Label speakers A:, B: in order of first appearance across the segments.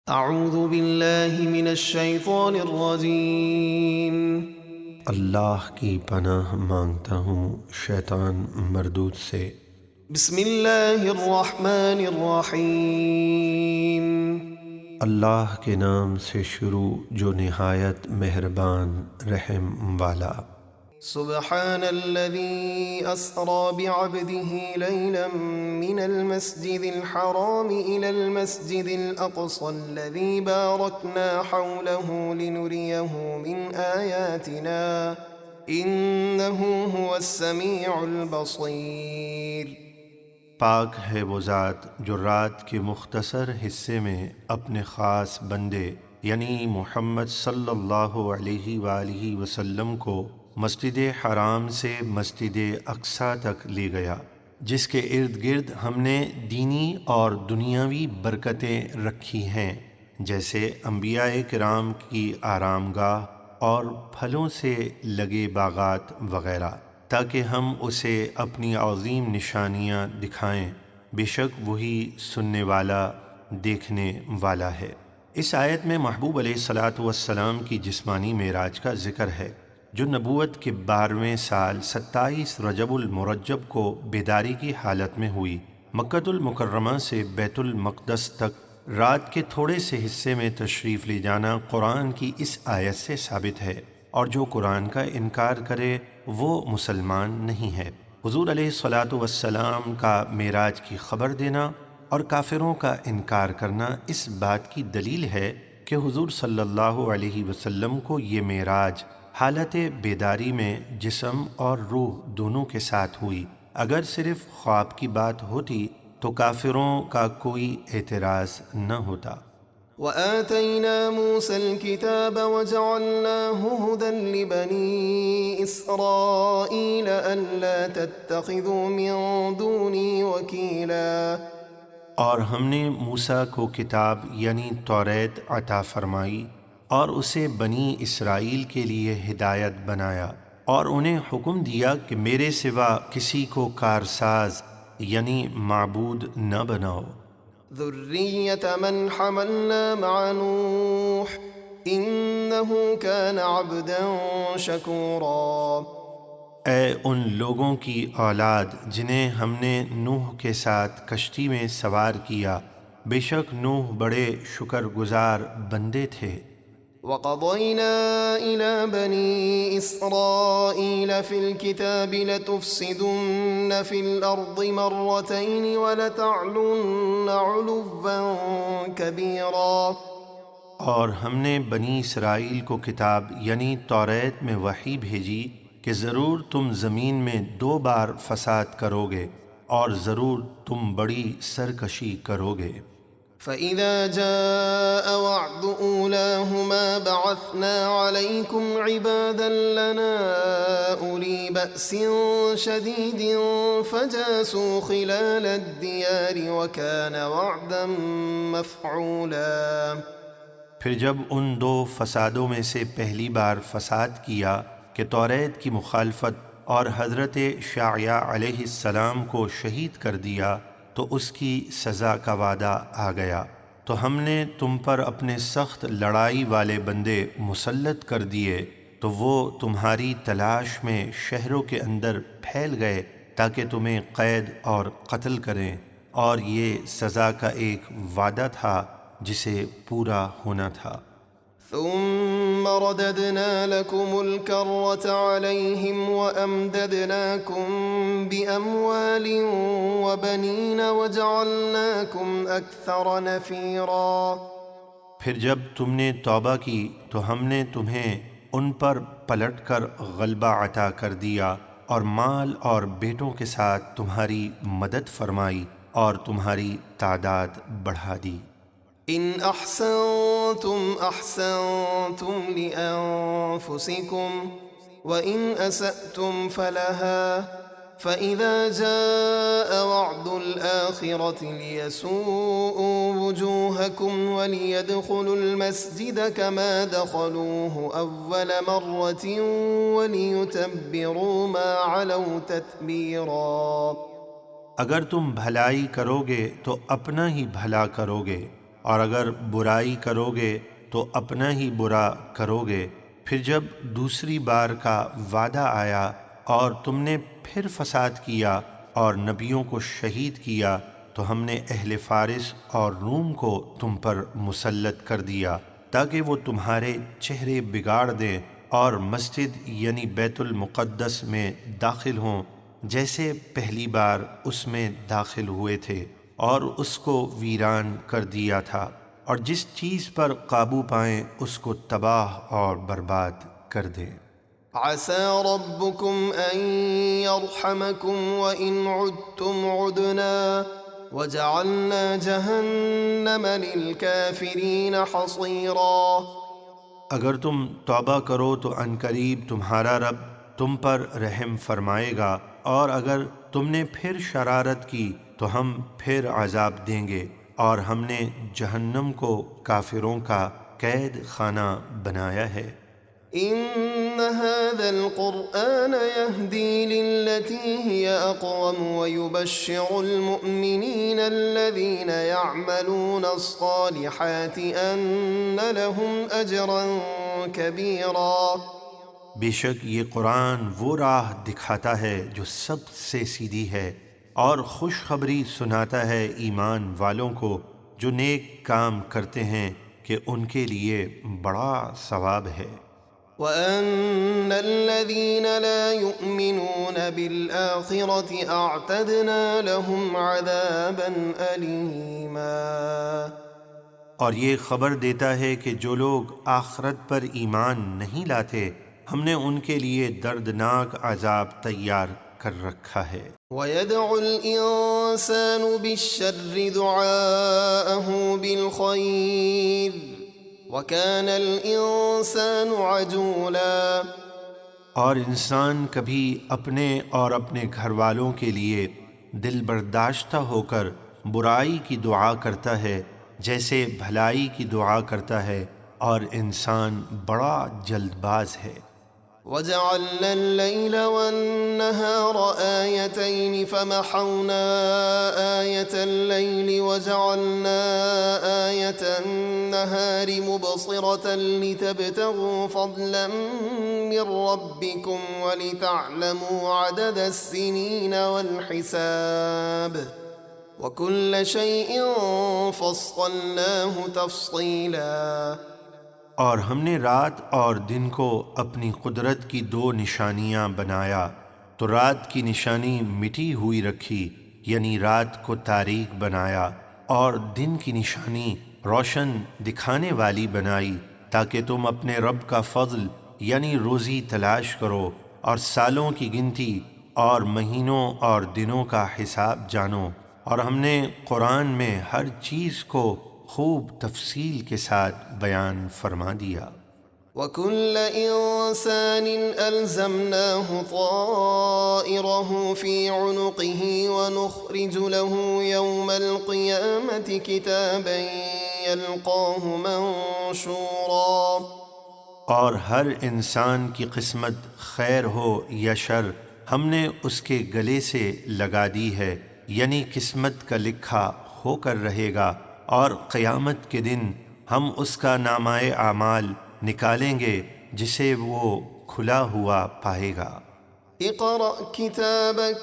A: اعوذ باللہ من الشیطان الرجیم۔
B: اللہ کی پناہ مانگتا ہوں شیطان مردود سے۔
A: بسم اللہ الرحمن الرحیم۔
B: اللہ کے نام سے شروع جو نہایت مہربان رحم والا۔
A: سبحان الذي أسرى بعبده ليلا من المسجد الحرام إلى المسجد الأقصى الذي باركنا حوله لنريه من آياتنا إنه هو السميع البصير۔
B: پاک ہے وہ ذات جو رات کے مختصر حصے میں اپنے خاص بندے یعنی محمد صلی اللہ علیہ وآلہ وسلم کو مسجد حرام سے مسجد اقصیٰ تک لے گیا، جس کے ارد گرد ہم نے دینی اور دنیاوی برکتیں رکھی ہیں، جیسے انبیاء کرام کی آرام گاہ اور پھلوں سے لگے باغات وغیرہ، تاکہ ہم اسے اپنی عظیم نشانیاں دکھائیں۔ بے شک وہی سننے والا دیکھنے والا ہے۔ اس آیت میں محبوب علیہ الصلاۃ والسلام کی جسمانی معراج کا ذکر ہے، جو نبوت کے 12ویں سال 27 رجب المرجب کو بیداری کی حالت میں ہوئی۔ مکۃ المکرمہ سے بیت المقدس تک رات کے تھوڑے سے حصے میں تشریف لے جانا قرآن کی اس آیت سے ثابت ہے، اور جو قرآن کا انکار کرے وہ مسلمان نہیں ہے۔ حضور علیہ الصلاۃ والسلام کا معراج کی خبر دینا اور کافروں کا انکار کرنا اس بات کی دلیل ہے کہ حضور صلی اللہ علیہ وسلم کو یہ معراج حالت بیداری میں جسم اور روح دونوں کے ساتھ ہوئی۔ اگر صرف خواب کی بات ہوتی تو کافروں کا کوئی اعتراض نہ ہوتا۔
A: وآتينا موسى الكتاب وجعلناه هدى لبني إسرائيل ألا تتخذوا من دوني وكيلا۔
B: اور ہم نے موسیٰ کو کتاب یعنی توریت عطا فرمائی اور اسے بنی اسرائیل کے لیے ہدایت بنایا، اور انہیں حکم دیا کہ میرے سوا کسی کو کارساز یعنی معبود نہ بناؤ۔
A: ذرية من حملنا مع نوح إنه كان عبدا شكورا۔
B: اے ان لوگوں کی اولاد جنہیں ہم نے نوح کے ساتھ کشتی میں سوار کیا، بے شک نوح بڑے شکر گزار بندے تھے۔
A: وَقَضَيْنَا إِلَى بَنِي إِسْرَائِيلَ فِي الْكِتَابِ لَتُفْسِدُنَّ فِي الْأَرْضِ مَرَّتَيْنِ وَلَتَعْلُنَّ عُلُوًّا كَبِيرًا۔
B: اور ہم نے بنی اسرائیل کو کتاب یعنی توریت میں وحی بھیجی کہ ضرور تم زمین میں 2 بار فساد کرو گے، اور ضرور تم بڑی سرکشی کرو گے۔
A: فَإِذَا جَاءَ وَعْدُ أُولَاهُمَا بَعَثْنَا عَلَيْكُمْ عِبَادًا لَنَا أُولِي بَأْسٍ شَدِيدٍ فَجَاسُوا خِلَالَ الدِّيَارِ وَكَانَ وَعْدًا مَفْعُولًا۔
B: پھر جب ان 2 فسادوں میں سے پہلی بار فساد کیا کہ توریت کی مخالفت اور حضرت شعیع علیہ السلام کو شہید کر دیا، تو اس کی سزا کا وعدہ آ گیا، تو ہم نے تم پر اپنے سخت لڑائی والے بندے مسلط کر دیے، تو وہ تمہاری تلاش میں شہروں کے اندر پھیل گئے تاکہ تمہیں قید اور قتل کریں، اور یہ سزا کا ایک وعدہ تھا جسے پورا ہونا تھا۔
A: ثم رددنا لكم الكرة عليهم وأمددناكم بأموال وبنين وجعلناكم أكثر نفيرا۔
B: پھر جب تم نے توبہ کی تو ہم نے تمہیں ان پر پلٹ کر غلبہ عطا کر دیا، اور مال اور بیٹوں کے ساتھ تمہاری مدد فرمائی اور تمہاری تعداد بڑھا دی۔
A: إن أحسنتم أحسنتم لأنفسكم وإن أسأتم فلها، فإذا جاء وعد الآخرة ليسوءوا وجوهكم وليدخلوا المسجد كما دخلوه أول مرة وليتبروا ما علوا تتبيرا۔
B: اگر تم بھلائی کرو گے تو اپنا ہی بھلا کرو گے، اور اگر برائی کرو گے تو اپنا ہی برا کرو گے۔ پھر جب دوسری بار کا وعدہ آیا اور تم نے پھر فساد کیا اور نبیوں کو شہید کیا تو ہم نے اہل فارس اور روم کو تم پر مسلط کر دیا تاکہ وہ تمہارے چہرے بگاڑ دیں اور مسجد یعنی بیت المقدس میں داخل ہوں جیسے پہلی بار اس میں داخل ہوئے تھے، اور اس کو ویران کر دیا تھا، اور جس چیز پر قابو پائیں اس کو تباہ اور برباد کر دیں۔
A: عسى ربكم أن يرحمكم وإن عدتم عدنا وجعلنا جهنم للكافرين حصيرا۔
B: اگر تم توبہ کرو تو عنقریب تمہارا رب تم پر رحم فرمائے گا، اور اگر تم نے پھر شرارت کی تو ہم پھر عذاب دیں گے، اور ہم نے جہنم کو کافروں کا قید خانہ بنایا ہے۔
A: إن هذا القرآن يهدي للتي هي أقوم ويبشر المؤمنين الذين يعملون الصالحات أن لهم أجرا كبيرا۔
B: بے شک یہ قرآن وہ راہ دکھاتا ہے جو سب سے سیدھی ہے، اور خوشخبری سناتا ہے ایمان والوں کو جو نیک کام کرتے ہیں کہ ان کے لیے بڑا ثواب ہے۔
A: وَأَنَّ الَّذِينَ لَا يُؤْمِنُونَ بِالْآخِرَةِ أَعْتَدْنَا لَهُمْ عَذَابًا أَلِيمًا۔
B: اور یہ خبر دیتا ہے کہ جو لوگ آخرت پر ایمان نہیں لاتے ہم نے ان کے لیے دردناک عذاب تیار کر رکھا ہے۔
A: وَيَدْعُ الْإِنسَانُ بِالشَّرِّ دُعَاءَهُ بِالْخَيْرِ وَكَانَ الْإِنسَانُ عَجُولًا۔
B: اور انسان کبھی اپنے اور اپنے گھر والوں کے لیے دل برداشتہ ہو کر برائی کی دعا کرتا ہے جیسے بھلائی کی دعا کرتا ہے، اور انسان بڑا جلد باز ہے۔
A: وَجَعَلْنَا اللَّيْلَ وَالنَّهَارَ آيَتَيْنِ فَمَحَوْنَا آيَةَ اللَّيْلِ وَجَعَلْنَا آيَةَ النَّهَارِ مُبْصِرَةً لِتَبْتَغُوا فَضْلًا مِّن رَّبِّكُمْ وَلِتَعْلَمُوا عَدَدَ السِّنِينَ وَالْحِسَابَ وَكُلَّ شَيْءٍ فَصَّلْنَاهُ تَفْصِيلًا۔
B: اور ہم نے رات اور دن کو اپنی قدرت کی دو نشانیاں بنایا، تو رات کی نشانی مٹی ہوئی رکھی یعنی رات کو تاریک بنایا، اور دن کی نشانی روشن دکھانے والی بنائی تاکہ تم اپنے رب کا فضل یعنی روزی تلاش کرو اور سالوں کی گنتی اور مہینوں اور دنوں کا حساب جانو۔ اور ہم نے قرآن میں ہر چیز کو خوب تفصیل کے ساتھ بیان فرما دیا۔
A: وَكُلَّ إِنسَانٍ أَلْزَمْنَاهُ طَائِرَهُ فِي عُنُقِهِ وَنُخْرِجُ لَهُ يَوْمَ الْقِيَامَةِ كِتَابًا يَلْقَاهُ مَنشُورًا۔
B: اور ہر انسان کی قسمت خیر ہو یا شر ہم نے اس کے گلے سے لگا دی ہے، یعنی قسمت کا لکھا ہو کر رہے گا، اور قیامت کے دن ہم اس کا نامہ اعمال نکالیں گے جسے وہ کھلا ہوا پائے گا۔
A: اقرأ کتابک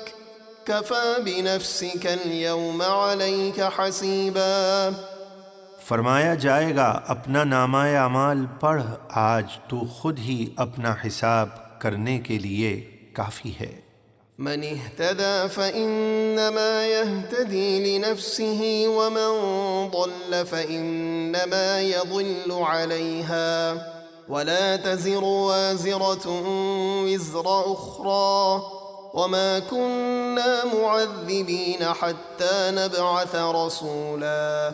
A: کفی بنفسک اليوم علیک حسیبا۔
B: فرمایا جائے گا اپنا نامہ اعمال پڑھ، آج تو خود ہی اپنا حساب کرنے کے لیے کافی ہے۔
A: من اهتدى فإنما يهتدي لنفسه ومن ضل فإنما يضل عليها ولا تزر وازرة وزر أخرى وما كنا معذبين حتى نبعث رسولا۔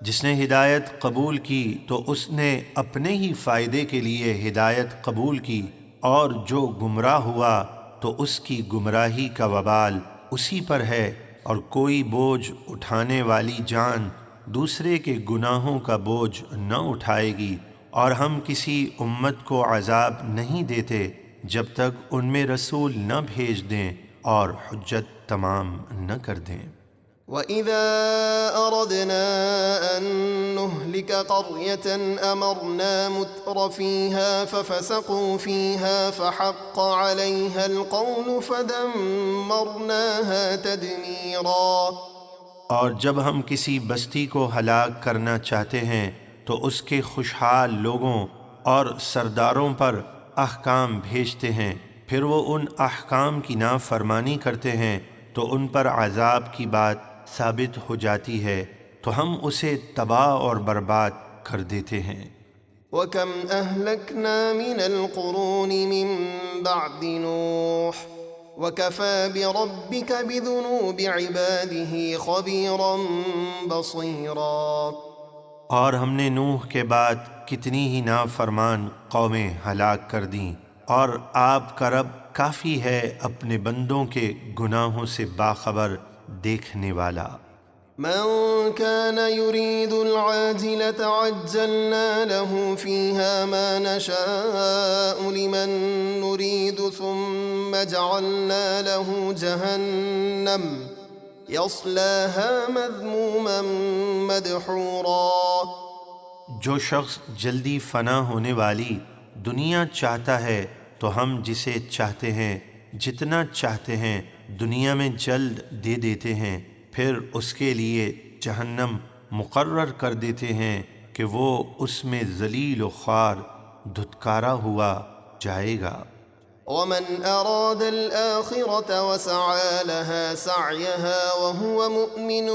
B: جس نے ہدایت قبول کی تو اس نے اپنے ہی فائدے کے لیے ہدایت قبول کی، اور جو گمراہ ہوا تو اس کی گمراہی کا وبال اسی پر ہے، اور کوئی بوجھ اٹھانے والی جان دوسرے کے گناہوں کا بوجھ نہ اٹھائے گی، اور ہم کسی امت کو عذاب نہیں دیتے جب تک ان میں رسول نہ بھیج دیں اور حجت تمام نہ کر دیں۔
A: وَإِذَا أَرَدْنَا أَن نُّهْلِكَ قَرْيَةً أَمَرْنَا مُتْرَ فِيهَا فَفَسَقُوا فِيهَا فَحَقَّ عَلَيْهَا الْقَوْلُ فَدَمَّرْنَاهَا تَدْمِيرًا۔
B: اور جب ہم کسی بستی کو ہلاک کرنا چاہتے ہیں تو اس کے خوشحال لوگوں اور سرداروں پر احکام بھیجتے ہیں، پھر وہ ان احکام کی نافرمانی کرتے ہیں تو ان پر عذاب کی بات ثابت ہو جاتی ہے تو ہم اسے تباہ اور برباد کر دیتے ہیں۔
A: وَكَمْ أَهْلَكْنَا مِنَ الْقُرُونِ مِن بَعْدِ نُوحٍ وَكَفَى بِرَبِّكَ بِذُنُوبِ عِبَادِهِ خَبِيرًا بَصِيرًا۔
B: اور ہم نے نوح کے بعد کتنی ہی نافرمان قومیں ہلاک کر دیں، اور آپ کا رب کافی ہے اپنے بندوں کے گناہوں سے باخبر دیکھنے والا۔
A: من كان يريد العاجلة عجلنا له فيها ما نشاء لمن نريد ثم جعلنا له جهنم يصلاها مذموما مدحورا۔
B: جو شخص جلدی فنا ہونے والی دنیا چاہتا ہے تو ہم جسے چاہتے ہیں جتنا چاہتے ہیں دنیا میں جلد دے دیتے ہیں، پھر اس کے لیے جہنم مقرر کر دیتے ہیں کہ وہ اس میں ذلیل و خوار دھتکارا ہوا جائے گا۔
A: ومن أراد الآخرة وسعى لها سعيها وهو مؤمن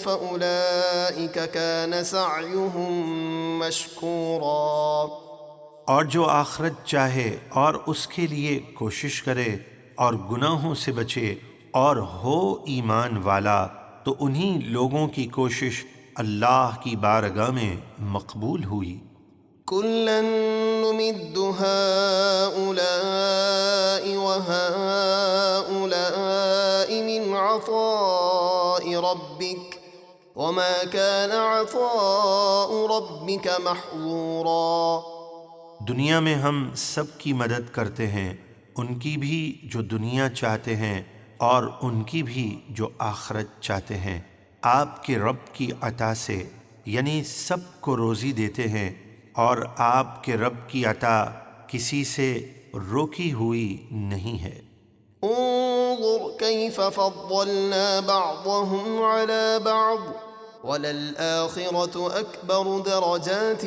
A: فأولئك كان سعيهم مشكورا۔
B: اور جو آخرت چاہے اور اس کے لیے کوشش کرے اور گناہوں سے بچے اور ہو ایمان والا تو انہی لوگوں کی کوشش اللہ کی بارگاہ میں مقبول ہوئی۔
A: كلا نمد هؤلاء وهؤلاء من عطاء ربك وما كان عطاء ربك محظورا۔
B: دنیا میں ہم سب کی مدد کرتے ہیں، ان کی بھی جو دنیا چاہتے ہیں اور ان کی بھی جو آخرت چاہتے ہیں، آپ کے رب کی عطا سے، یعنی سب کو روزی دیتے ہیں، اور آپ کے رب کی عطا کسی سے روکی ہوئی نہیں ہے۔
A: انظر كيف فضلنا بعضهم على بعض وَلَلْآخِرَةُ أَكْبَرُ دَرَجَاتٍ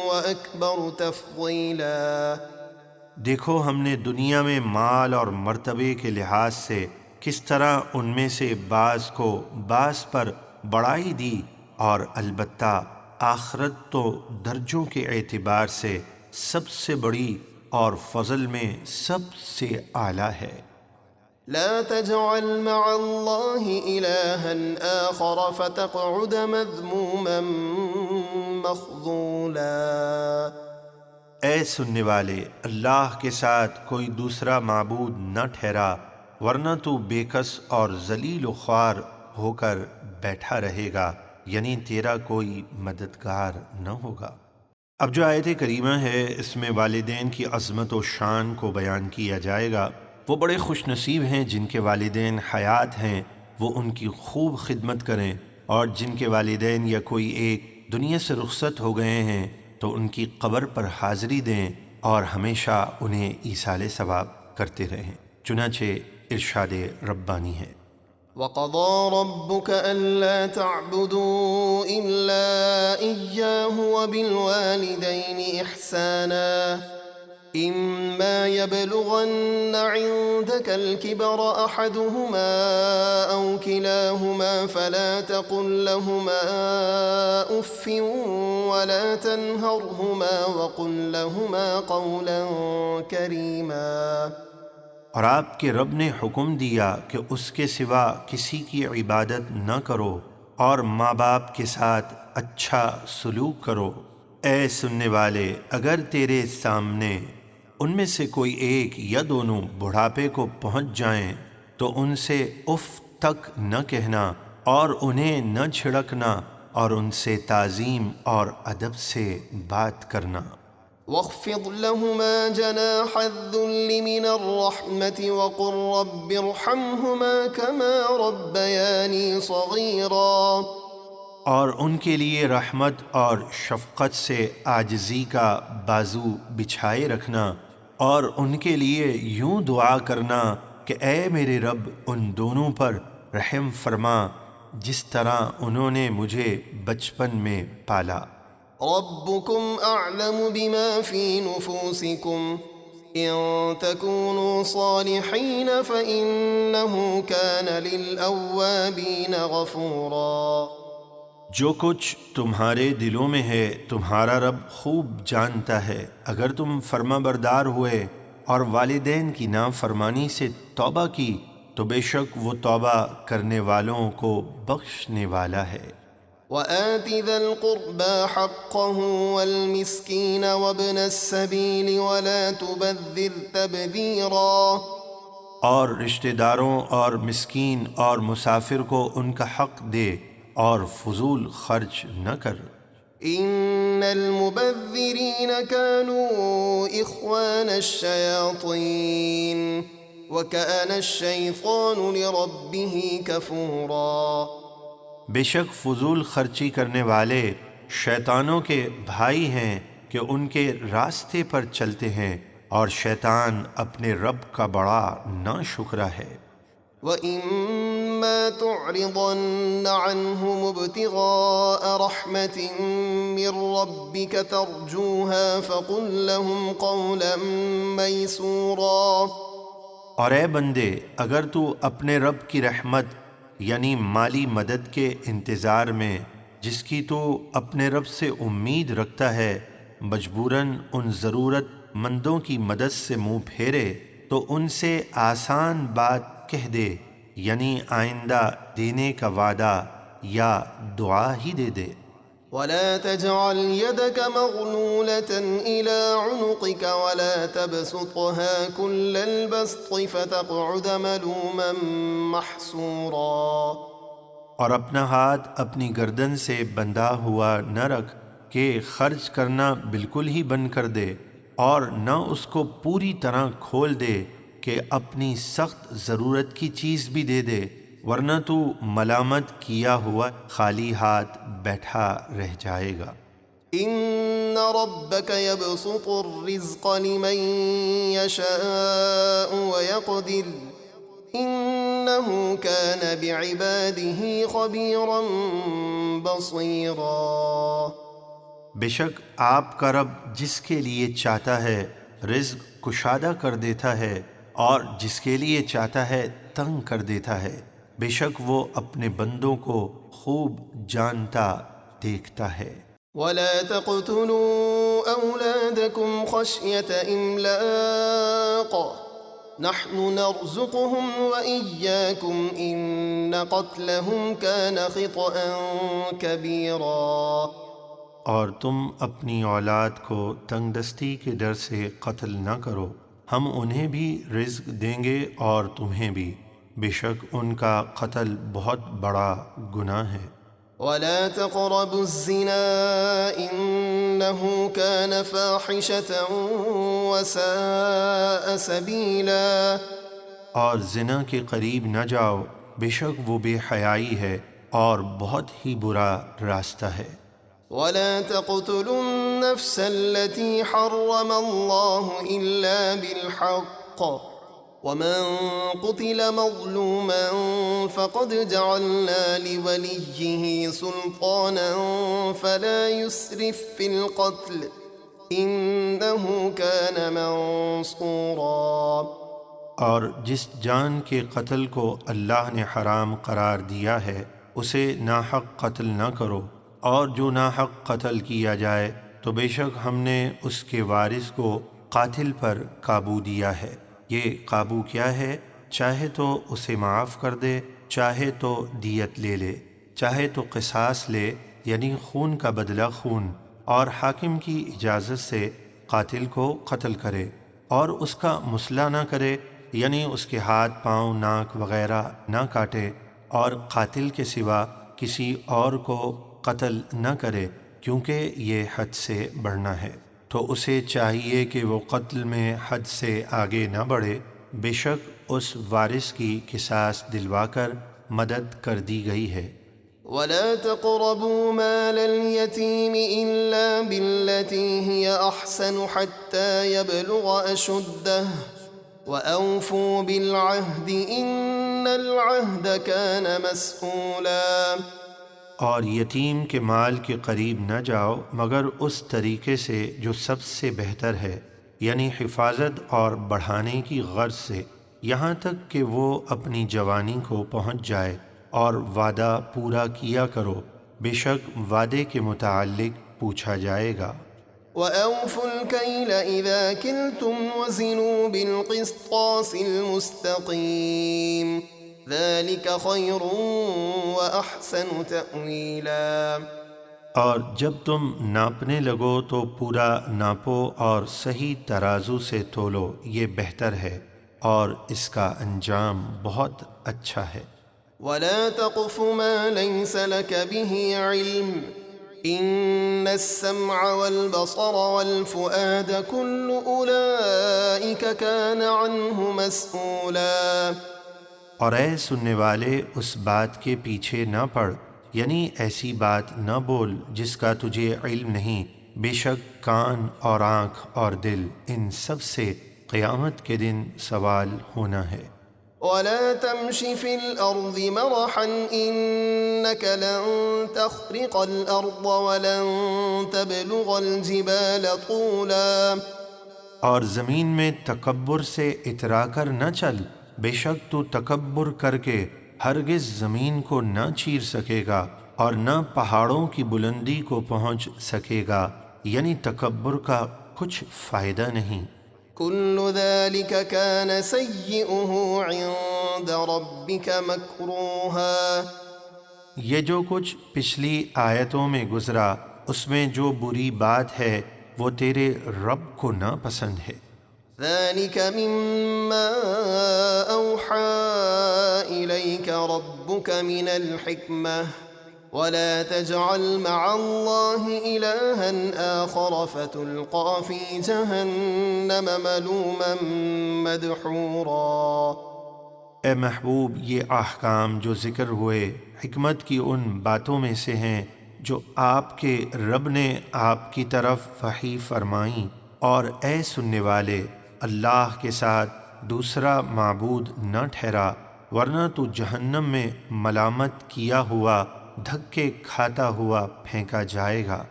A: وَأَكْبَرُ تَفْضِيلًا۔
B: دیکھو ہم نے دنیا میں مال اور مرتبے کے لحاظ سے کس طرح ان میں سے بعض کو بعض پر بڑائی دی، اور البتہ آخرت تو درجوں کے اعتبار سے سب سے بڑی اور فضل میں سب سے اعلیٰ ہے۔
A: لا تجعل مع الله إلها آخر فتقعد مذموما مخذولا۔
B: اے سننے والے، اللہ کے ساتھ کوئی دوسرا معبود نہ ٹھہرا، ورنہ تو بے کس اور ذلیل و خوار ہو کر بیٹھا رہے گا، یعنی تیرا کوئی مددگار نہ ہوگا۔ اب جو آیت کریمہ ہے اس میں والدین کی عظمت و شان کو بیان کیا جائے گا۔ وہ بڑے خوش نصیب ہیں جن کے والدین حیات ہیں، وہ ان کی خوب خدمت کریں، اور جن کے والدین یا کوئی ایک دنیا سے رخصت ہو گئے ہیں تو ان کی قبر پر حاضری دیں اور ہمیشہ انہیں ایصال ثواب کرتے رہیں۔ چنانچہ ارشاد ربانی ہے،
A: وَقَضَى رَبُّكَ أَلَّا تَعْبُدُوا إِلَّا إِيَّاهُ وَبِالْوَالِدَيْنِ إِحْسَانًا إِمَّا يَبْلُغَنَّ عِندَكَ الْكِبَرَ أَحَدُهُمَا أَوْ كِلَاهُمَا فَلَا تَقُل لَّهُمَا أُفٍّ وَلَا تَنْهَرْهُمَا وَقُل لَّهُمَا قَوْلًا كَرِيمًا۔
B: اور آپ کے رب نے حکم دیا کہ اس کے سوا کسی کی عبادت نہ کرو اور ماں باپ کے ساتھ اچھا سلوک کرو۔ اے سننے والے، اگر تیرے سامنے ان میں سے کوئی ایک یا دونوں بڑھاپے کو پہنچ جائیں تو ان سے اف تک نہ کہنا اور انہیں نہ جھڑکنا، اور ان سے تعظیم اور ادب سے بات کرنا۔
A: واخفض لهما جناح الذل من الرحمة وقل رب ارحمهما كما ربياني صغيرا۔
B: اور ان کے لیے رحمت اور شفقت سے عاجزی کا بازو بچھائے رکھنا، اور ان کے لیے یوں دعا کرنا کہ اے میرے رب ان دونوں پر رحم فرما جس طرح انہوں نے مجھے بچپن میں پالا۔
A: ربكم أعلم بما في نفوسكم إن تكونوا صالحين فإنه كان للأوابين غفورا۔
B: جو کچھ تمہارے دلوں میں ہے تمہارا رب خوب جانتا ہے۔ اگر تم فرما بردار ہوئے اور والدین کی نافرمانی سے توبہ کی تو بے شک وہ توبہ کرنے والوں کو بخشنے والا ہے۔
A: وآت ذا القربى حقه والمسكين وابن السبيل ولا تبذر تبذيرا۔
B: اور رشتہ داروں اور مسکین اور مسافر کو ان کا حق دے اور فضول خرچ نہ کر۔
A: ان المبذرین كانوا اخوان الشیاطین وكان الشیطان لربه کفورا۔
B: بے شک فضول خرچی کرنے والے شیطانوں کے بھائی ہیں کہ ان کے راستے پر چلتے ہیں، اور شیطان اپنے رب کا بڑا ناشکرا ہے۔
A: وَإِمَّا تُعْرِضَنَّ عَنْهُمُ ابْتِغَاءَ رَحْمَةٍ مِّن رَّبِّكَ تَرْجُوهَا فَقُل لَّهُمْ قَوْلًا مَّيْسُورًا۔
B: اور اے بندے، اگر تو اپنے رب کی رحمت یعنی مالی مدد کے انتظار میں جس کی تو اپنے رب سے امید رکھتا ہے مجبوراً ان ضرورت مندوں کی مدد سے منہ پھیرے تو ان سے آسان بات کہہ دے، یعنی آئندہ دینے کا وعدہ یا دعا ہی دے دے۔
A: ولا تجعل يدك مغلولة إلى عنقك ولا تبسطها كل البسط فتقعد ملوما محسورا۔
B: اور اپنا ہاتھ اپنی گردن سے بندھا ہوا نہ رکھ کہ خرچ کرنا بالکل ہی بند کر دے، اور نہ اس کو پوری طرح کھول دے کہ اپنی سخت ضرورت کی چیز بھی دے دے، ورنہ تو ملامت کیا ہوا خالی ہاتھ بیٹھا رہ جائے گا۔
A: ان ربك يبسط الرزق لمن يشاء ويقدر انه كان بعباده خبيرا بصيرا۔
B: بے شک آپ کا رب جس کے لیے چاہتا ہے رزق کشادہ کر دیتا ہے، اور جس کے لیے چاہتا ہے تنگ کر دیتا ہے۔ بے شک وہ اپنے بندوں کو خوب جانتا دیکھتا ہے۔
A: ولا تقتلوا أولادكم خشية إملاق نحن نرزقهم وإياكم إن قتلهم كان خطأ كبيرا۔
B: اور تم اپنی اولاد کو تنگ دستی کے ڈر سے قتل نہ کرو، ہم انہیں بھی رزق دیں گے اور تمہیں بھی، بے شک ان کا قتل بہت بڑا گناہ ہے۔
A: ولا تقربوا الزنا إنه كان فاحشة وساء سبيلا۔
B: اور زنا کے قریب نہ جاؤ، بے شک وہ بے حیائی ہے اور بہت ہی برا راستہ ہے۔
A: ولا تقتلوا النفس التي حرم الله إلا بالحق ومن قتل مظلوما فقد جعلنا لوليه سلطانا فلا يسرف في القتل إنه كان منصورا۔
B: اور جس جان کے قتل کو اللہ نے حرام قرار دیا ہے اسے ناحق قتل نہ کرو، اور جو ناحق قتل کیا جائے تو بے شک ہم نے اس کے وارث کو قاتل پر قابو دیا ہے۔ یہ قابو کیا ہے؟ چاہے تو اسے معاف کر دے، چاہے تو دیت لے لے، چاہے تو قصاص لے یعنی خون کا بدلہ خون، اور حاکم کی اجازت سے قاتل کو قتل کرے، اور اس کا مثلا نہ کرے یعنی اس کے ہاتھ پاؤں ناک وغیرہ نہ کاٹے، اور قاتل کے سوا کسی اور کو قتل نہ کرے، کیونکہ یہ حد سے بڑھنا ہے۔ تو اسے چاہیے کہ وہ قتل میں حد سے آگے نہ بڑھے، بے شک اس وارث کی قصاص دلوا کر مدد کر دی گئی ہے۔
A: ولا تقربوا مال اليتيم إلا بالتي هي أحسن حتى يبلغ أشده وأوفوا بالعهد إن العهد كان مسؤولا۔
B: اور یتیم کے مال کے قریب نہ جاؤ مگر اس طریقے سے جو سب سے بہتر ہے، یعنی حفاظت اور بڑھانے کی غرض سے، یہاں تک کہ وہ اپنی جوانی کو پہنچ جائے، اور وعدہ پورا کیا کرو، بے شک وعدے کے متعلق پوچھا جائے گا۔
A: وأوفوا الكيل إذا كلتم وزنوا بالقسطاس المستقيم ذلك خير وأحسن تأويلا۔
B: اور جب تم ناپنے لگو تو پورا ناپو اور صحیح ترازو سے تولو، یہ بہتر ہے اور اس کا انجام بہت اچھا ہے۔
A: ولا تقف ما ليس لك به علم إن السمع والبصر والفؤاد كل أولئك كان عنه مسؤولا۔
B: اور اے سننے والے، اس بات کے پیچھے نہ پڑ، یعنی ایسی بات نہ بول جس کا تجھے علم نہیں، بے شک کان اور آنکھ اور دل ان سب سے قیامت کے دن سوال ہونا ہے۔
A: ولا تمش في الأرض مرحا إنك لن تخرق الأرض ولن تبلغ الجبال طولا۔
B: اور زمین میں تکبر سے اترا کر نہ چل، بے شک تو تکبر کر کے ہرگز زمین کو نہ چیر سکے گا اور نہ پہاڑوں کی بلندی کو پہنچ سکے گا، یعنی تکبر کا کچھ فائدہ نہیں۔
A: كل ذلك كان سيئه عند ربك مكروها۔
B: یہ جو کچھ پچھلی آیتوں میں گزرا اس میں جو بری بات ہے وہ تیرے رب کو ناپسند ہے۔
A: ذلك مما أوحى إليك ربك من الحكمة ولا تجعل مع الله إلها آخر فتلقى في جهنم ملوما مدحورا۔
B: اے محبوب، یہ احکام جو ذکر ہوئے حکمت کی ان باتوں میں سے ہیں جو آپ کے رب نے آپ کی طرف وحی فرمائیں، اور اے سننے والے، اللہ کے ساتھ دوسرا معبود نہ ٹھہرا، ورنہ تو جہنم میں ملامت کیا ہوا، دھکے کھاتا ہوا پھینکا جائے گا۔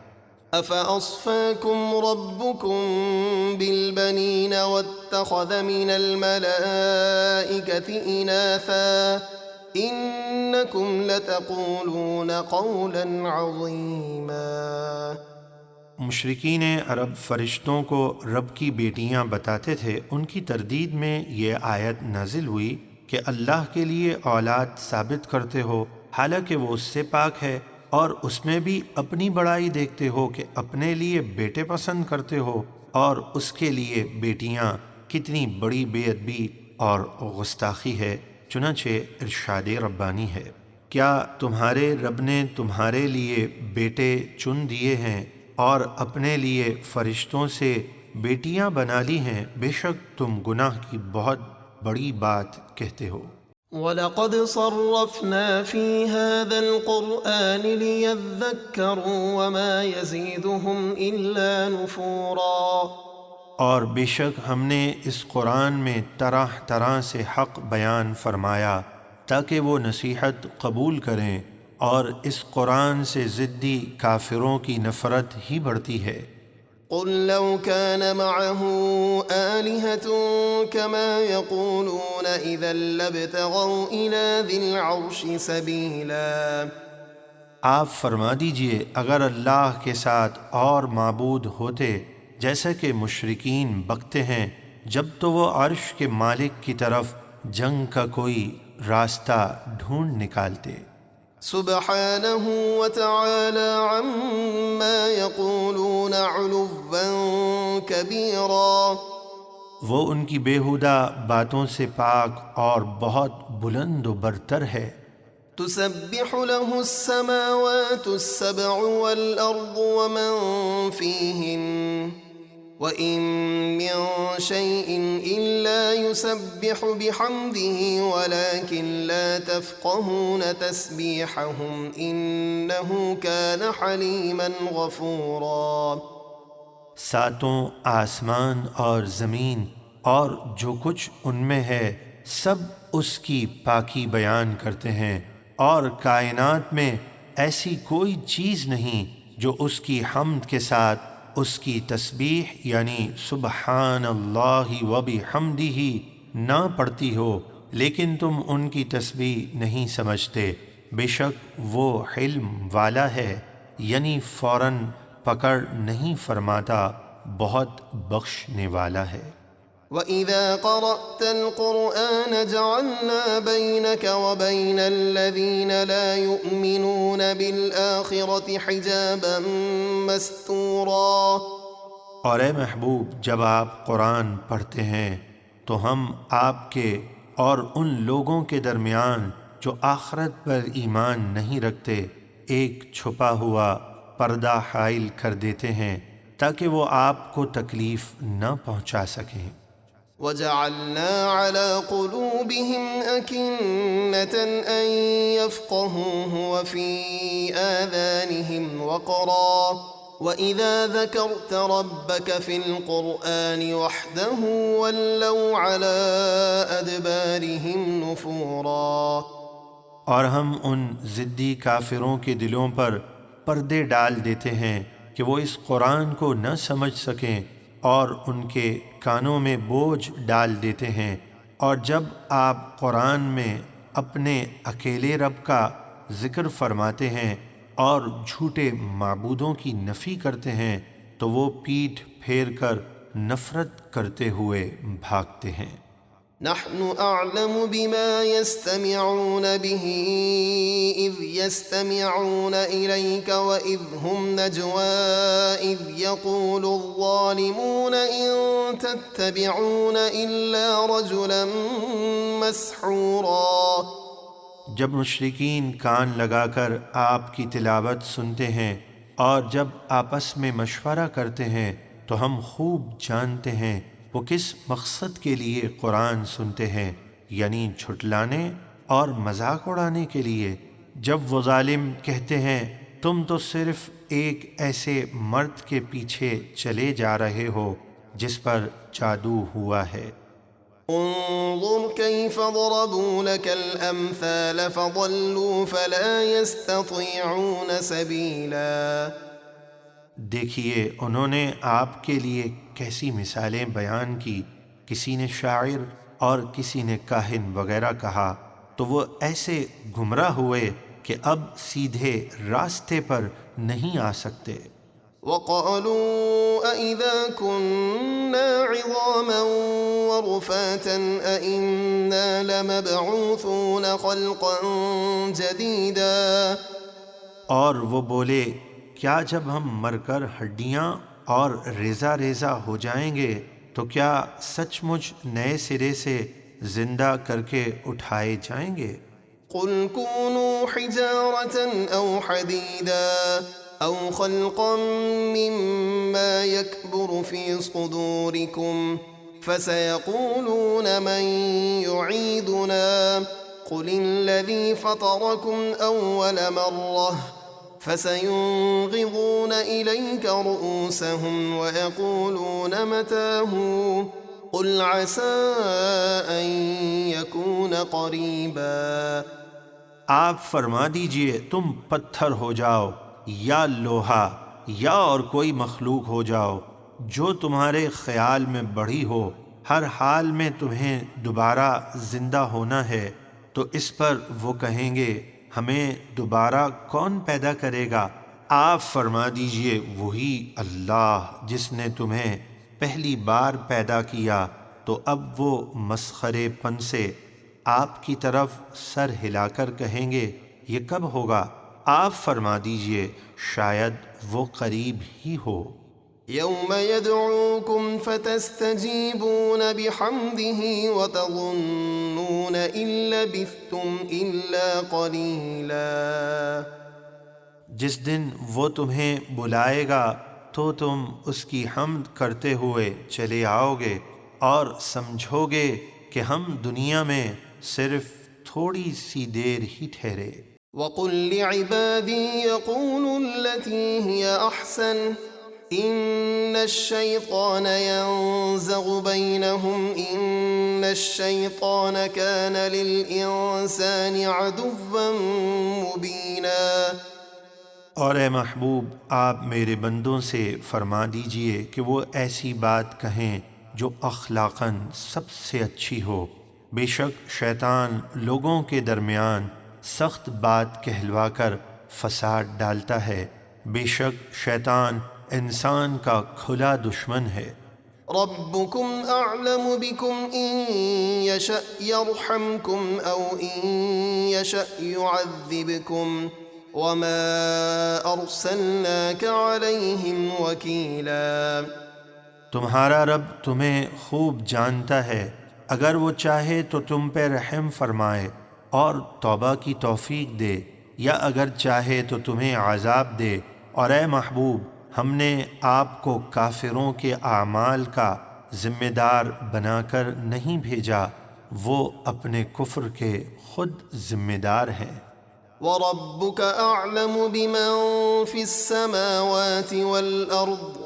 A: أفأصفاكم ربكم بالبنين واتخذ من الملائكة إناثا إنكم لتقولون قولا عظيما۔
B: مشرکین عرب فرشتوں کو رب کی بیٹیاں بتاتے تھے، ان کی تردید میں یہ آیت نازل ہوئی کہ اللہ کے لیے اولاد ثابت کرتے ہو حالانکہ وہ اس سے پاک ہے، اور اس میں بھی اپنی بڑائی دیکھتے ہو کہ اپنے لیے بیٹے پسند کرتے ہو، اور اس کے لیے بیٹیاں، کتنی بڑی بے ادبی اور گستاخی ہے۔ چنانچہ ارشاد ربانی ہے، کیا تمہارے رب نے تمہارے لیے بیٹے چن دیے ہیں اور اپنے لیے فرشتوں سے بیٹیاں بنا لی ہیں؟ بے شک تم گناہ کی بہت بڑی بات کہتے ہو۔
A: وَلَقَدْ صَرَّفْنَا فِي هَذَا الْقُرْآنِ لِيَذَّكَّرُوا وَمَا يَزِيدُهُمْ إِلَّا نُفُورًا۔
B: اور بے شک ہم نے اس قرآن میں طرح طرح سے حق بیان فرمایا تاکہ وہ نصیحت قبول کریں، اور اس قرآن سے ضدی کافروں کی نفرت ہی بڑھتی ہے۔
A: قل لو كان معه آلهة كما يقولون إذا لابتغوا إلى ذي العرش سبيلا۔
B: آپ فرما دیجئے، اگر اللہ کے ساتھ اور معبود ہوتے جیسا کہ مشرکین بکتے ہیں، جب تو وہ عرش کے مالک کی طرف جنگ کا کوئی راستہ ڈھونڈ نکالتے۔
A: سبحانه وتعالى عما يقولون علوا كبيرا۔
B: وہ ان کی بیہودہ باتوں سے پاک اور بہت بلند و برتر ہے۔
A: تسبح له السماوات السبع والأرض ومن فيهن وَإِن مِّن شَيْءٍ إِلَّا يُسَبِّحُ بِحَمْدِهِ وَلَكِن لَّا تَفْقَهُونَ تَسْبِيحَهُمْ إِنَّهُ كَانَ حَلِيمًا غَفُورًا۔
B: ساتوں آسمان اور زمین اور جو کچھ ان میں ہے سب اس کی پاکی بیان کرتے ہیں، اور کائنات میں ایسی کوئی چیز نہیں جو اس کی حمد کے ساتھ اس کی تسبیح یعنی سبحان اللہ و بحمدہ نہ پڑھتی ہو، لیکن تم ان کی تسبیح نہیں سمجھتے۔ بے شک وہ علم والا ہے، یعنی فوراً پکڑ نہیں فرماتا، بہت بخشنے والا ہے۔
A: وَإِذَا قَرَأْتَ الْقُرْآنَ جَعَلْنَا بَيْنَكَ وَبَيْنَ الَّذِينَ لَا يُؤْمِنُونَ بِالْآخِرَةِ حِجَابًا مَسْتُورًا۔
B: اور اے محبوب، جب آپ قرآن پڑھتے ہیں تو ہم آپ کے اور ان لوگوں کے درمیان جو آخرت پر ایمان نہیں رکھتے ایک چھپا ہوا پردہ حائل کر دیتے ہیں تاکہ وہ آپ کو تکلیف نہ پہنچا سکیں۔
A: وَجَعَلْنَا عَلَى قُلُوبِهِمْ أَكِنَّةً أَن يَفْقَهُوهُ وَفِي آذَانِهِمْ وَقْرًا وَإِذَا ذَكَرْتَ رَبَّكَ فِي الْقُرْآنِ وَحْدَهُ وَلَّوْا عَلَى أَدْبَارِهِمْ نُفُورًا۔
B: اور ہم ان ضدی کافروں کے دلوں پر پردے ڈال دیتے ہیں کہ وہ اس قرآن کو نہ سمجھ سکیں، اور ان کے کانوں میں بوجھ ڈال دیتے ہیں، اور جب آپ قرآن میں اپنے اکیلے رب کا ذکر فرماتے ہیں اور جھوٹے معبودوں کی نفی کرتے ہیں تو وہ پیٹھ پھیر کر نفرت کرتے ہوئے بھاگتے ہیں۔
A: نحن أعلم بما يستمعون به إذ يستمعون إليك وإذ هم نجوى إذ يقول الظالمون إن تتبعون إلا رجلا مسحورا۔
B: جب مشرکین کان لگا کر آپ کی تلاوت سنتے ہیں اور جب آپس میں مشورہ کرتے ہیں تو ہم خوب جانتے ہیں وہ کس مقصد کے لیے قرآن سنتے ہیں، یعنی جھٹلانے اور مذاق اڑانے کے لیے۔ جب وہ ظالم کہتے ہیں تم تو صرف ایک ایسے مرد کے پیچھے چلے جا رہے ہو جس پر جادو ہوا ہے۔
A: انظر كيف ضربوا لك الأمثال فضلوا فلا يستطيعون سبيلا۔
B: دیکھیے انہوں نے آپ کے لیے کیسی مثالیں بیان کی، کسی نے شاعر اور کسی نے کاہن وغیرہ کہا تو وہ ایسے گمراہ ہوئے کہ اب سیدھے راستے پر نہیں آ سکتے۔
A: وَقَالُوا أَإِذَا كُنَّا عِظَامًا وَرُفَاتًا أَإِنَّا لَمَبْعُوثُونَ خَلْقًا جَدِيدًا۔
B: اور وہ بولے کیا جب ہم مر کر ہڈیاں اور ریزہ ریزہ ہو جائیں گے تو کیا سچ مچ نئے سرے سے زندہ کر کے اٹھائے جائیں گے؟
A: قُلْ كُونُوا حِجَارَةً أَوْ حَدِيدًا أَوْ خَلْقًا مِّمَّا يَكْبُرُ فِي صُدُورِكُمْ فَسَيَقُولُونَ مَن يُعِيدُنَا قُلِ الَّذِي فَطَرَكُمْ أَوَّلَ مَرَّةٍ فَسَيُنغِضُونَ إِلَيْكَ رُؤُوسَهُمْ وَيَقُولُونَ مَتَىٰ قُلْ عَسَىٰ أَن يَكُونَ قَرِيبًا۔
B: آپ فرما دیجئے تم پتھر ہو جاؤ یا لوہا یا اور کوئی مخلوق ہو جاؤ جو تمہارے خیال میں بڑھی ہو، ہر حال میں تمہیں دوبارہ زندہ ہونا ہے، تو اس پر وہ کہیں گے ہمیں دوبارہ کون پیدا کرے گا؟ آپ فرما دیجئے وہی اللہ جس نے تمہیں پہلی بار پیدا کیا، تو اب وہ مسخرے پن سے آپ کی طرف سر ہلا کر کہیں گے یہ کب ہوگا؟ آپ فرما دیجئے شاید وہ قریب ہی ہو۔
A: يَوْمَ يَدْعُوكُمْ فَتَسْتَجِيبُونَ بِحَمْدِهِ وَتَظُنُّونَ إِن لَّبِثْتُمْ إِلَّا قَلِيلًا۔
B: جس دن وہ تمہیں بلائے گا تو تم اس کی حمد کرتے ہوئے چلے آؤ گے اور سمجھو گے کہ ہم دنیا میں صرف تھوڑی سی دیر ہی ٹھہرے۔
A: وَقُل لِّعِبَادِي يَقُولُوا الَّتِي هِيَ أَحْسَنُ إِنَّ الشَّيْطَانَ يَنزَغُ بَيْنَهُمْ إِنَّ الشَّيْطَانَ كَانَ لِلْإِنسَانِ عَدُوًّا مُّبِينًا۔
B: اور اے محبوب آپ میرے بندوں سے فرما دیجئے کہ وہ ایسی بات کہیں جو اخلاقاً سب سے اچھی ہو۔ بے شک شیطان لوگوں کے درمیان سخت بات کہلوا کر فساد ڈالتا ہے۔ بے شک شیطان انسان کا کھلا دشمن ہے۔
A: ربكم أعلم بكم إن يشأ يرحمكم أو إن يشأ يعذبكم وما أرسلناك عليهم وكيلا۔
B: تمہارا رب تمہیں خوب جانتا ہے، اگر وہ چاہے تو تم پہ رحم فرمائے اور توبہ کی توفیق دے، یا اگر چاہے تو تمہیں عذاب دے۔ اور اے محبوب ہم نے آپ کو کافروں کے اعمال کا ذمہ دار بنا کر نہیں بھیجا، وہ اپنے کفر کے خود ذمہ دار ہیں۔
A: وَرَبُّكَ أَعْلَمُ بِمَن فِي السَّمَاوَاتِ وَالْأَرْضِ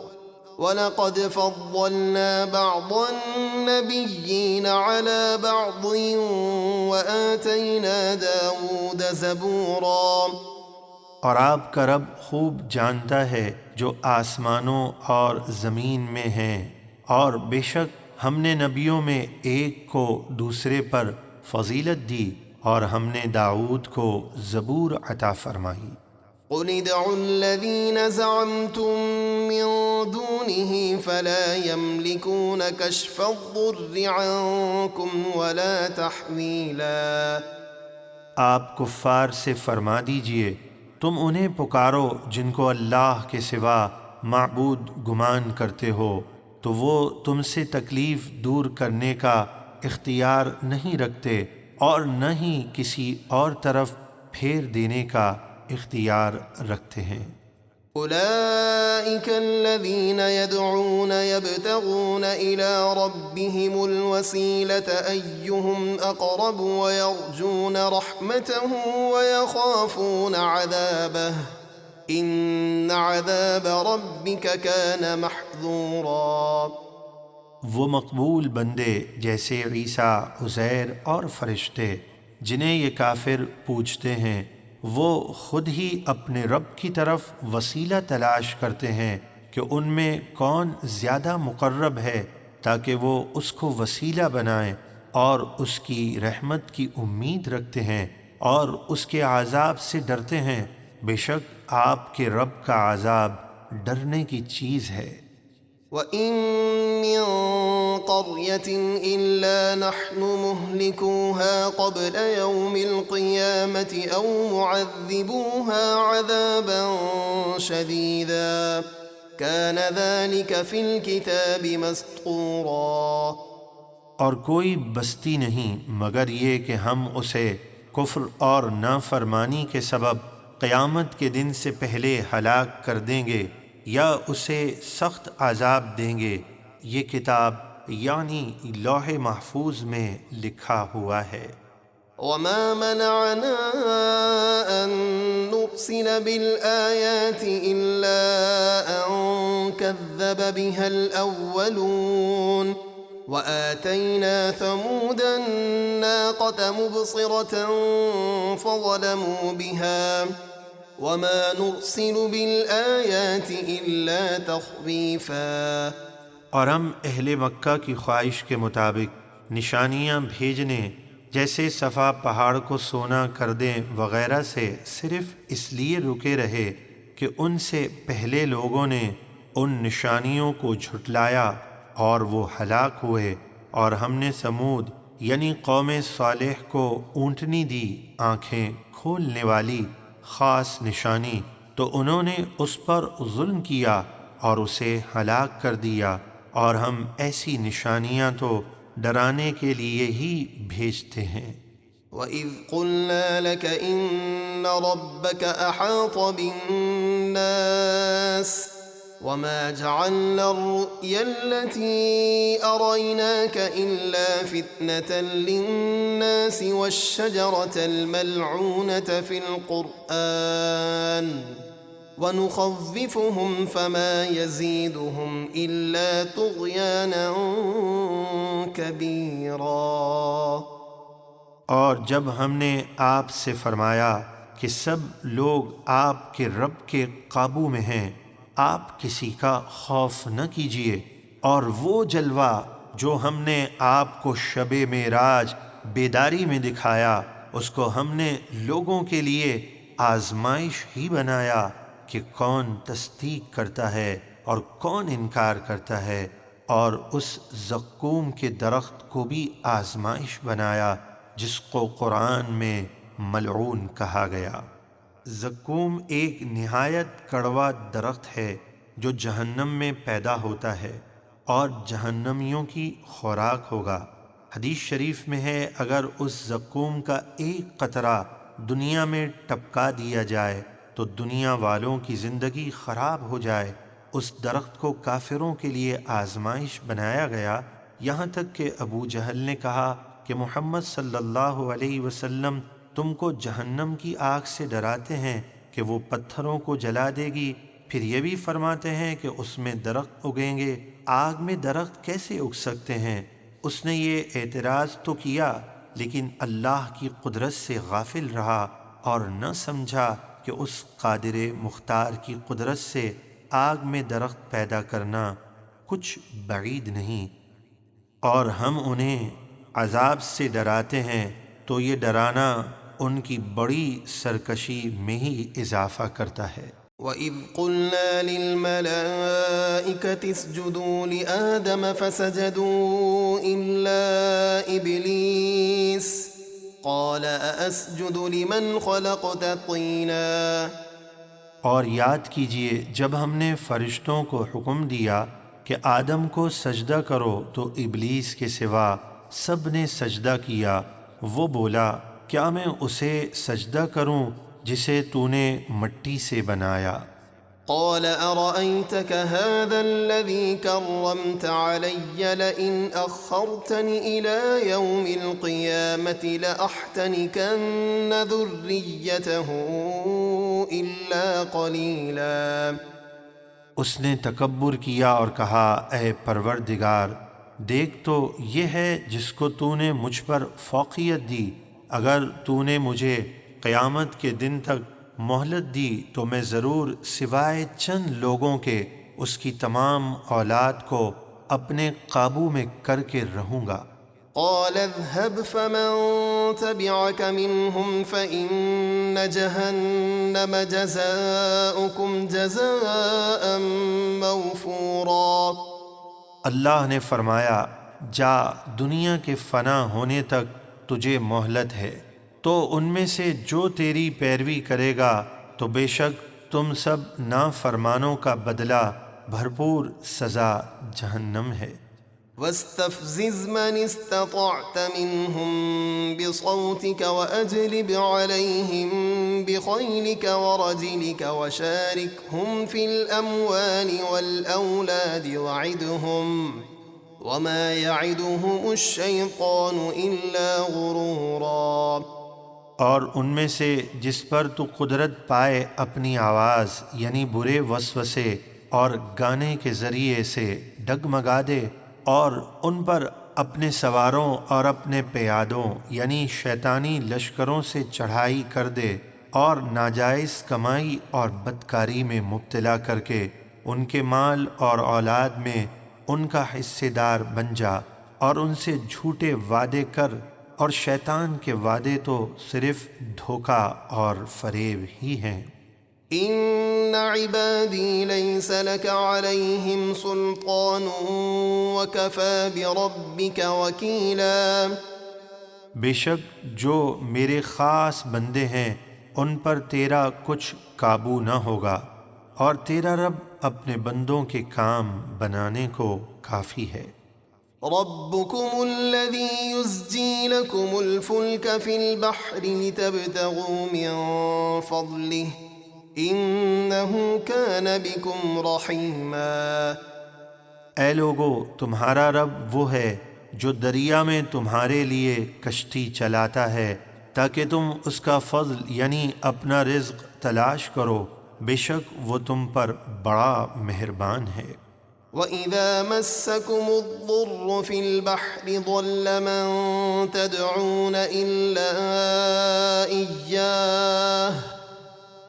A: وَلَقَدْ فَضَّلْنَا بَعْضَ النَّبِيِّينَ عَلَى بَعْضٍ وَآتَيْنَا دَاوُودَ زَبُورًا۔
B: اور آپ کا رب خوب جانتا ہے جو آسمانوں اور زمین میں ہیں، اور بے شک ہم نے نبیوں میں ایک کو دوسرے پر فضیلت دی، اور ہم نے داؤد کو زبور عطا فرمائی۔
A: قُلِ ادْعُوا الَّذِينَ زَعَمْتُم مِّن دُونِهِ فَلَا يَمْلِكُونَ كَشْفَ الضُّرِّ عَنكُمْ وَلَا تَحْوِيلًا۔
B: آپ کفار سے فرما دیجئے تم انہیں پکارو جن کو اللہ کے سوا معبود گمان کرتے ہو، تو وہ تم سے تکلیف دور کرنے کا اختیار نہیں رکھتے اور نہ ہی کسی اور طرف پھیر دینے کا اختیار رکھتے ہیں۔
A: أولئك الذين يدعون يبتغون إلى ربهم الوسيلة أيهم أقرب ويرجون رحمته ويخافون عذابه إن عذاب ربك كان محذورا۔
B: وہ مقبول بندے جیسے عیسیٰ، عزیر اور فرشتے جنہیں یہ کافر پوچھتے ہیں، وہ خود ہی اپنے رب کی طرف وسیلہ تلاش کرتے ہیں کہ ان میں کون زیادہ مقرب ہے، تاکہ وہ اس کو وسیلہ بنائیں، اور اس کی رحمت کی امید رکھتے ہیں اور اس کے عذاب سے ڈرتے ہیں۔ بے شک آپ کے رب کا عذاب ڈرنے کی چیز ہے۔
A: وَإِن مِّن قَرْيَةٍ إِلَّا نَحْنُ مُهْلِكُوهَا قَبْلَ يَوْمِ الْقِيَامَةِ أَوْ مُعَذِّبُوهَا عَذَابًا شَدِيدًا كَانَ ذَلِكَ فِي الْكِتَابِ مَسْطُورًا۔
B: اور کوئی بستی نہیں مگر یہ کہ ہم اسے کفر اور نافرمانی کے سبب قیامت کے دن سے پہلے ہلاک کر دیں گے یا اسے سخت عذاب دیں گے، یہ کتاب یعنی لوح محفوظ میں لکھا ہوا ہے۔
A: وَمَا مَنَعَنَا أَن نُّرْسِلَ بِالْآيَاتِ إِلَّا أَن كَذَّبَ بِهَا الْأَوَّلُونَ وَآتَيْنَا ثَمُودَ النَّاقَةَ مُبْصِرَةً فَظَلَمُوا بِهَا وَمَا نُرْسِلُ بِالْآيَاتِ إِلَّا تَخْوِيفًا۔
B: اور ہم اہل مکہ کی خواہش کے مطابق نشانیاں بھیجنے، جیسے صفا پہاڑ کو سونا کر دیں وغیرہ سے صرف اس لیے رکے رہے کہ ان سے پہلے لوگوں نے ان نشانیوں کو جھٹلایا اور وہ ہلاک ہوئے۔ اور ہم نے سمود یعنی قوم صالح کو اونٹنی دی، آنکھیں کھولنے والی خاص نشانی، تو انہوں نے اس پر ظلم کیا اور اسے ہلاک کر دیا۔ اور ہم ایسی نشانیاں تو ڈرانے کے لیے ہی بھیجتے ہیں۔
A: وَإِذْ قُلْنَا لَكَ إِنَّ رَبَّكَ أَحَاطَ بِالنَّاسِ وما جعلنا الرؤيا التي أريناك إلا فتنة للناس والشجرة الملعونة في القرآن ونخوفهم فما يزيدهم إلا طغيانا كبيرا۔
B: اور جب ہم نے آپ سے فرمایا کہ سب لوگ آپ کے رب کے قابو میں ہیں، آپ کسی کا خوف نہ کیجیے، اور وہ جلوہ جو ہم نے آپ کو شب معراج بیداری میں دکھایا، اس کو ہم نے لوگوں کے لیے آزمائش ہی بنایا کہ کون تصدیق کرتا ہے اور کون انکار کرتا ہے، اور اس زقوم کے درخت کو بھی آزمائش بنایا جس کو قرآن میں ملعون کہا گیا۔ زقوم ایک نہایت کڑوا درخت ہے جو جہنم میں پیدا ہوتا ہے اور جہنمیوں کی خوراک ہوگا۔ حدیث شریف میں ہے، اگر اس زقوم کا ایک قطرہ دنیا میں ٹپکا دیا جائے تو دنیا والوں کی زندگی خراب ہو جائے۔ اس درخت کو کافروں کے لیے آزمائش بنایا گیا، یہاں تک کہ ابو جہل نے کہا کہ محمد صلی اللہ علیہ وسلم تم کو جہنم کی آگ سے ڈراتے ہیں کہ وہ پتھروں کو جلا دے گی، پھر یہ بھی فرماتے ہیں کہ اس میں درخت اگیں گے، آگ میں درخت کیسے اگ سکتے ہیں؟ اس نے یہ اعتراض تو کیا، لیکن اللہ کی قدرت سے غافل رہا اور نہ سمجھا کہ اس قادر مختار کی قدرت سے آگ میں درخت پیدا کرنا کچھ بعید نہیں، اور ہم انہیں عذاب سے ڈراتے ہیں تو یہ ڈرانا ان کی بڑی سرکشی میں ہی اضافہ کرتا ہے۔
A: وَإِذْ قُلْنَا لِلْمَلَائِكَةِ اسْجُدُوا لِآدَمَ فَسَجَدُوا إِلَّا إِبْلِيسَ قَالَ أَأَسْجُدُ لِمَنْ خَلَقْتَ طِينًا۔
B: اور یاد کیجئے جب ہم نے فرشتوں کو حکم دیا کہ آدم کو سجدہ کرو تو ابلیس کے سوا سب نے سجدہ کیا، وہ بولا کیا میں اسے سجدہ کروں جسے تو نے مٹی سے بنایا؟
A: قال أرأيتك هذا الذي كرمت علي لئن أخرتني إلى يوم القيامة لأحتنكن ذريته إلا قليلا۔
B: اس نے تکبر کیا اور کہا اے پروردگار، دیکھ تو یہ ہے جس کو تو نے مجھ پر فوقیت دی، اگر تو نے مجھے قیامت کے دن تک مہلت دی تو میں ضرور سوائے چند لوگوں کے اس کی تمام اولاد کو اپنے قابو میں کر کے رہوں گا۔
A: قال اذهب فمن تبعك منهم فإن جهنم جزاؤكم جزاء موفورا۔
B: اللہ نے فرمایا جا، دنیا کے فنا ہونے تک تجھے مہلت ہے، تو ان میں سے جو تیری پیروی کرے گا تو بے شک تم سب نافرمانوں کا بدلہ بھرپور سزا جہنم ہے۔
A: واستفزز من استطعت منهم بصوتك وأجلب عليهم بخيلك ورجلك وشاركهم في الأموال والأولاد وعدهم وما يعدهم الشيطان إلا غرورا۔
B: اور ان میں سے جس پر تو قدرت پائے اپنی آواز یعنی برے وسوسے اور گانے کے ذریعے سے ڈگمگا دے، اور ان پر اپنے سواروں اور اپنے پیادوں یعنی شیطانی لشکروں سے چڑھائی کر دے، اور ناجائز کمائی اور بدکاری میں مبتلا کر کے ان کے مال اور اولاد میں ان کا حصے دار بن جا، اور ان سے جھوٹے وعدے کر، اور شیطان کے وعدے تو صرف دھوکہ اور فریب ہی ہیں۔
A: ان عبادی لیس لک علیہم سلطان وکفی بربک وکیلا۔
B: بے شک جو میرے خاص بندے ہیں ان پر تیرا کچھ قابو نہ ہوگا، اور تیرا رب اپنے بندوں کے کام بنانے کو کافی ہے۔
A: ربكم الذي يزجي لكم الفلك في البحر لتبتغوا من فضله إنه كان بكم رحيما.
B: اے لوگو، تمہارا رب وہ ہے جو دریا میں تمہارے لیے کشتی چلاتا ہے تاکہ تم اس کا فضل یعنی اپنا رزق تلاش کرو، بے شک وہ تم پر بڑا مہربان ہے۔
A: وَإِذَا مَسَّكُمُ الضُّرُّ فِي الْبَحْرِ ضَلَّ مَن تَدْعُونَ إِلَّا إِيَّاهُ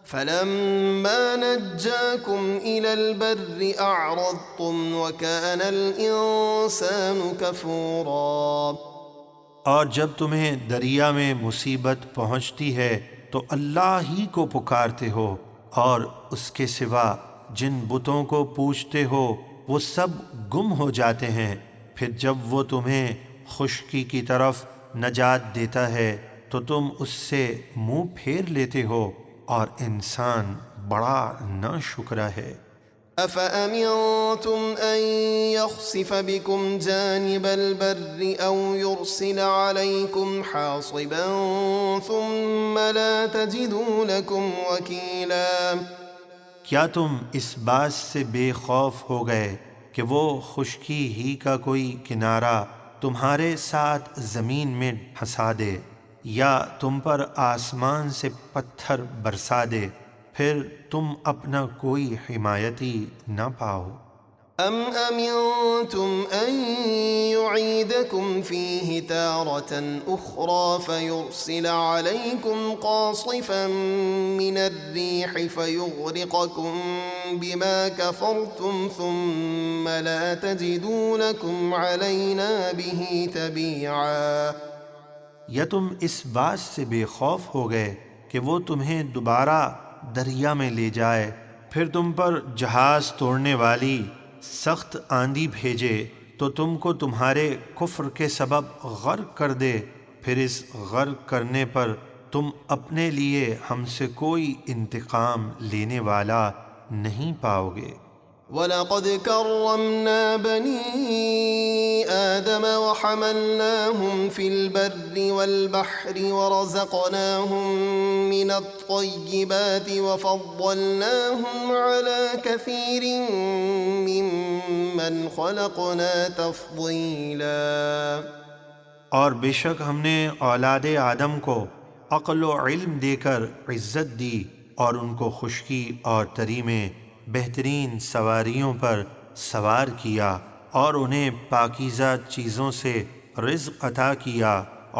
A: فَلَمَّا نَجَّاكُمْ إِلَى الْبَرِّ أَعْرَضْتُمْ وَكَانَ الْإِنسَانُ كَفُورًا۔
B: اور جب تمہیں دریا میں مصیبت پہنچتی ہے تو اللہ ہی کو پکارتے ہو، اور اس کے سوا جن بتوں کو پوجتے ہو وہ سب گم ہو جاتے ہیں، پھر جب وہ تمہیں خشکی کی طرف نجات دیتا ہے تو تم اس سے منہ پھیر لیتے ہو، اور انسان بڑا ناشکرا ہے۔
A: أَفَأَمِنْتُمْ أَنْ يَخْسِفَ بِكُمْ جَانِبَ الْبَرِّ أَوْ يُرْسِلَ عَلَيْكُمْ حَاصِبًا ثُمَّ لَا تَجِدُوا لَكُمْ وَكِيلًا۔
B: کیا تم اس بات سے بے خوف ہو گئے کہ وہ خشکی ہی کا کوئی کنارہ تمہارے ساتھ زمین میں پھنسا دے، یا تم پر آسمان سے پتھر برسا دے، پھر تم اپنا کوئی حمایتی نہ پاؤ؟
A: أَمْ أَمِنْتُمْ أَنْ يُعِيدَكُمْ فِيهِ تَارَةً أُخْرَى فَيُرْسِلَ عَلَيْكُمْ قَاصِفًا مِنَ الرِّيحِ فَيُغْرِقَكُمْ بِمَا كَفَرْتُمْ ثُمَّ لَا تَجِدُوا لَكُمْ عَلَيْنَا بِهِ تَبِيعًا۔
B: یا تم اس بات سے بے خوف ہو گئے کہ وہ تمہیں دوبارہ دریا میں لے جائے، پھر تم پر جہاز توڑنے والی سخت آندھی بھیجے تو تم کو تمہارے کفر کے سبب غرق کر دے، پھر اس غرق کرنے پر تم اپنے لیے ہم سے کوئی انتقام لینے والا نہیں پاؤ گے۔
A: وَلَقَدْ كَرَّمْنَا بَنِي آدَمَ وَحَمَلْنَاهُمْ فِي الْبَرِّ وَالْبَحْرِ وَرَزَقْنَاهُمْ مِنَ الطَّيِّبَاتِ وَفَضَّلْنَاهُمْ عَلَى كَثِيرٍ مِّمَّنْ خَلَقْنَا تَفْضِيلًا۔
B: اور بے شک ہم نے اولاد آدم کو عقل و علم دے کر عزت دی، اور ان کو خشکی اور تری میں بہترین سواریوں پر سوار کیا، اور انہیں پاکیزہ چیزوں سے رزق عطا کیا،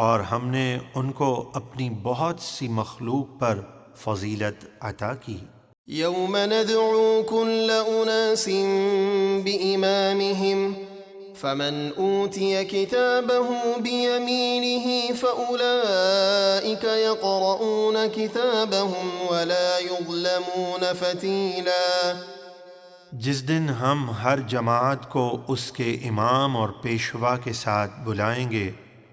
B: اور ہم نے ان کو اپنی بہت سی مخلوق پر فضیلت عطا کی۔
A: يَوْمَ نَدْعُو كُلَّ أُنَاسٍ بِإِمَامِهِمْ فَمَنْ أُوتِيَ كِتَابَهُ بِيَمِينِهِ فَأُولَئِكَ يَقْرَؤُونَ كِتَابَهُمْ وَلَا يُظْلَمُونَ فَتِيلًا۔
B: جس دن ہم ہر جماعت کو اس کے امام اور پیشوا کے ساتھ بلائیں گے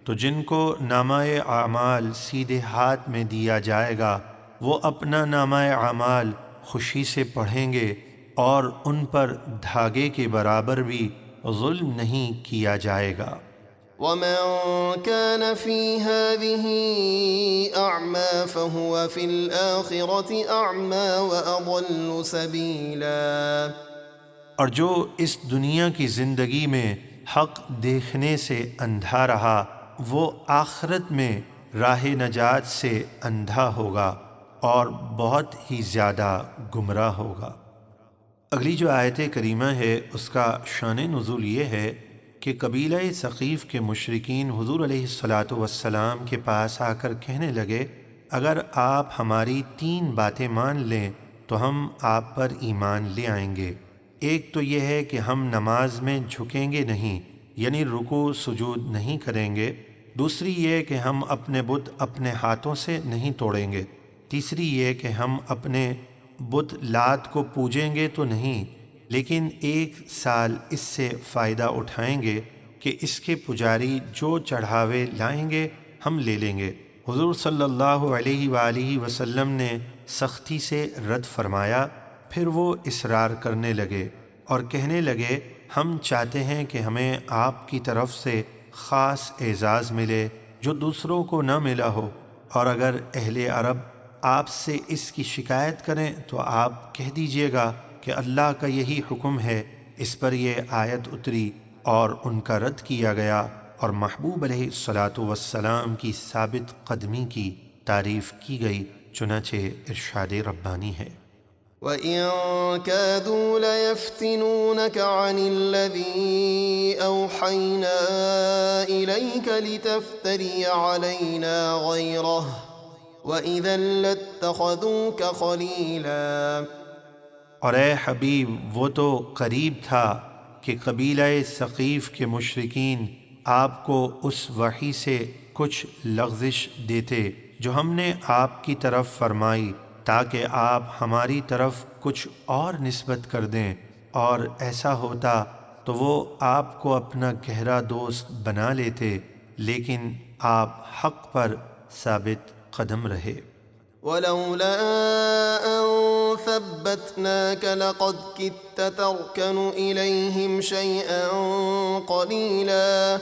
B: تو جن کو نامہ اعمال سیدھے ہاتھ میں دیا جائے گا وہ اپنا نامہ اعمال خوشی سے پڑھیں گے، اور ان پر دھاگے کے برابر بھی ظلم نہیں کیا جائے گا۔
A: وَمَن كَانَ فِي هَٰذِهِ أَعْمَىٰ فَهُوَ فِي الْآخِرَةِ أَعْمَىٰ وَأَضَلُّ سَبِيلًا۔
B: اور جو اس دنیا کی زندگی میں حق دیکھنے سے اندھا رہا وہ آخرت میں راہ نجات سے اندھا ہوگا اور بہت ہی زیادہ گمراہ ہوگا۔ اگلی جو آیت کریمہ ہے اس کا شان نزول یہ ہے کہ قبیلہ ثقیف کے مشرکین حضور علیہ الصلاۃ والسلام کے پاس آ کر کہنے لگے، اگر آپ ہماری 3 باتیں مان لیں تو ہم آپ پر ایمان لے آئیں گے۔ ایک تو یہ ہے کہ ہم نماز میں جھکیں گے نہیں، یعنی رکوع سجود نہیں کریں گے۔ دوسری یہ کہ ہم اپنے بت اپنے ہاتھوں سے نہیں توڑیں گے۔ تیسری یہ کہ ہم اپنے بت لات کو پوجیں گے تو نہیں، لیکن 1 سال اس سے فائدہ اٹھائیں گے کہ اس کے پجاری جو چڑھاوے لائیں گے ہم لے لیں گے۔ حضور صلی اللہ علیہ وآلہ وسلم نے سختی سے رد فرمایا، پھر وہ اصرار کرنے لگے اور کہنے لگے، ہم چاہتے ہیں کہ ہمیں آپ کی طرف سے خاص اعزاز ملے جو دوسروں کو نہ ملا ہو، اور اگر اہل عرب آپ سے اس کی شکایت کریں تو آپ کہہ دیجئے گا کہ اللہ کا یہی حکم ہے، اس پر یہ آیت اتری اور ان کا رد کیا گیا، اور محبوب علیہ الصلاۃ والسلام کی ثابت قدمی کی تعریف کی گئی، چنانچہ ارشاد ربانی ہے۔
A: وَإِن كَادُوا لَيَفْتِنُونَكَ عَنِ الَّذِي أَوْحَيْنَا إِلَيْكَ لِتَفْتَرِيَ عَلَيْنَا غَيْرَهُ وَإِذًا لَاتَّخَذُوكَ خَلِيلًا۔
B: اور اے حبیب، وہ تو قریب تھا کہ قبیلہ ثقیف کے مشرکین آپ کو اس وحی سے کچھ لغزش دیتے جو ہم نے آپ کی طرف فرمائی، تاکہ آپ ہماری طرف کچھ اور نسبت کر دیں، اور ایسا ہوتا تو وہ آپ کو اپنا گہرا دوست بنا لیتے، لیکن آپ حق پر ثابت قدم رہے۔
A: وَلَوْلَا أَن ثَبَّتْنَاكَ لَقَدْ كِدتَّ تَرْكَنُ إِلَيْهِمْ شَيْئًا قَلِيلًا۔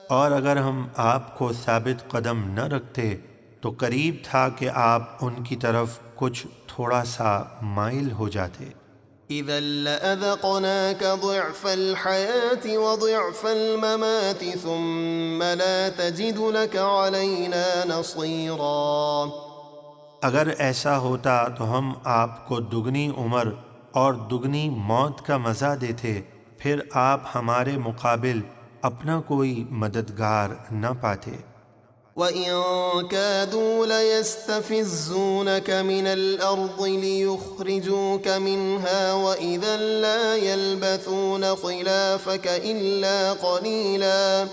B: اور اگر ہم آپ کو ثابت قدم نہ رکھتے تو قریب تھا کہ آپ ان کی طرف کچھ تھوڑا سا مائل ہو جاتے۔
A: إِذًا لَأَذَقْنَاكَ ضِعْفَ الْحَيَاةِ وَضِعْفَ الْمَمَاتِ ثُمَّ لَا تَجِدُ لَكَ عَلَيْنَا نَصِيرًا۔
B: اگر ایسا ہوتا تو ہم آپ کو دگنی عمر اور دگنی موت کا مزہ دیتے، پھر آپ ہمارے مقابل اپنا کوئی مددگار نہ پاتے۔
A: وَإِن كَادُوا لَيَسْتَفِزُّونَكَ مِنَ الْأَرْضِ لِيُخْرِجُوكَ مِنْهَا وَإِذًا لَا يَلْبَثُونَ خِلَافَكَ إِلَّا قَلِيلًا۔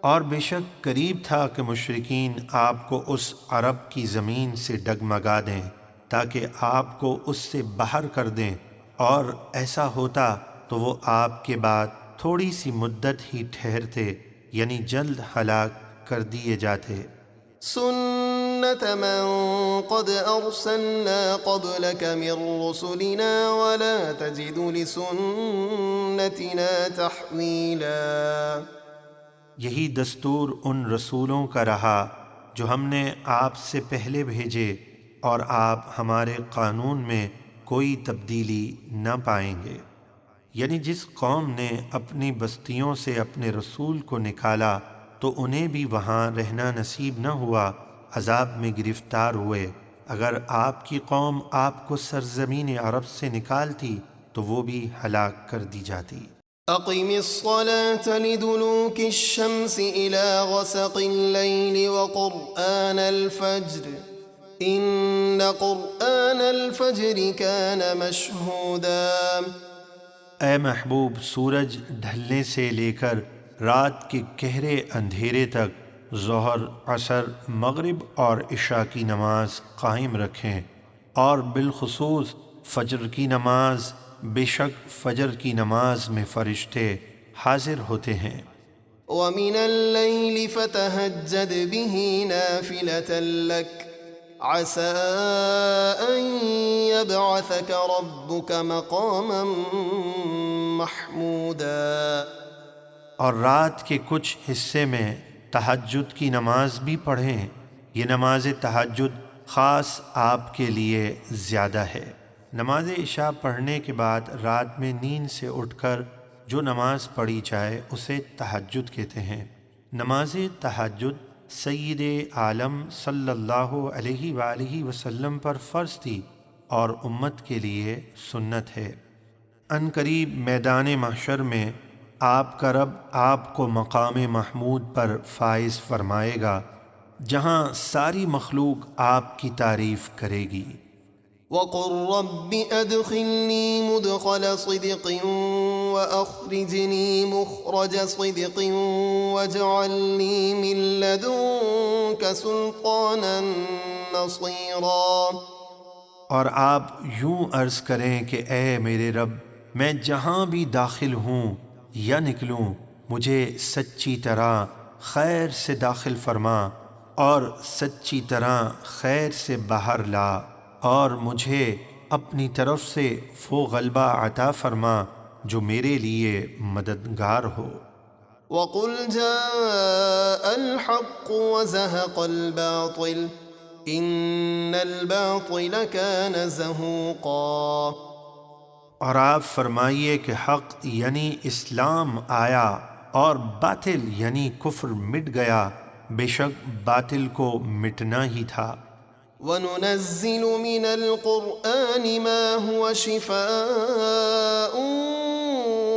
B: اور بے شک قریب تھا کہ مشرکین آپ کو اس عرب کی زمین سے ڈگمگا دیں تاکہ آپ کو اس سے باہر کر دیں، اور ایسا ہوتا تو وہ آپ کے بعد تھوڑی سی مدت ہی ٹھہرتے، یعنی جلد ہلاک کر دیے جاتے۔
A: سُنَّةَ مَن قَدْ أَرْسَلْنَا قَبْلَكَ مِن رُّسُلِنَا وَلَا تَجِدُ لِسُنَّتِنَا تَحْوِيلًا۔
B: یہی دستور ان رسولوں کا رہا جو ہم نے آپ سے پہلے بھیجے، اور آپ ہمارے قانون میں کوئی تبدیلی نہ پائیں گے۔ یعنی جس قوم نے اپنی بستیوں سے اپنے رسول کو نکالا تو انہیں بھی وہاں رہنا نصیب نہ ہوا، عذاب میں گرفتار ہوئے۔ اگر آپ کی قوم آپ کو سرزمین عرب سے نکالتی تو وہ بھی ہلاک کر دی جاتی۔
A: أقم الصلاة لدلوك الشمس إلى غسق الليل وقرآن الفجر إن قرآن الفجر كان مشهودا۔
B: اے محبوب، سورج ڈھلنے سے لے کر رات کے گہرے اندھیرے تک ظہر، عصر، مغرب اور عشاء کی نماز قائم رکھیں، اور بالخصوص فجر کی نماز، بے شک فجر کی نماز میں فرشتے حاضر ہوتے ہیں۔
A: وَمِنَ اللَّيْلِ فَتَهَجَّدْ بِهِ نَافِلَةً لَكَ عَسَىٰ أَن يَبْعَثَكَ رَبُّكَ مَقَامًا مَحْمُودًا۔
B: اور رات کے کچھ حصے میں تہجد کی نماز بھی پڑھیں، یہ نماز تہجد خاص آپ کے لیے زیادہ ہے۔ نماز عشاء پڑھنے کے بعد رات میں نیند سے اٹھ کر جو نماز پڑھی جائے اسے تہجد کہتے ہیں۔ نماز تہجد سید عالم صلی اللہ علیہ وآلہ وسلم پر فرض تھی اور امت کے لیے سنت ہے۔ ان قریب میدان محشر میں آپ کا رب آپ کو مقام محمود پر فائز فرمائے گا، جہاں ساری مخلوق آپ کی تعریف کرے گی۔
A: وَقُل رَّبِّ أَدْخِلْنِي مُدْخَلَ صِدْقٍ وَأَخْرِجْنِي مُخْرَجَ صِدْقٍ وَاجْعَل لِّي مِن لَّدُنكَ سُلْطَانًا نَّصِيرًا۔
B: اور آپ یوں عرض کریں کہ اے میرے رب، میں جہاں بھی داخل ہوں یا نکلوں مجھے سچی طرح خیر سے داخل فرما اور سچی طرح خیر سے باہر لا، اور مجھے اپنی طرف سے وہ غلبہ عطا فرما جو میرے لیے مددگار ہو۔
A: وَقُلْ جَاءَ الْحَقُّ وَزَهَقَ الْبَاطِلُ إن الباطل كان زهوقا۔
B: اور آپ فرمائیے کہ حق یعنی اسلام آیا اور باطل یعنی کفر مٹ گیا، بے شک باطل کو مٹنا ہی تھا۔
A: وَنُنَزِّلُ مِنَ الْقُرْآنِ مَا هُوَ شِفَاءٌ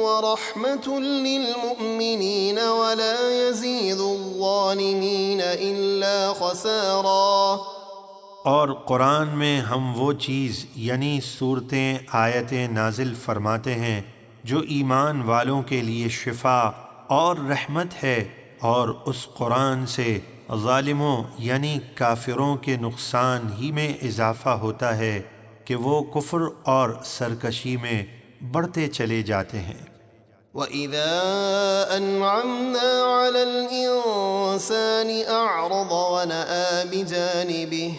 A: وَرَحْمَةٌ لِّلْمُؤْمِنِينَ وَلَا يَزِيدُ الظَّالِمِينَ إِلَّا خَسَارًا۔
B: اور قرآن میں ہم وہ چیز یعنی صورتیں آیتیں نازل فرماتے ہیں جو ایمان والوں کے لیے شفا اور رحمت ہے، اور اس قرآن سے ظالموں یعنی کافروں کے نقصان ہی میں اضافہ ہوتا ہے کہ وہ کفر اور سرکشی میں بڑھتے چلے جاتے ہیں۔
A: وَإِذَا أَنْعَمْنَا عَلَى الْإِنسَانِ أَعْرَضَ وَنَأَىٰ بِجَانِبِهِ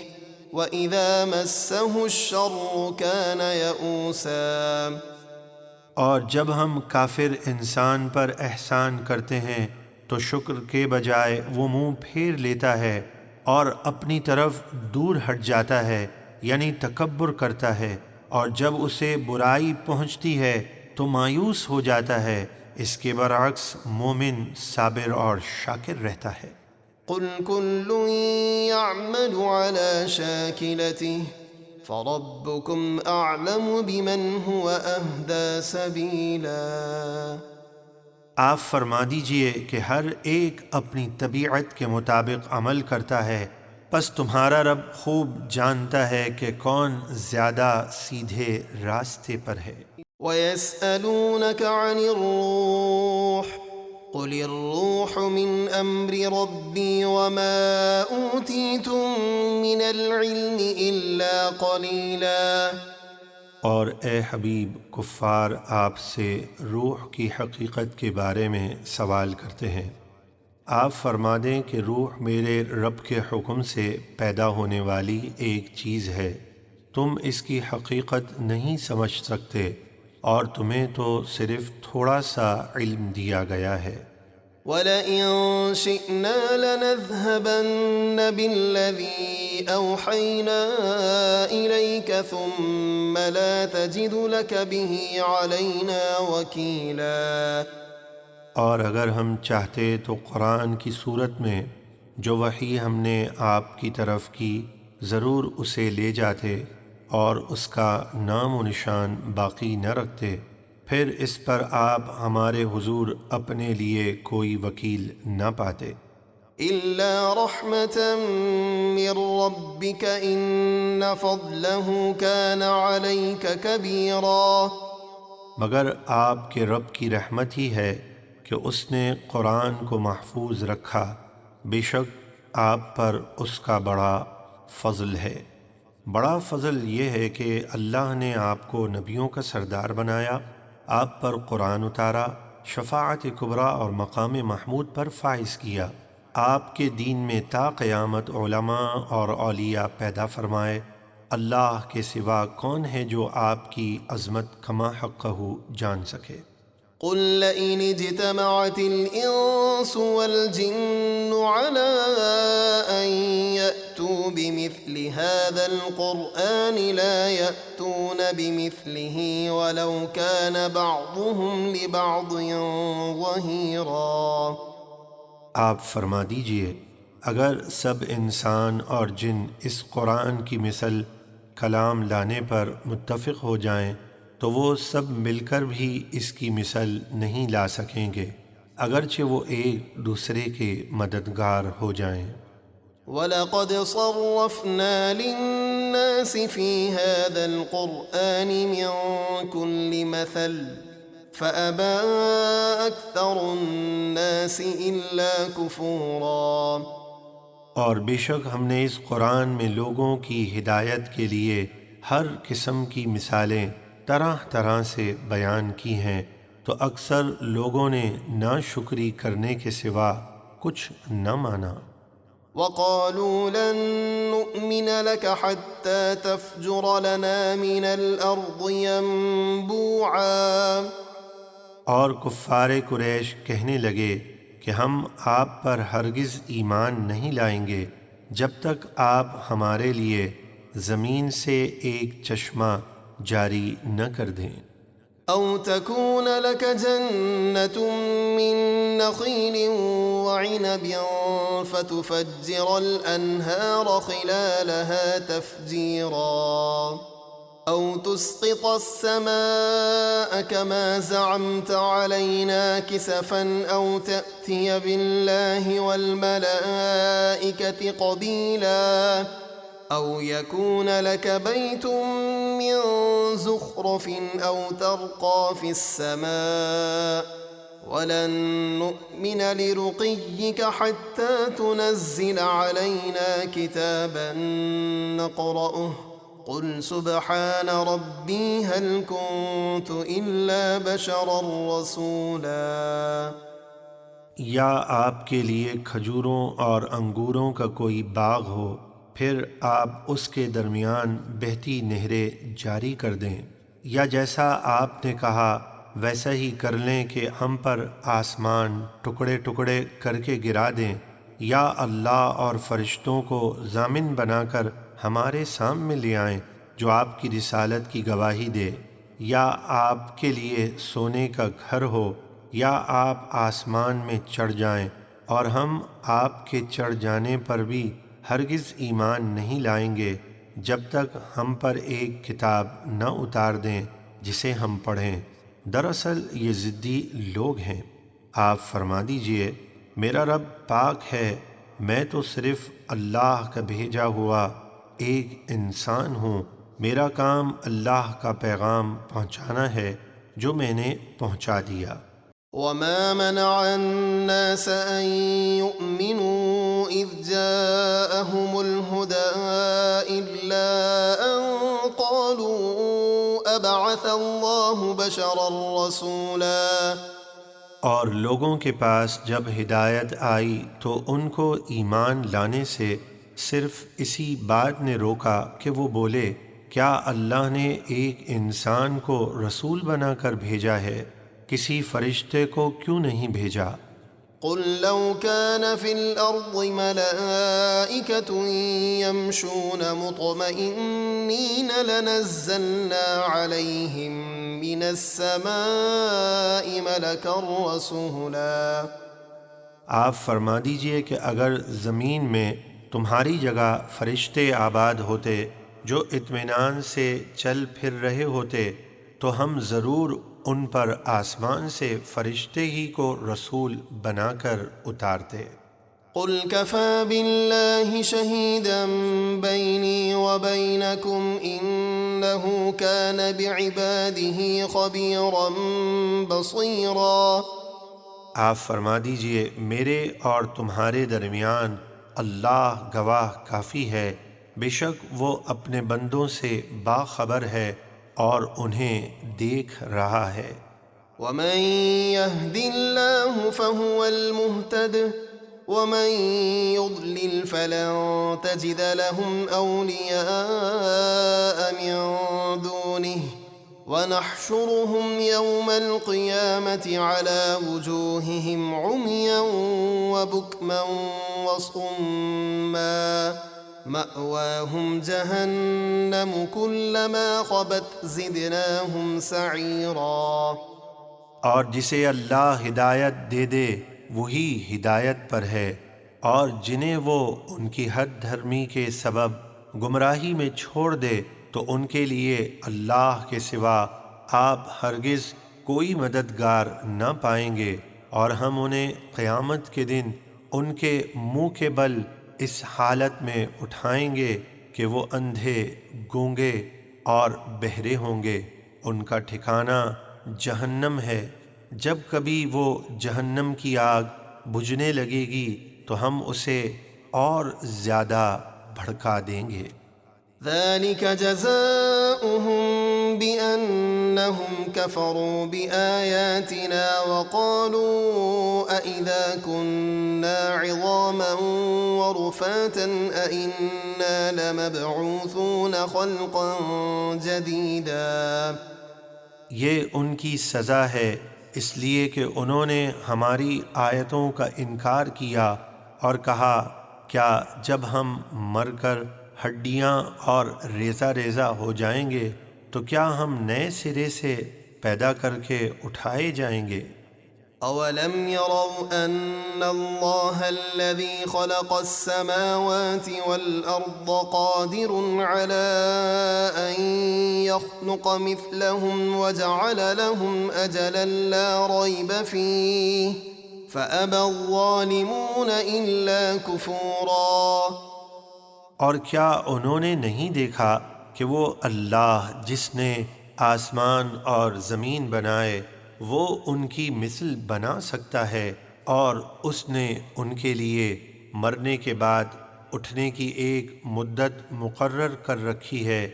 A: وَإِذَا مَسَّهُ الشَّرُّ كَانَ يَئُوسًا۔
B: اور جب ہم کافر انسان پر احسان کرتے ہیں تو شکر کے بجائے وہ منہ پھیر لیتا ہے اور اپنی طرف دور ہٹ جاتا ہے، یعنی تکبر کرتا ہے، اور جب اسے برائی پہنچتی ہے تو مایوس ہو جاتا ہے۔ اس کے برعکس مومن صابر اور شاکر رہتا ہے۔
A: قُلْ كُلٌّ يَعْمَلُ عَلَى شَاكِلَتِهِ فَرَبُّكُمْ أَعْلَمُ بِمَنْ هُوَ أَهْدَىٰ سَبِيلًا۔
B: آپ فرما دیجئے کہ ہر ایک اپنی طبیعت کے مطابق عمل کرتا ہے، پس تمہارا رب خوب جانتا ہے کہ کون زیادہ سیدھے راستے پر ہے۔
A: وَيَسْأَلُونَكَ عَنِ الرُّوحِ قُلِ الرُّوحُ مِنْ أَمْرِ رَبِّي وَمَا أُوتِيتُم مِّنَ الْعِلْمِ إِلَّا قَلِيلًا۔
B: اور اے حبیب، کفار آپ سے روح کی حقیقت کے بارے میں سوال کرتے ہیں۔ آپ فرما دیں کہ روح میرے رب کے حکم سے پیدا ہونے والی ایک چیز ہے، تم اس کی حقیقت نہیں سمجھ سکتے، اور تمہیں تو صرف تھوڑا سا علم دیا گیا ہے۔
A: وَلَئِن شِئْنَا لَنَذْهَبَنَّ بِالَّذِي أَوْحَيْنَا إِلَيْكَ ثُمَّ لَا تَجِدُ لَكَ بِهِ عَلَيْنَا وَكِيلًا۔
B: اور اگر ہم چاہتے تو قرآن کی صورت میں جو وحی ہم نے آپ کی طرف کی ضرور اسے لے جاتے اور اس کا نام و نشان باقی نہ رکھتے، پھر اس پر آپ ہمارے حضور اپنے لیے کوئی وکیل نہ پاتے۔
A: إِلَّا رَحْمَةً مِّن رَّبِّكَ إِنَّ فَضْلَهُ كَانَ عَلَيْكَ كَبِيرًا۔
B: مگر آپ کے رب کی رحمت ہی ہے کہ اس نے قرآن کو محفوظ رکھا، بے شک آپ پر اس کا بڑا فضل ہے۔ بڑا فضل یہ ہے کہ اللہ نے آپ کو نبیوں کا سردار بنایا، آپ پر قرآن اتارا، شفاعت کبریٰ اور مقام محمود پر فائز کیا، آپ کے دین میں تا قیامت علماء اور اولیاء پیدا فرمائے۔ اللہ کے سوا کون ہے جو آپ کی عظمت کما حقہ جان سکے؟
A: قُل لَّئِنِ اجْتَمَعَتِ الْإِنسُ وَالْجِنُّ عَلَىٰ أَن يَأْتُوا بِمِثْلِ هَٰذَا الْقُرْآنِ لَا يَأْتُونَ بِمِثْلِهِ وَلَوْ كَانَ بَعْضُهُمْ لِبَعْضٍ ظَهِيرًا۔
B: آپ فرما دیجئے اگر سب انسان اور جن اس قرآن کی مثل کلام لانے پر متفق ہو جائیں تو وہ سب مل کر بھی اس کی مثل نہیں لا سکیں گے، اگرچہ وہ ایک دوسرے کے مددگار ہو جائیں۔
A: وَلَقَدْ صَرَّفْنَا لِلنَّاسِ فِي هَٰذَا الْقُرْآنِ مِن كُلِّ مَثَلٍ فَأَبَىٰ أَكْثَرُ النَّاسِ إِلَّا كُفُورًا۔
B: اور بے شک ہم نے اس قرآن میں لوگوں کی ہدایت کے لیے ہر قسم کی مثالیں طرح طرح سے بیان کی ہیں، تو اکثر لوگوں نے ناشکری کرنے کے سوا کچھ نہ مانا۔
A: وَقَالُوا لَن نُّؤْمِنَ لَكَ حَتَّىٰ تَفْجُرَ لَنَا مِنَ الْأَرْضِ يَنبُوعًا۔
B: اور کفار قریش کہنے لگے کہ ہم آپ پر ہرگز ایمان نہیں لائیں گے جب تک آپ ہمارے لیے زمین سے ایک چشمہ جاری نہ کر دیں۔
A: أو تكون لك جنة من نخيل وعنب فتفجر الأنهار خلالها تفجيرا أو تسقط السماء كما زعمت علينا كسفا أو تأتي بالله والملائكة قبيلا أو يكون لك بيت من زخرف أو ترقى في السماء ولن نؤمن لرقيك حتى تنزل علينا كتابا نقرأه قل سبحان ربي هل كنت إلا بشرا رسولا۔
B: یا آپ کے لیے کھجوروں اور انگوروں کا کوئی باغ ہو، پھر آپ اس کے درمیان بہتی نہریں جاری کر دیں، یا جیسا آپ نے کہا ویسا ہی کر لیں کہ ہم پر آسمان ٹکڑے ٹکڑے کر کے گرا دیں، یا اللہ اور فرشتوں کو ضامن بنا کر ہمارے سامنے لے آئیں جو آپ کی رسالت کی گواہی دے، یا آپ کے لیے سونے کا گھر ہو، یا آپ آسمان میں چڑھ جائیں اور ہم آپ کے چڑھ جانے پر بھی ہرگز ایمان نہیں لائیں گے جب تک ہم پر ایک کتاب نہ اتار دیں جسے ہم پڑھیں۔ دراصل یہ ضدی لوگ ہیں۔ آپ فرما دیجئے میرا رب پاک ہے، میں تو صرف اللہ کا بھیجا ہوا ایک انسان ہوں، میرا کام اللہ کا پیغام پہنچانا ہے جو میں نے پہنچا دیا۔
A: وما منع الناس أن يؤمنوا إذ جاءهم الهدى إلا أن قالوا أبعث الله بشرا رسولا۔
B: اور لوگوں کے پاس جب ہدایت آئی تو ان کو ایمان لانے سے صرف اسی بات نے روکا کہ وہ بولے کیا اللہ نے ایک انسان کو رسول بنا کر بھیجا ہے، کسی فرشتے کو کیوں نہیں بھیجا؟
A: قل لو كان في الأرض ملائكة يمشون مطمئنين لنزلنا عليهم من السماء ملكا رسولا۔
B: آپ فرما دیجئے کہ اگر زمین میں تمہاری جگہ فرشتے آباد ہوتے جو اطمینان سے چل پھر رہے ہوتے تو ہم ضرور ان پر آسمان سے فرشتے ہی کو رسول بنا کر اتارتے۔
A: قل كفى بالله شهيدا بيني وبينكم إنه كان بعباده خبيرا بصيرا۔
B: آپ فرما دیجئے میرے اور تمہارے درمیان اللہ گواہ کافی ہے، بے شک وہ اپنے بندوں سے باخبر ہے اور انہیں دیکھ رہا ہے۔
A: ومن يهد الله فهو المهتد ومن يضلل فلن تجد لهم أولياء من دونه ونحشرهم يوم القيامة على وجوههم عميا وبكما وصما مأواهم جهنم كلما خبت زدناهم سعيرا۔
B: اور جسے اللہ ہدایت دے دے وہی ہدایت پر ہے، اور جنہیں وہ ان کی حد دھرمی کے سبب گمراہی میں چھوڑ دے تو ان کے لیے اللہ کے سوا آپ ہرگز کوئی مددگار نہ پائیں گے، اور ہم انہیں قیامت کے دن ان کے منہ کے بل اس حالت میں اٹھائیں گے کہ وہ اندھے، گونگے اور بہرے ہوں گے۔ ان کا ٹھکانہ جہنم ہے، جب کبھی وہ جہنم کی آگ بجھنے لگے گی تو ہم اسے اور زیادہ بھڑکا دیں گے۔
A: ذلك جزاؤهم بأنهم كفروا بآياتنا وقالوا أئذا كنا عظاما ورفاتا أئنا لمبعوثون خلقا جديدا۔
B: یہ ان کی سزا ہے اس لیے کہ انہوں نے ہماری آیتوں کا انکار کیا اور کہا کیا جب ہم مر کر ہڈیاں اور ریزہ ریزہ ہو جائیں گے تو کیا ہم نئے سرے سے پیدا کر کے اٹھائے جائیں گے؟
A: اولم يروا ان الله الذي خلق السماوات والارض قادر على ان يخلق مثلهم وجعل لهم اجلا لا ريب فيه فابى الظالمون الا كفورا۔
B: اور کیا انہوں نے نہیں دیکھا کہ وہ اللہ جس نے آسمان اور زمین بنائے وہ ان کی مثل بنا سکتا ہے، اور اس نے ان کے لیے مرنے کے بعد اٹھنے کی ایک مدت مقرر کر رکھی ہے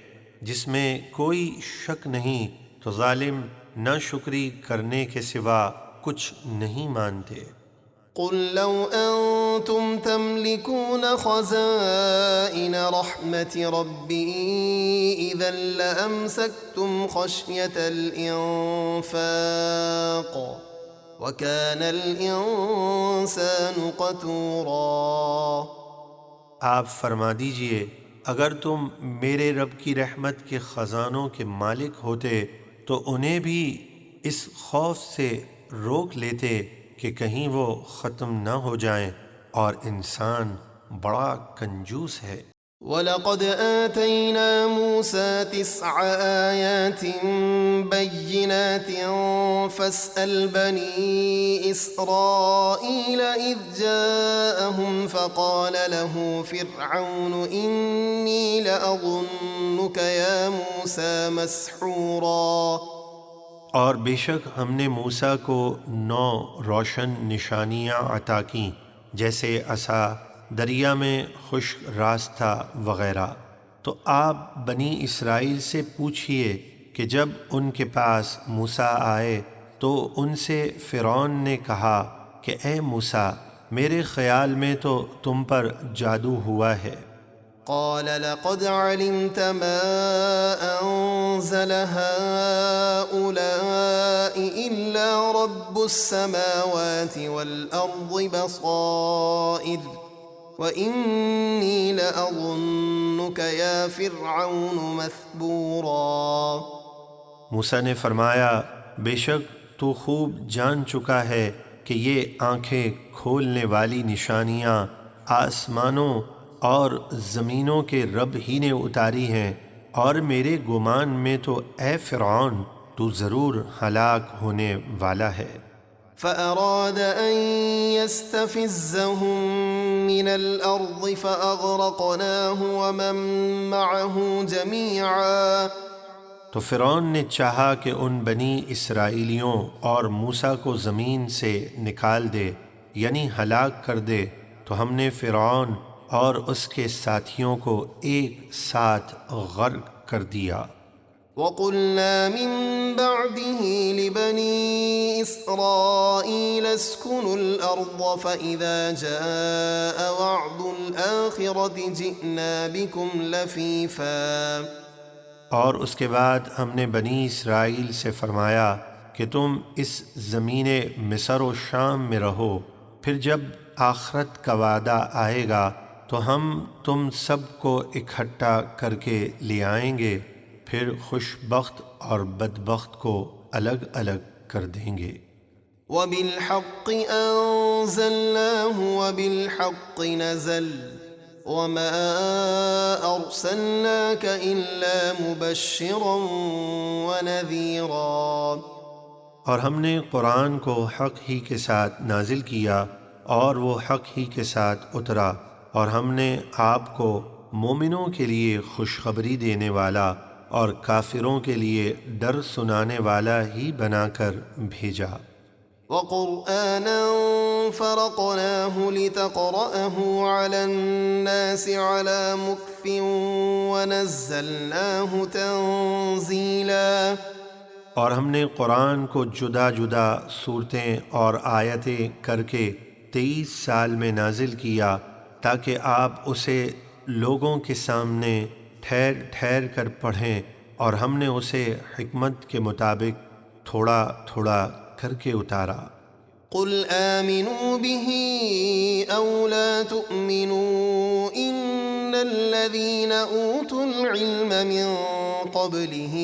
B: جس میں کوئی شک نہیں، تو ظالم ناشکری کرنے کے سوا کچھ نہیں مانتے۔
A: قل لو أنتم تملكون خزائن رحمة ربي إذا لأمسكتم خشية الإنفاق وكان الإنسان قتورا۔
B: آپ فرما دیجئے اگر تم میرے رب کی رحمت کے خزانوں کے مالک ہوتے تو انہیں بھی اس خوف سے روک لیتے کہ کہیں وہ ختم نہ ہو جائیں، اور انسان بڑا کنجوس ہے۔
A: وَلَقَدْ آتَيْنَا مُوسَى 9 آيَاتٍ بَيِّنَاتٍ فَاسْأَلْ بَنِي إِسْرَائِيلَ إِذْ جَاءَهُمْ فَقَالَ لَهُ فِرْعَوْنُ إِنِّي لَأَظُنُّكَ يَا مُوسَى مَسْحُورًا۔
B: اور بے شک ہم نے موسیٰ کو 9 روشن نشانیاں عطا کیں، جیسے عصا، دریا میں خشک راستہ وغیرہ۔ تو آپ بنی اسرائیل سے پوچھئے کہ جب ان کے پاس موسیٰ آئے تو ان سے فرعون نے کہا کہ اے موسیٰ میرے خیال میں تو تم پر جادو ہوا ہے۔
A: قال لقد علمت ما أنزل هؤلاء إلا رب السماوات والأرض بصائر وإني لأظنك يا فرعون مثبورا۔
B: موسیٰ نے فرمایا بے شک تو خوب جان چکا ہے کہ یہ آنکھیں کھولنے والی نشانیاں آسمانوں اور زمینوں کے رب ہی نے اتاری ہیں، اور میرے گمان میں تو اے فرعون تو ضرور ہلاک ہونے والا ہے۔
A: فأراد أن يستفزهم من الأرض فأغرقناه ومن معه جميعا۔
B: تو فرعون نے چاہا کہ ان بنی اسرائیلیوں اور موسیٰ کو زمین سے نکال دے، یعنی ہلاک کر دے، تو ہم نے فرعون اور اس کے ساتھیوں کو ایک ساتھ غرق کر دیا۔
A: وَقُلْنَا مِن بَعْدِهِ لِبَنِي إِسْرَائِيلَ اسْكُنُوا الْأَرْضَ فَإِذَا جَاءَ وَعْدُ الْآخِرَةِ جِئْنَا بِكُمْ لَفِيفًا۔
B: اور اس کے بعد ہم نے بنی اسرائیل سے فرمایا کہ تم اس زمین مصر و شام میں رہو، پھر جب آخرت کا وعدہ آئے گا تو ہم تم سب کو اکٹھا کر کے لے آئیں گے، پھر خوش بخت اور بدبخت کو الگ الگ کر دیں گے۔
A: وَبِالْحَقِّ أَنزَلْنَاهُ وَبِالْحَقِّ نَزَلَ وَمَا أَرْسَلْنَاكَ إِلَّا مُبَشِّرًا وَنَذِيرًا۔
B: اور ہم نے قرآن کو حق ہی کے ساتھ نازل کیا اور وہ حق ہی کے ساتھ اترا، اور ہم نے آپ کو مومنوں کے لیے خوشخبری دینے والا اور کافروں کے لیے ڈر سنانے والا ہی بنا کر بھیجا۔
A: وَقُرْآنًا فَرَقْنَاهُ لِتَقْرَأَهُ عَلَى النَّاسِ عَلَى مُكْثٍ وَنَزَّلْنَاهُ تَنزِيلًا۔
B: اور ہم نے قرآن کو جدا جدا صورتیں اور آیتیں کر کے 23 سال میں نازل کیا تاکہ آپ اسے لوگوں کے سامنے ٹھہر ٹھہر کر پڑھیں، اور ہم نے اسے حکمت کے مطابق تھوڑا تھوڑا کر کے اتارا۔
A: قل آمنوا به أو لا تؤمنوا إن الذين أوتوا العلم من قبله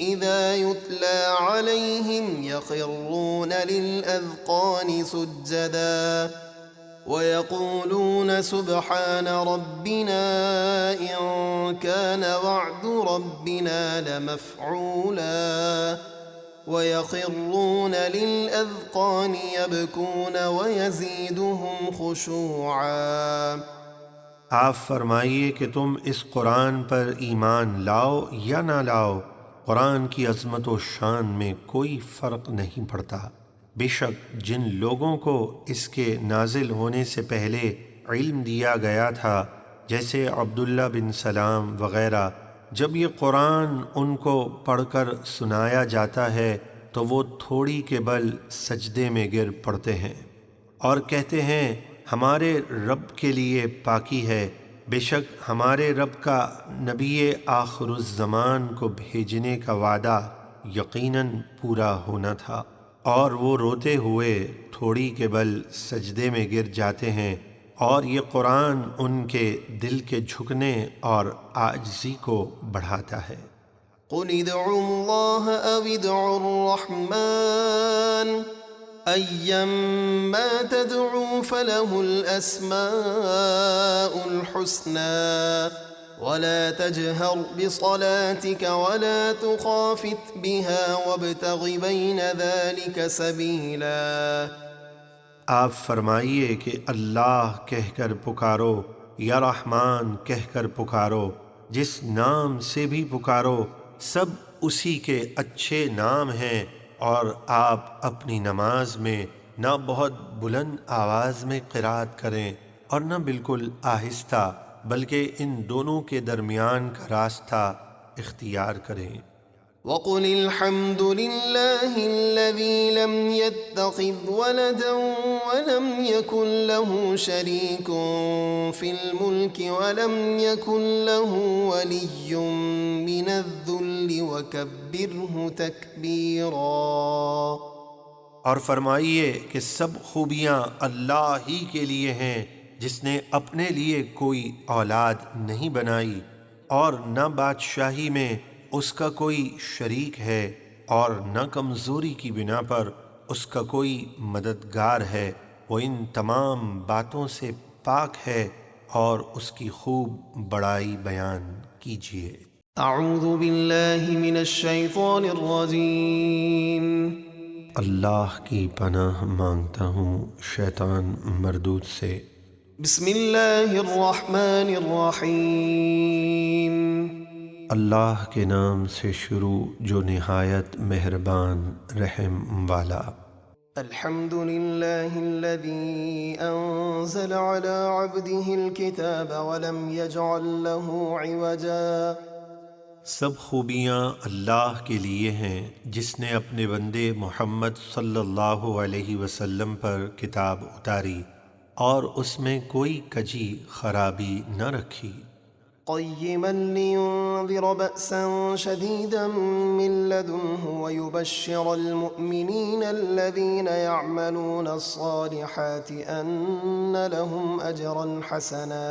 A: إذا يتلى عليهم يخرون للأذقان سجدا ويقولون سبحان ربنا إن كان وعد ربنا لمفعولا ويخرون للأذقان يبكون ويزيدهم خشوعا۔
B: آپ فرمائیے کہ تم اس قرآن پر ایمان لاؤ یا نہ لاؤ، قرآن کی عظمت و شان میں کوئی فرق نہیں پڑتا۔ بے شک جن لوگوں کو اس کے نازل ہونے سے پہلے علم دیا گیا تھا، جیسے عبداللہ بن سلام وغیرہ، جب یہ قرآن ان کو پڑھ کر سنایا جاتا ہے تو وہ تھوڑی کے بل سجدے میں گر پڑتے ہیں اور کہتے ہیں ہمارے رب کے لیے پاکی ہے، بے شک ہمارے رب کا نبی آخر الزمان کو بھیجنے کا وعدہ یقیناً پورا ہونا تھا، اور وہ روتے ہوئے تھوڑی کے بل سجدے میں گر جاتے ہیں، اور یہ قرآن ان کے دل کے جھکنے اور عاجزی کو بڑھاتا ہے۔
A: قل ادعوا الله أو ادعوا الرحمن أيما تدعوا فله الأسماء الحسنى ولا تجهر بصلاتك ولا تخافت بها وابتغ بين ذلك سبيلا۔
B: آپ فرمائیے کہ اللہ کہہ کر پکارو یا رحمان کہہ کر پکارو، جس نام سے بھی پکارو سب اسی کے اچھے نام ہیں، اور آپ اپنی نماز میں نہ بہت بلند آواز میں قرات کریں اور نہ بالکل آہستہ، بلکہ ان دونوں کے درمیان کا راستہ اختیار کریں۔
A: وقل الحمد لله الذي لم يتخذ ولدا ولم يكن له شريك في الملك ولم يكن له ولي من الذل وكبره تكبيرا۔
B: اور فرمائیے کہ سب خوبیاں اللہ ہی کے لیے ہیں، جس نے اپنے لیے کوئی اولاد نہیں بنائی اور نہ بادشاہی میں اس کا کوئی شریک ہے، اور نہ کمزوری کی بنا پر اس کا کوئی مددگار ہے، وہ ان تمام باتوں سے پاک ہے، اور اس کی خوب بڑائی بیان کیجیے۔
A: اعوذ باللہ من الشیطان الرجیم۔
B: اللہ کی پناہ مانگتا ہوں شیطان مردود سے۔
A: بسم اللہ الرحمن الرحیم۔
B: اللہ کے نام سے شروع جو نہایت مہربان رحم والا۔
A: الحمد للہ الذی انزل على عبده الكتاب ولم يجعل له عوجا۔
B: سب خوبیاں اللہ کے لیے ہیں جس نے اپنے بندے محمد صلی اللہ علیہ وسلم پر کتاب اتاری اور اس میں کوئی کجی خرابی نہ رکھی۔
A: قیما لینذر بأسا شدیدا من لدنه ویبشر المؤمنین الذین یعملون الصالحات ان لهم اجرا حسنا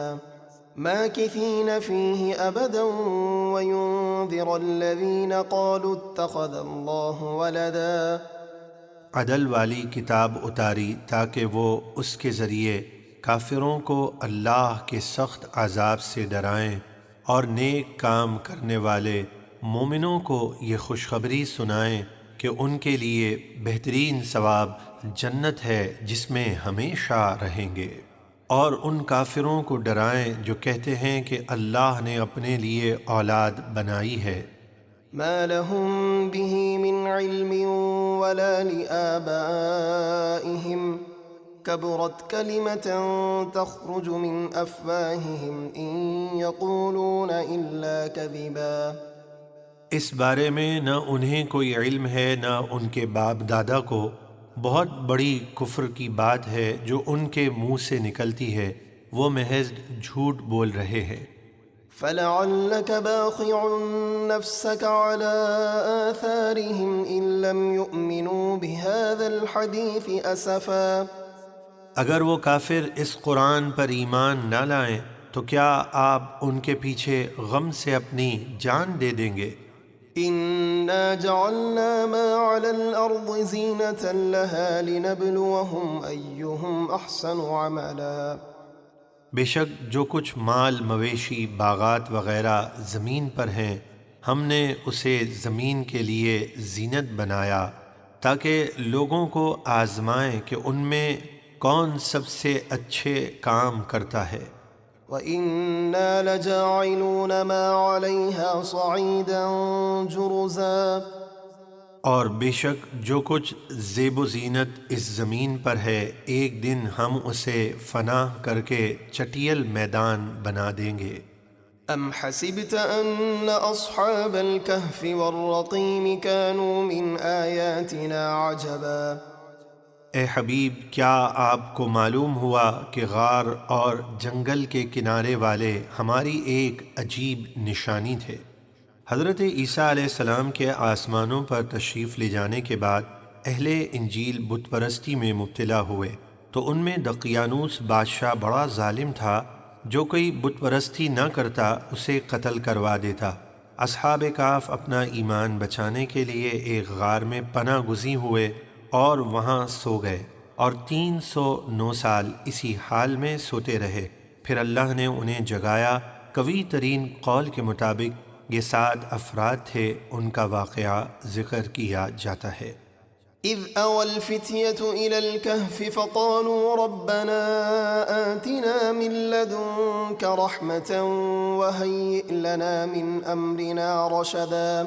A: ماکثین فیہ ابدا وینذر الذین قالوا اتخذ اللہ ولدا۔
B: عدل والی کتاب اتاری تاکہ وہ اس کے ذریعے کافروں کو اللہ کے سخت عذاب سے ڈرائیں، اور نیک کام کرنے والے مومنوں کو یہ خوشخبری سنائیں کہ ان کے لیے بہترین ثواب جنت ہے جس میں ہمیشہ رہیں گے، اور ان کافروں کو ڈرائیں جو کہتے ہیں کہ اللہ نے اپنے لیے اولاد بنائی ہے۔
A: ما لهم به من علم ولا لآبائهم كبرت كلمة تخرج من أفواههم إن يقولون إلا كذبا۔
B: اس بارے میں نہ انہیں کوئی علم ہے نہ ان کے باپ دادا کو، بہت بڑی کفر کی بات ہے جو ان کے منہ سے نکلتی ہے، وہ محض جھوٹ بول رہے ہیں۔
A: فلعلك باخع نفسك على آثارهم إن لم يؤمنوا بهذا الحديث أسفا۔
B: اگر وہ کافر اس قرآن پر ایمان نہ لائیں تو کیا آپ ان کے پیچھے غم سے اپنی جان دے دیں گے؟
A: إنا جعلنا ما على الأرض زينة لها لنبلوهم أيهم أحسن عملا۔
B: بے شک جو کچھ مال مویشی باغات وغیرہ زمین پر ہیں ہم نے اسے زمین کے لیے زینت بنایا تاکہ لوگوں کو آزمائیں کہ ان میں کون سب سے اچھے کام کرتا ہے۔
A: وَإِنَّا لَجَاعِلُونَ مَا عَلَيْهَا صَعِيدًا جُرُزًا۔
B: اور بے شک جو کچھ زیب و زینت اس زمین پر ہے ایک دن ہم اسے فناہ کر کے چٹیل میدان بنا دیں گے۔
A: أَمْ حَسِبْتَ أَنَّ أَصْحَابَ الْكَهْفِ وَالرَّقِيمِ كَانُوا مِنْ آيَاتِنَا عَجَبًا۔
B: اے حبیب کیا آپ کو معلوم ہوا کہ غار اور جنگل کے کنارے والے ہماری ایک عجیب نشانی تھے؟ حضرت عیسیٰ علیہ السلام کے آسمانوں پر تشریف لے جانے کے بعد اہل انجیل بت پرستی میں مبتلا ہوئے تو ان میں دقیانوس بادشاہ بڑا ظالم تھا، جو کوئی بت پرستی نہ کرتا اسے قتل کروا دیتا۔ اصحاب کہف اپنا ایمان بچانے کے لیے ایک غار میں پناہ گزین ہوئے اور وہاں سو گئے اور 309 سال اسی حال میں سوتے رہے۔ پھر اللہ نے انہیں جگایا۔ قوی ترین قول کے مطابق یہ 7 افراد تھے، ان کا واقعہ ذکر کیا جاتا ہے۔
A: إِذْ أَوَى الْفِتْيَةُ إِلَى الْكَهْفِ فَقَالُوا رَبَّنَا آتِنَا مِن لَّدُنكَ رَحْمَةً وَهَيِّئْ لَنَا مِنْ أَمْرِنَا رَشَدًا۔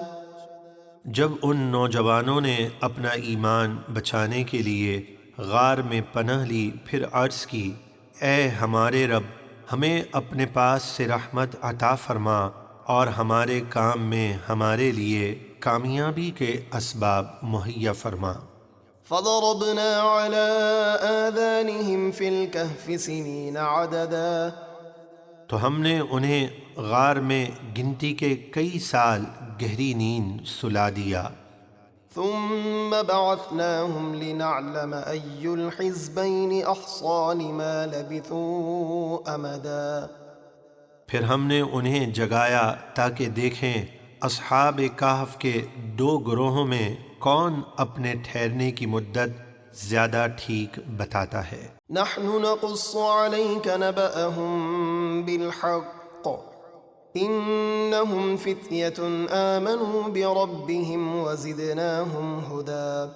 B: جب ان نوجوانوں نے اپنا ایمان بچانے کے لیے غار میں پناہ لی پھر عرض کی، اے ہمارے رب ہمیں اپنے پاس سے رحمت عطا فرما اور ہمارے کام میں ہمارے لیے کامیابی کے اسباب مہیا فرما۔
A: فَضَرَبْنَا عَلَىٰ آذَانِهِمْ فِي الْكَهْفِ سِنِينَ عَدَدًا۔
B: تو ہم نے انہیں غار میں گنتی کے کئی سال گہری نیند سلا دیا۔
A: ثُمَّ بَعَثْنَاهُمْ لِنَعْلَمَ أَيُّ الْحِزْبَيْنِ أَحْصَىٰ لِمَا لَبِثُوا أَمَدًا۔
B: پھر ہم نے انہیں جگایا تاکہ دیکھیں اصحاب کہف کے 2 گروہوں میں کون اپنے ٹھہرنے کی مدت زیادہ ٹھیک بتاتا ہے۔
A: نحن نقص عليك نبأهم بالحق إنهم فتية آمنوا بربهم وزدناهم هدى۔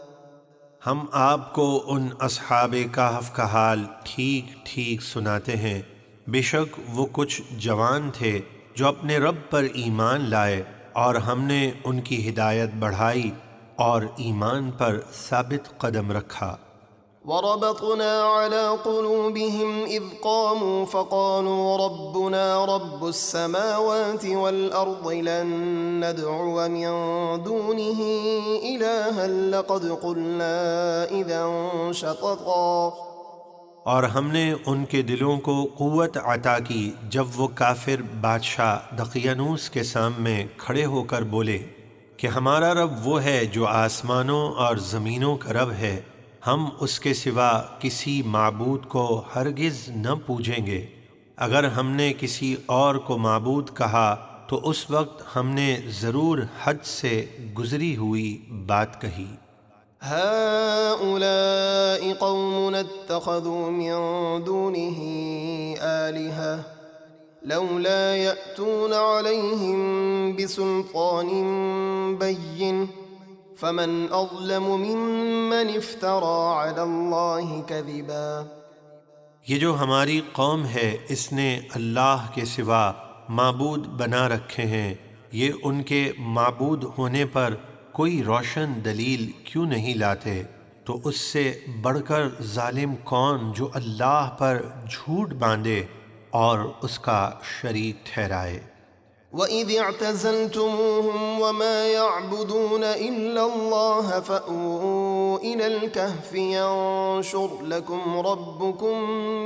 B: ہم آپ کو ان اصحاب کہف کا حال ٹھیک ٹھیک سناتے ہیں، بے شک وہ کچھ جوان تھے جو اپنے رب پر ایمان لائے اور ہم نے ان کی ہدایت بڑھائی اور ایمان پر ثابت قدم رکھا۔
A: وربطنا على قلوبهم إذ قاموا فقالوا ربنا رب السماوات والأرض لن ندعو من دونه إلها لقد قلنا إذا شططا۔
B: اور ہم نے ان کے دلوں کو قوت عطا کی جب وہ کافر بادشاہ دقیانوس کے سامنے کھڑے ہو کر بولے کہ ہمارا رب وہ ہے جو آسمانوں اور زمینوں کا رب ہے، ہم اس کے سوا کسی معبود کو ہرگز نہ پوجیں گے۔ اگر ہم نے کسی اور کو معبود کہا تو اس وقت ہم نے ضرور حد سے گزری ہوئی بات کہی۔
A: هؤلاء قوم اتخذوا من دونه آلهة لولا يأتون عليهم بسلطان بين فمن أظلم ممن افترى على الله كذبا۔
B: یہ جو ہماری قوم ہے اس نے اللہ کے سوا معبود بنا رکھے ہیں، یہ ان کے معبود ہونے پر کوئی روشن دلیل کیوں نہیں لاتے؟ تو اس سے بڑھ کر ظالم کون جو اللہ پر جھوٹ باندھے اور اس کا شریک ٹھہرائے۔
A: وَإِذِ اعْتَزَلْتُمُوهُمْ وَمَا يَعْبُدُونَ إِلَّا اللَّهَ فَأْوُوا إِلَى الْكَهْفِ يَنشُرْ لَكُمْ رَبُّكُمْ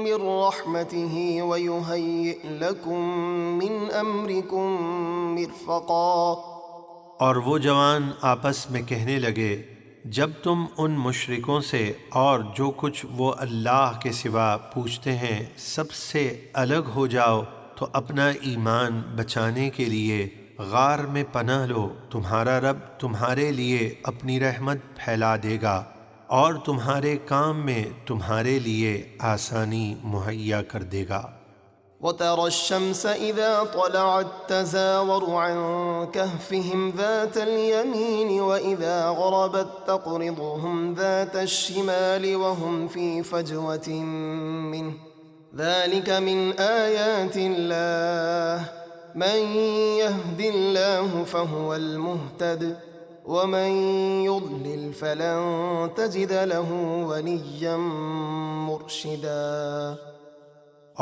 A: مِنْ رَحْمَتِهِ وَيُهَيِّئْ لَكُمْ مِنْ أَمْرِكُمْ مِرْفَقًا۔
B: اور وہ جوان آپس میں کہنے لگے، جب تم ان مشرکوں سے اور جو کچھ وہ اللہ کے سوا پوچھتے ہیں سب سے الگ ہو جاؤ تو اپنا ایمان بچانے کے لیے غار میں پناہ لو، تمہارا رب تمہارے لیے اپنی رحمت پھیلا دے گا اور تمہارے کام میں تمہارے لیے آسانی مہیا کر دے گا۔
A: وَتَرَى الشَّمْسَ إِذَا طَلَعَتْ تَزَاوَرُ عَنْ كَهْفِهِمْ ذَاتَ الْيَمِينِ وَإِذَا غَرَبَتْ تَقْرِضُهُمْ ذَاتَ الشِّمَالِ وَهُمْ فِي فَجْوَةٍ مِّنْهُ ذَلِكَ مِنْ آيَاتِ اللَّهِ مَنْ يَهْدِ اللَّهُ فَهُوَ الْمُهْتَدِ وَمَنْ يُضْلِلْ فَلَنْ تَجِدَ لَهُ وَلِيًّا مُرْشِدًا۔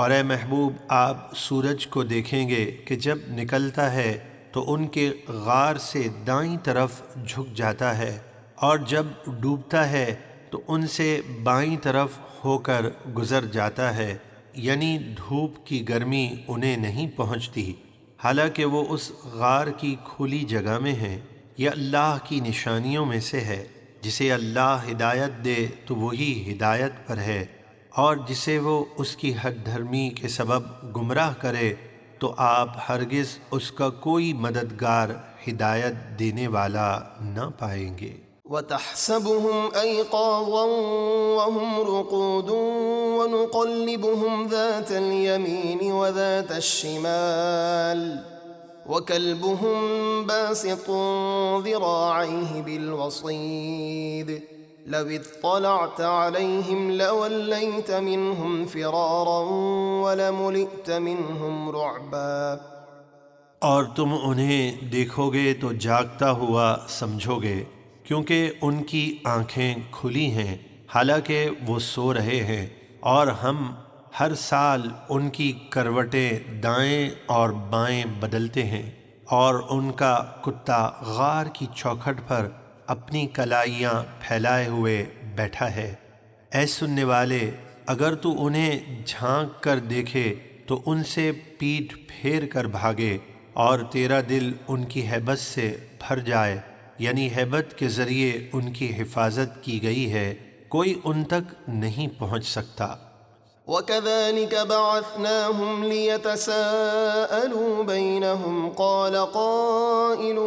B: اور اے محبوب آپ سورج کو دیکھیں گے کہ جب نکلتا ہے تو ان کے غار سے دائیں طرف جھک جاتا ہے اور جب ڈوبتا ہے تو ان سے بائیں طرف ہو کر گزر جاتا ہے، یعنی دھوپ کی گرمی انہیں نہیں پہنچتی حالانکہ وہ اس غار کی کھلی جگہ میں ہیں۔ یہ اللہ کی نشانیوں میں سے ہے، جسے اللہ ہدایت دے تو وہی ہدایت پر ہے، اور جسے وہ اس کی حد دھرمی کے سبب گمراہ کرے تو آپ ہرگز اس کا کوئی مددگار ہدایت دینے والا نہ پائیں گے۔
A: وَتَحْسَبُهُمْ أَيْقَاظًا وَهُمْ رُقُودٌ وَنُقَلِّبُهُمْ ذَاتَ الْيَمِينِ وَذَاتَ الشِّمَالِ وَكَلْبُهُمْ بَاسِطٌ ذِرَاعَيْهِ بِالْوَصِيدِ لَوِ اطَّلَعْتَ عَلَيْهِمْ لَوَلَّيْتَ مِنْهُمْ فِرَارًا وَلَمُلِئْتَ مِنْهُمْ رُعْبًا۔
B: اور تم انہیں دیکھو گے تو جاگتا ہوا سمجھو گے، کیونکہ ان کی آنکھیں کھلی ہیں حالانکہ وہ سو رہے ہیں، اور ہم ہر سال ان کی کروٹیں دائیں اور بائیں بدلتے ہیں، اور ان کا کتا غار کی چوکھٹ پر اپنی کلائیاں پھیلائے ہوئے بیٹھا ہے۔ اے سننے والے، اگر تو انہیں جھانک کر دیکھے تو ان سے پیٹھ پھیر کر بھاگے اور تیرا دل ان کی ہیبت سے بھر جائے، یعنی ہیبت کے ذریعے ان کی حفاظت کی گئی ہے، کوئی ان تک نہیں پہنچ سکتا۔
A: وَكَذَلِكَ بَعَثْنَاهُمْ لِيَتَسَاءَلُوا بَيْنَهُمْ قَالَ قَائِلٌ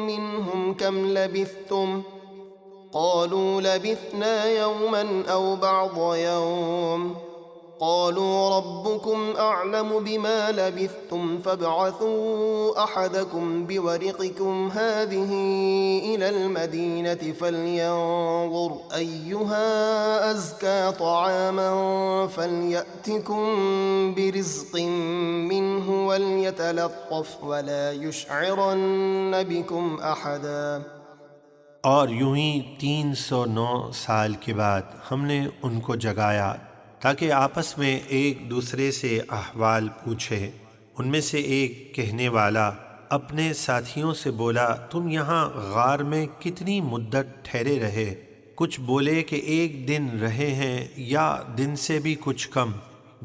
A: مِّنْهُمْ كَمْ لَبِثْتُمْ قَالُوا لَبِثْنَا يَوْمًا أَوْ بَعْضَ يَوْمٍ قَالُوا رَبُّكُمْ أَعْلَمُ بِمَا لَبِثْتُمْ فَابْعَثُوا أَحَدَكُمْ بِوَرِقِكُمْ هَٰذِهِ إِلَى الْمَدِينَةِ فَلْيَنظُرْ أَيُّهَا أَزْكَىٰ طَعَامًا فَلْيَأْتِكُم بِرِزْقٍ مِّنْهُ وَلْيَتَلَطَّفْ وَلَا يُشْعِرَنَّ بِكُمْ أَحَدًا۔
B: اور یوں ہی 309 سال کے بعد ہم نے ان کو جگایا تاکہ آپس میں ایک دوسرے سے احوال پوچھے۔ ان میں سے ایک کہنے والا اپنے ساتھیوں سے بولا، تم یہاں غار میں کتنی مدت ٹھہرے رہے؟ کچھ بولے کہ ایک دن رہے ہیں یا دن سے بھی کچھ کم۔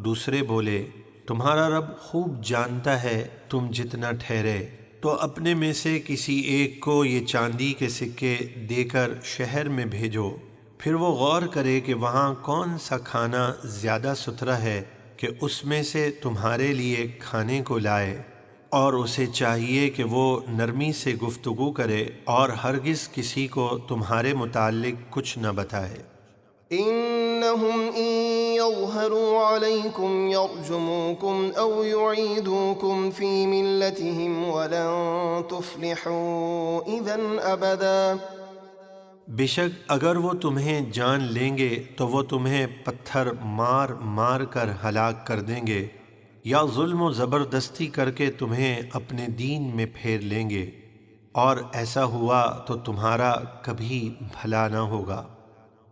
B: دوسرے بولے، تمہارا رب خوب جانتا ہے تم جتنا ٹھہرے، تو اپنے میں سے کسی ایک کو یہ چاندی کے سکے دے کر شہر میں بھیجو، پھر وہ غور کرے کہ وہاں کون سا کھانا زیادہ ستھرا ہے کہ اس میں سے تمہارے لیے کھانے کو لائے، اور اسے چاہیے کہ وہ نرمی سے گفتگو کرے اور ہرگز کسی کو تمہارے متعلق کچھ نہ بتائے۔
A: إِنَّهُمْ إِن يَظْهَرُوا عَلَيْكُمْ يَرْجُمُوكُمْ أَوْ يُعِيدُوكُمْ فِي مِلَّتِهِمْ وَلَن تُفْلِحُوا إِذًا أَبَدًا۔
B: بے شک اگر وہ تمہیں جان لیں گے تو وہ تمہیں پتھر مار مار کر ہلاک کر دیں گے، یا ظلم و زبردستی کر کے تمہیں اپنے دین میں پھیر لیں گے، اور ایسا ہوا تو تمہارا کبھی بھلا نہ ہوگا۔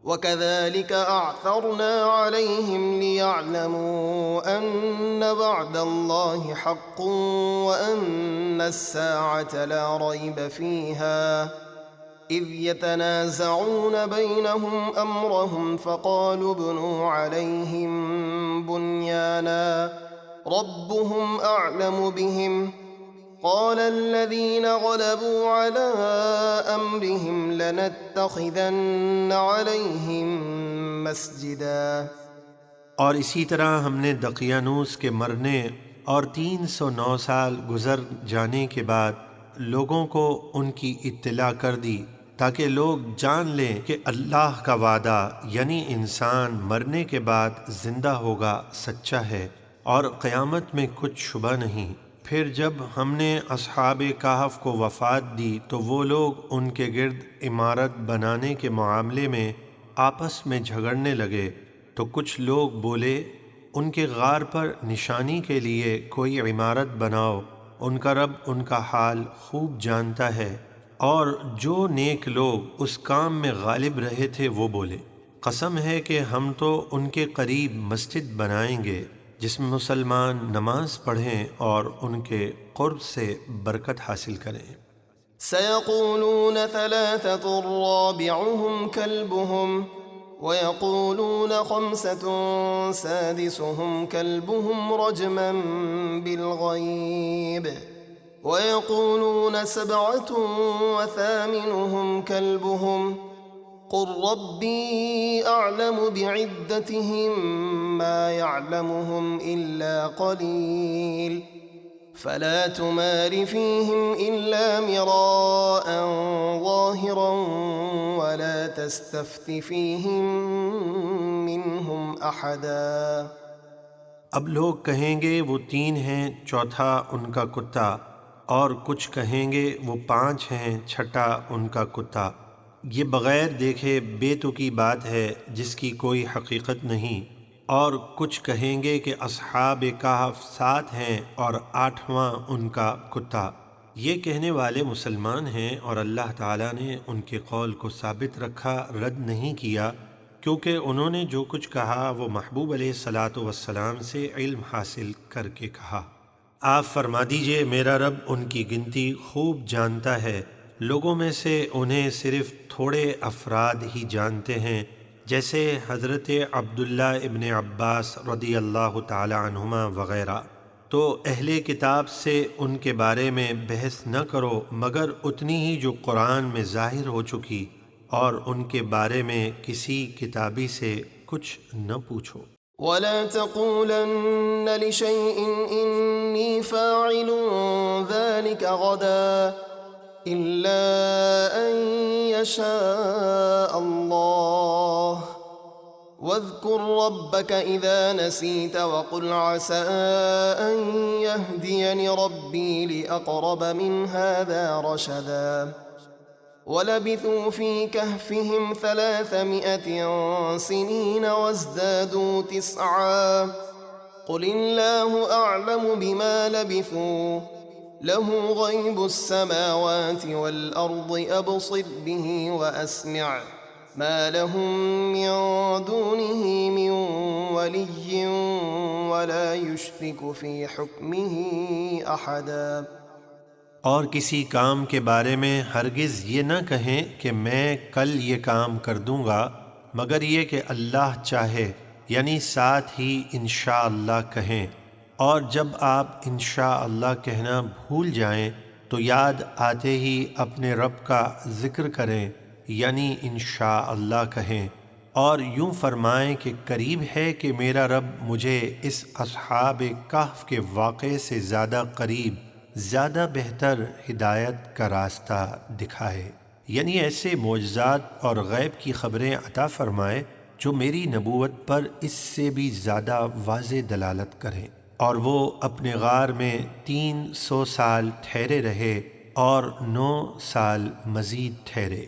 A: وكذلك أعثرنا عليهم ليعلموا أن وعد الله حق وأن الساعة لا ريب فيها إذ يتنازعون بينهم أمرهم فقالوا ابنوا عليهم بنيانا ربهم أعلم بهم قال الذين غلبوا على أمرهم لنتخذن عليهم مسجدا۔
B: اور اسی طرح ہم نے دقیانوس کے مرنے اور 309 سال گزر جانے کے بعد لوگوں کو ان کی اطلاع کر دی تاکہ لوگ جان لیں کہ اللہ کا وعدہ یعنی انسان مرنے کے بعد زندہ ہوگا سچا ہے اور قیامت میں کچھ شبہ نہیں۔ پھر جب ہم نے اصحاب کہف کو وفات دی تو وہ لوگ ان کے گرد عمارت بنانے کے معاملے میں آپس میں جھگڑنے لگے تو کچھ لوگ بولے ان کے غار پر نشانی کے لیے کوئی عمارت بناؤ، ان کا رب ان کا حال خوب جانتا ہے۔ اور جو نیک لوگ اس کام میں غالب رہے تھے وہ بولے قسم ہے کہ ہم تو ان کے قریب مسجد بنائیں گے جس میں مسلمان نماز پڑھیں اور ان کے قرب سے برکت حاصل کریں۔
A: سيقولون ثلاثة رابعهم كلبهم ويقولون خمسة سادسهم كلبهم رجما بالغيب ويقولون سبعة وثامنهم كلبهم قل ربي أعلم بعدتهم ما يعلمهم إلا قليل فلا تمار فيهم إلا مراء ظاهرا ولا تستفت فيهم منهم أحدا۔
B: اب لوگ کہیں گے وہ 3 ہیں، چوتھا ان کا کتا، اور کچھ کہیں گے وہ 5 ہیں، چھٹا ان کا کتا۔ یہ بغیر دیکھے بے تکی بات ہے جس کی کوئی حقیقت نہیں۔ اور کچھ کہیں گے کہ اصحاب کہف 7 ہیں اور 8واں ان کا کتا۔ یہ کہنے والے مسلمان ہیں اور اللہ تعالیٰ نے ان کے قول کو ثابت رکھا، رد نہیں کیا، کیونکہ انہوں نے جو کچھ کہا وہ محبوب علیہ الصلاۃ والسلام سے علم حاصل کر کے کہا۔ آپ فرما دیجئے میرا رب ان کی گنتی خوب جانتا ہے، لوگوں میں سے انہیں صرف تھوڑے افراد ہی جانتے ہیں، جیسے حضرت عبداللہ ابن عباس رضی اللہ تعالی عنہما وغیرہ۔ تو اہل کتاب سے ان کے بارے میں بحث نہ کرو مگر اتنی ہی جو قرآن میں ظاہر ہو چکی، اور ان کے بارے میں کسی کتابی سے کچھ نہ پوچھو۔
A: ولا تقولن لشيء إني فاعل ذلك غدا إلا أن يشاء الله واذكر ربك إذا نسيت وقل عسى أن يهديني ربي لأقرب من هذا رشدا۔ ولبثوا في كهفهم 300 سنين وازدادوا 9 قل الله أعلم بما لبثوا له غيب السماوات والأرض أبصر به وأسمع ما لهم من دونه من ولي ولا يشرك في حكمه أحدا۔
B: اور کسی کام کے بارے میں ہرگز یہ نہ کہیں کہ میں کل یہ کام کر دوں گا مگر یہ کہ اللہ چاہے، یعنی ساتھ ہی انشاءاللہ کہیں، اور جب آپ انشاءاللہ کہنا بھول جائیں تو یاد آتے ہی اپنے رب کا ذکر کریں، یعنی انشاءاللہ کہیں، اور یوں فرمائیں کہ قریب ہے کہ میرا رب مجھے اس اصحاب کہف کے واقعے سے زیادہ قریب، زیادہ بہتر ہدایت کا راستہ دکھائے، یعنی ایسے معجزات اور غیب کی خبریں عطا فرمائے جو میری نبوت پر اس سے بھی زیادہ واضح دلالت کریں۔ اور وہ اپنے غار میں 300 سال ٹھہرے رہے اور 9 سال مزید ٹھہرے،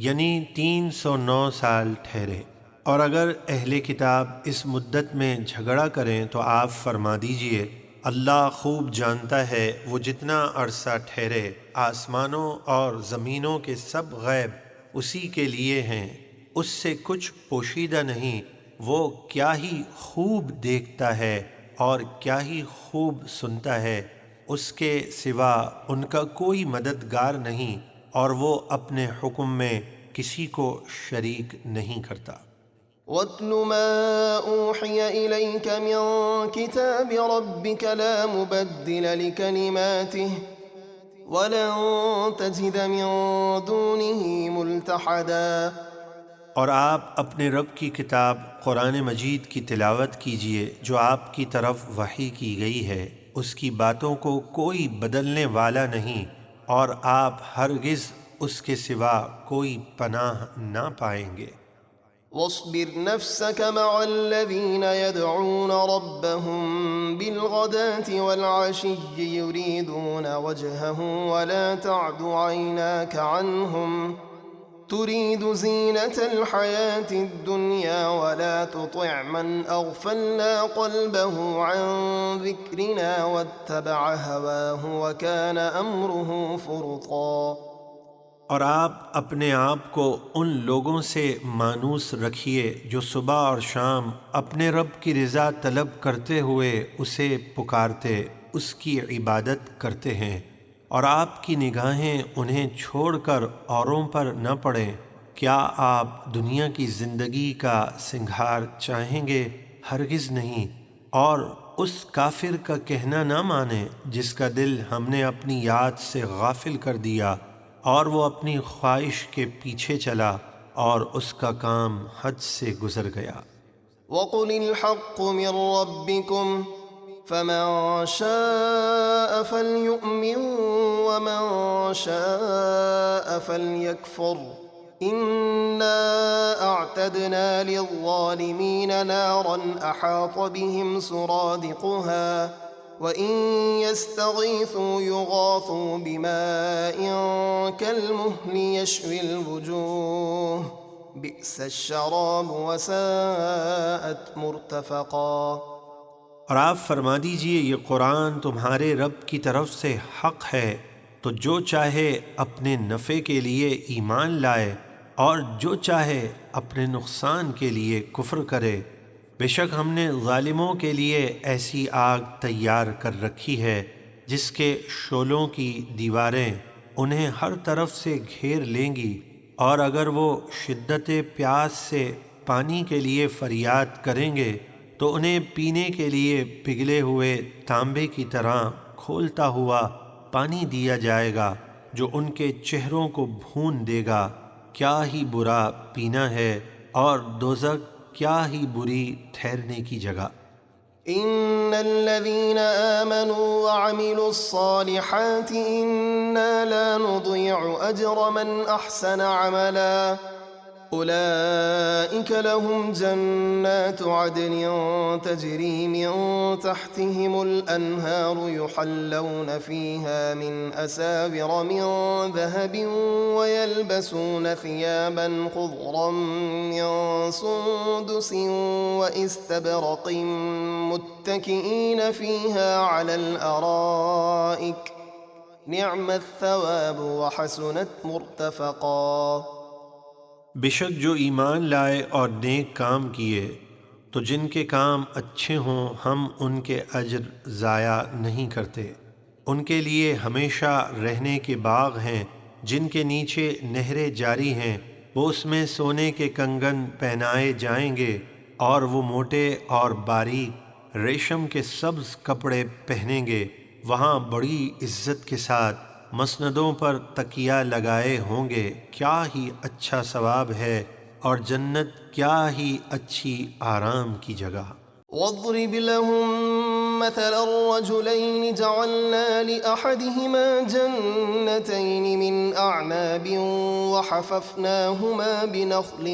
B: یعنی 309 سال ٹھہرے۔ اور اگر اہل کتاب اس مدت میں جھگڑا کریں تو آپ فرما دیجئے اللہ خوب جانتا ہے وہ جتنا عرصہ ٹھہرے، آسمانوں اور زمینوں کے سب غیب اسی کے لیے ہیں، اس سے کچھ پوشیدہ نہیں، وہ کیا ہی خوب دیکھتا ہے اور کیا ہی خوب سنتا ہے، اس کے سوا ان کا کوئی مددگار نہیں، اور وہ اپنے حکم میں کسی کو شریک نہیں کرتا۔
A: وَاتْلُ مَا أُوحِيَ إِلَيْكَ مِن كِتَابِ رَبِّكَ لَا مُبَدِّلَ لِكَلِمَاتِهِ وَلَن تَجِدَ مِن دُونِهِ مُلْتَحَدًا۔
B: اور آپ اپنے رب کی کتاب قرآن مجید کی تلاوت کیجئے جو آپ کی طرف وحی کی گئی ہے، اس کی باتوں کو کوئی بدلنے والا نہیں، اور آپ ہرگز اس کے سوا کوئی پناہ نہ پائیں گے۔
A: وَاصْبِرْ نَفْسَكَ مَعَ الَّذِينَ يَدْعُونَ رَبَّهُم بِالْغَدَاةِ وَالْعَشِيِّ يُرِيدُونَ وَجْهَهُ وَلَا تَعْدُ عَيْنَاكَ عَنْهُمْ تُرِيدُ زِينَةَ الْحَيَاةِ الدُّنْيَا وَلَا تُطِعْ مَنْ أَغْفَلْنَا قَلْبَهُ عَنْ ذِكْرِنَا وَاتَّبَعَ هَوَاهُ وَكَانَ أَمْرُهُ فُرُطًا۔
B: اور آپ اپنے آپ کو ان لوگوں سے مانوس رکھیے جو صبح اور شام اپنے رب کی رضا طلب کرتے ہوئے اسے پکارتے، اس کی عبادت کرتے ہیں، اور آپ کی نگاہیں انہیں چھوڑ کر اوروں پر نہ پڑیں۔ کیا آپ دنیا کی زندگی کا سنگھار چاہیں گے؟ ہرگز نہیں۔ اور اس کافر کا کہنا نہ مانیں جس کا دل ہم نے اپنی یاد سے غافل کر دیا، اور وہ اپنی خواہش کے پیچھے چلا اور اس کا کام حد سے گزر گیا۔
A: وَقُلِ الْحَقُّ مِن رَّبِّكُمْ فَمَن شَاءَ فَلْيُؤْمِن وَمَن شَاءَ فَلْيَكْفُرْ إِنَّا أَعْتَدْنَا لِلظَّالِمِينَ نَارًا أَحَاطَ بِهِمْ سُرَادِقُهَا وَإِن يَسْتَغِيثُوا يُغَاثُوا بِمَاءٍ كَالْمُهْلِ يَشْوِي الْوُجُوهَ بِئْسَ الشَّرَابُ وَسَاءَتْ مُرْتَفَقًا۔
B: اور آپ فرما دیجئے یہ قرآن تمہارے رب کی طرف سے حق ہے، تو جو چاہے اپنے نفع کے لیے ایمان لائے اور جو چاہے اپنے نقصان کے لیے کفر کرے۔ بے شک ہم نے ظالموں کے لیے ایسی آگ تیار کر رکھی ہے جس کے شعلوں کی دیواریں انہیں ہر طرف سے گھیر لیں گی، اور اگر وہ شدت پیاس سے پانی کے لیے فریاد کریں گے تو انہیں پینے کے لیے پگھلے ہوئے تانبے کی طرح کھولتا ہوا پانی دیا جائے گا جو ان کے چہروں کو بھون دے گا۔ کیا ہی برا پینا ہے، اور دوزخ کیا ہی بری ٹھہرنے کی جگہ۔
A: إن الذين آمنوا وعملوا الصالحات إنا لا نضيع أجر من أحسن عملا أولئك لهم جنات عدن تجري من تحتهم الأنهار يحلون فيها من أساور من ذهب ويلبسون ثيابا خضرا من سندس وإستبرق متكئين فيها على الأرائك نعم الثواب وحسنت مرتفقا۔
B: بے شک جو ایمان لائے اور نیک کام کیے تو جن کے کام اچھے ہوں ہم ان کے اجر ضائع نہیں کرتے۔ ان کے لیے ہمیشہ رہنے کے باغ ہیں جن کے نیچے نہریں جاری ہیں، وہ اس میں سونے کے کنگن پہنائے جائیں گے، اور وہ موٹے اور باریک ریشم کے سبز کپڑے پہنیں گے۔ وہاں بڑی عزت کے ساتھ مسندوں پر تکیہ لگائے ہوں گے۔ کیا ہی اچھا ثواب ہے، اور جنت کیا ہی اچھی آرام کی جگہ۔
A: واضرب لهم مثل الرجلين جعلنا لأحدهما جنتين من أعناب وحففناهما بنخل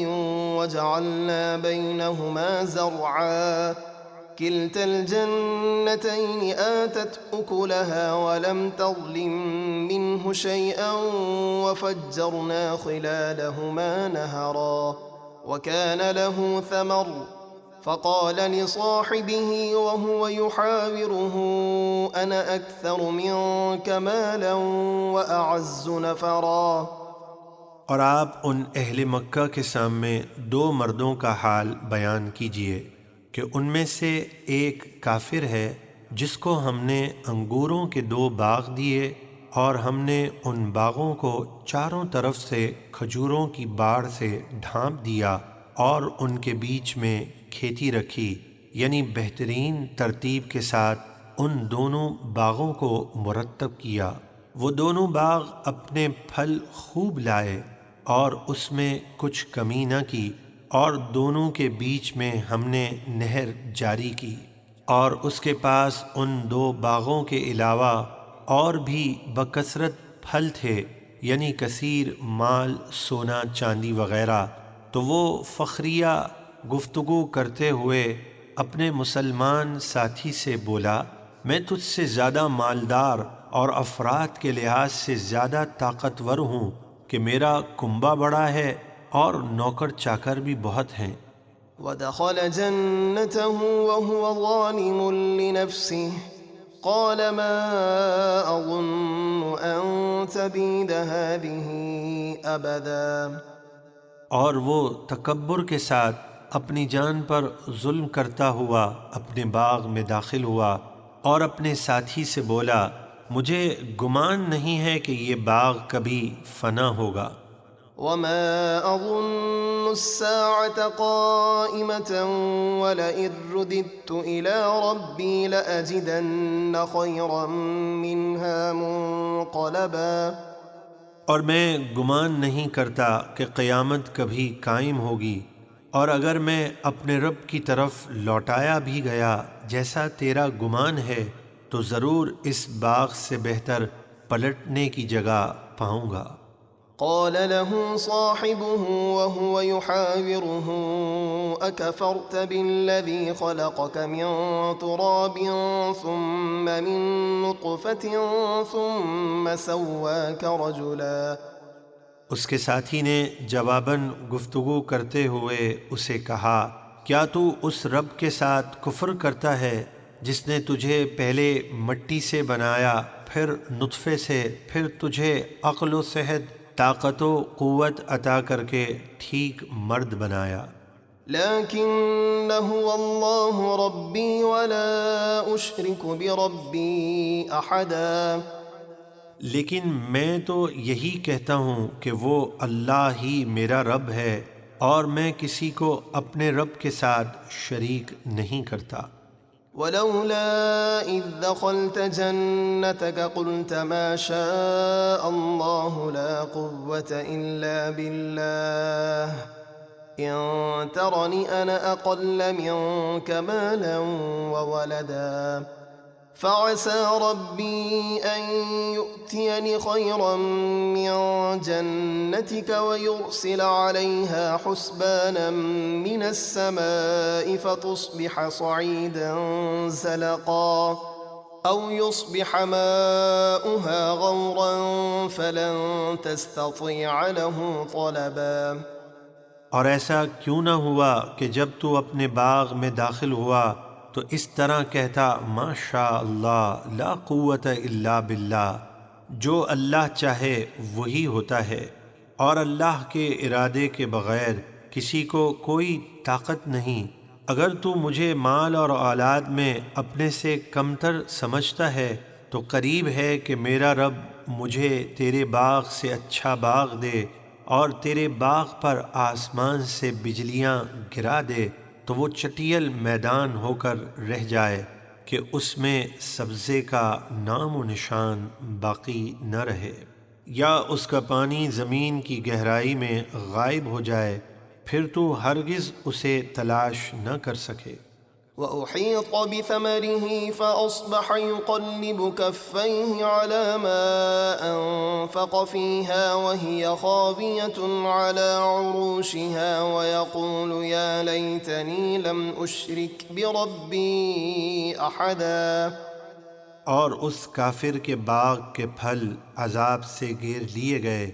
A: وجعلنا بينهما زرعا كلتا الجنتين آتت أكلها ولم تظلم منه شيئا وفجرنا خلالهما نهرا وكان له ثمر فقال لصاحبه وهو يحاوره أنا أكثر منك مالا وأعز نفرا
B: اور آپ ان اہل مکہ کے سامنے دو مردوں کا حال بیان کیجئے کہ ان میں سے ایک کافر ہے جس کو ہم نے انگوروں کے دو باغ دیے اور ہم نے ان باغوں کو چاروں طرف سے کھجوروں کی باڑ سے ڈھانپ دیا اور ان کے بیچ میں کھیتی رکھی، یعنی بہترین ترتیب کے ساتھ ان دونوں باغوں کو مرتب کیا۔ وہ دونوں باغ اپنے پھل خوب لائے اور اس میں کچھ کمی نہ کی، اور دونوں کے بیچ میں ہم نے نہر جاری کی، اور اس کے پاس ان دو باغوں کے علاوہ اور بھی بکثرت پھل تھے، یعنی کثیر مال، سونا چاندی وغیرہ۔ تو وہ فخریہ گفتگو کرتے ہوئے اپنے مسلمان ساتھی سے بولا، میں تجھ سے زیادہ مالدار اور افراد کے لحاظ سے زیادہ طاقتور ہوں کہ میرا کنبہ بڑا ہے اور نوکر چاکر بھی بہت ہیں۔
A: ودخل جنته وهو ظالم لنفسه قال ما أظن أن تبيد هذه أبدا۔
B: اور وہ تکبر کے ساتھ اپنی جان پر ظلم کرتا ہوا اپنے باغ میں داخل ہوا اور اپنے ساتھی سے بولا، مجھے گمان نہیں ہے کہ یہ باغ کبھی فنا ہوگا۔
A: وما أظن الساعة قائمة ولئن رددت إلى ربي لأجدن خيرا منها منقلبا۔
B: اور میں گمان نہیں کرتا کہ قیامت کبھی قائم ہوگی، اور اگر میں اپنے رب کی طرف لوٹایا بھی گیا جیسا تیرا گمان ہے تو ضرور اس باغ سے بہتر پلٹنے کی جگہ پاؤں گا۔
A: قال له صاحبه وهو يحاوره أكفرت بالذي خلقك من تراب ثم من نطفة ثم سواك رجلا۔
B: اس کے ساتھی نے جواباً گفتگو کرتے ہوئے اسے کہا، کیا تو اس رب کے ساتھ کفر کرتا ہے جس نے تجھے پہلے مٹی سے بنایا، پھر نطفے سے، پھر تجھے عقل و صحت، طاقت و قوت عطا کر کے ٹھیک مرد بنایا۔
A: لكن هو الله ربي ولا أشرك بربي أحدا۔
B: لیکن میں تو یہی کہتا ہوں کہ وہ اللہ ہی میرا رب ہے اور میں کسی کو اپنے رب کے ساتھ شریک نہیں کرتا۔
A: ولولا إذ دخلت جنتك قلت ما شاء الله لا قوة إلا بالله إن ترني أنا أقل منك مالا وولدا فعسى ربي أن يؤتيني خيرا من جنتك ويرسل عليها حسبانا من السماء فتصبح صعيدا زلقا أو يصبح ماؤها غورا فلن تستطيع له طلبا۔
B: اور ایسا کیوں نہ ہوا کہ جب تو اپنے باغ میں داخل ہوا تو اس طرح کہتا، ما شاء اللہ لا قوت الا باللہ، جو اللہ چاہے وہی ہوتا ہے، اور اللہ کے ارادے کے بغیر کسی کو کوئی طاقت نہیں۔ اگر تو مجھے مال اور اولاد میں اپنے سے کمتر سمجھتا ہے تو قریب ہے کہ میرا رب مجھے تیرے باغ سے اچھا باغ دے اور تیرے باغ پر آسمان سے بجلیاں گرا دے تو وہ چٹیل میدان ہو کر رہ جائے کہ اس میں سبزے کا نام و نشان باقی نہ رہے، یا اس کا پانی زمین کی گہرائی میں غائب ہو جائے، پھر تو ہرگز اسے تلاش نہ کر سکے۔
A: وأحيط بثمره فأصبح يقلب كفيه على ما أنفق فيها وهي خاوية على عروشها ويقول يا ليتني لم أشرك بربي أحدا۔
B: اور اس کافر کے باغ کے پھل عذاب سے گیر لیے گئے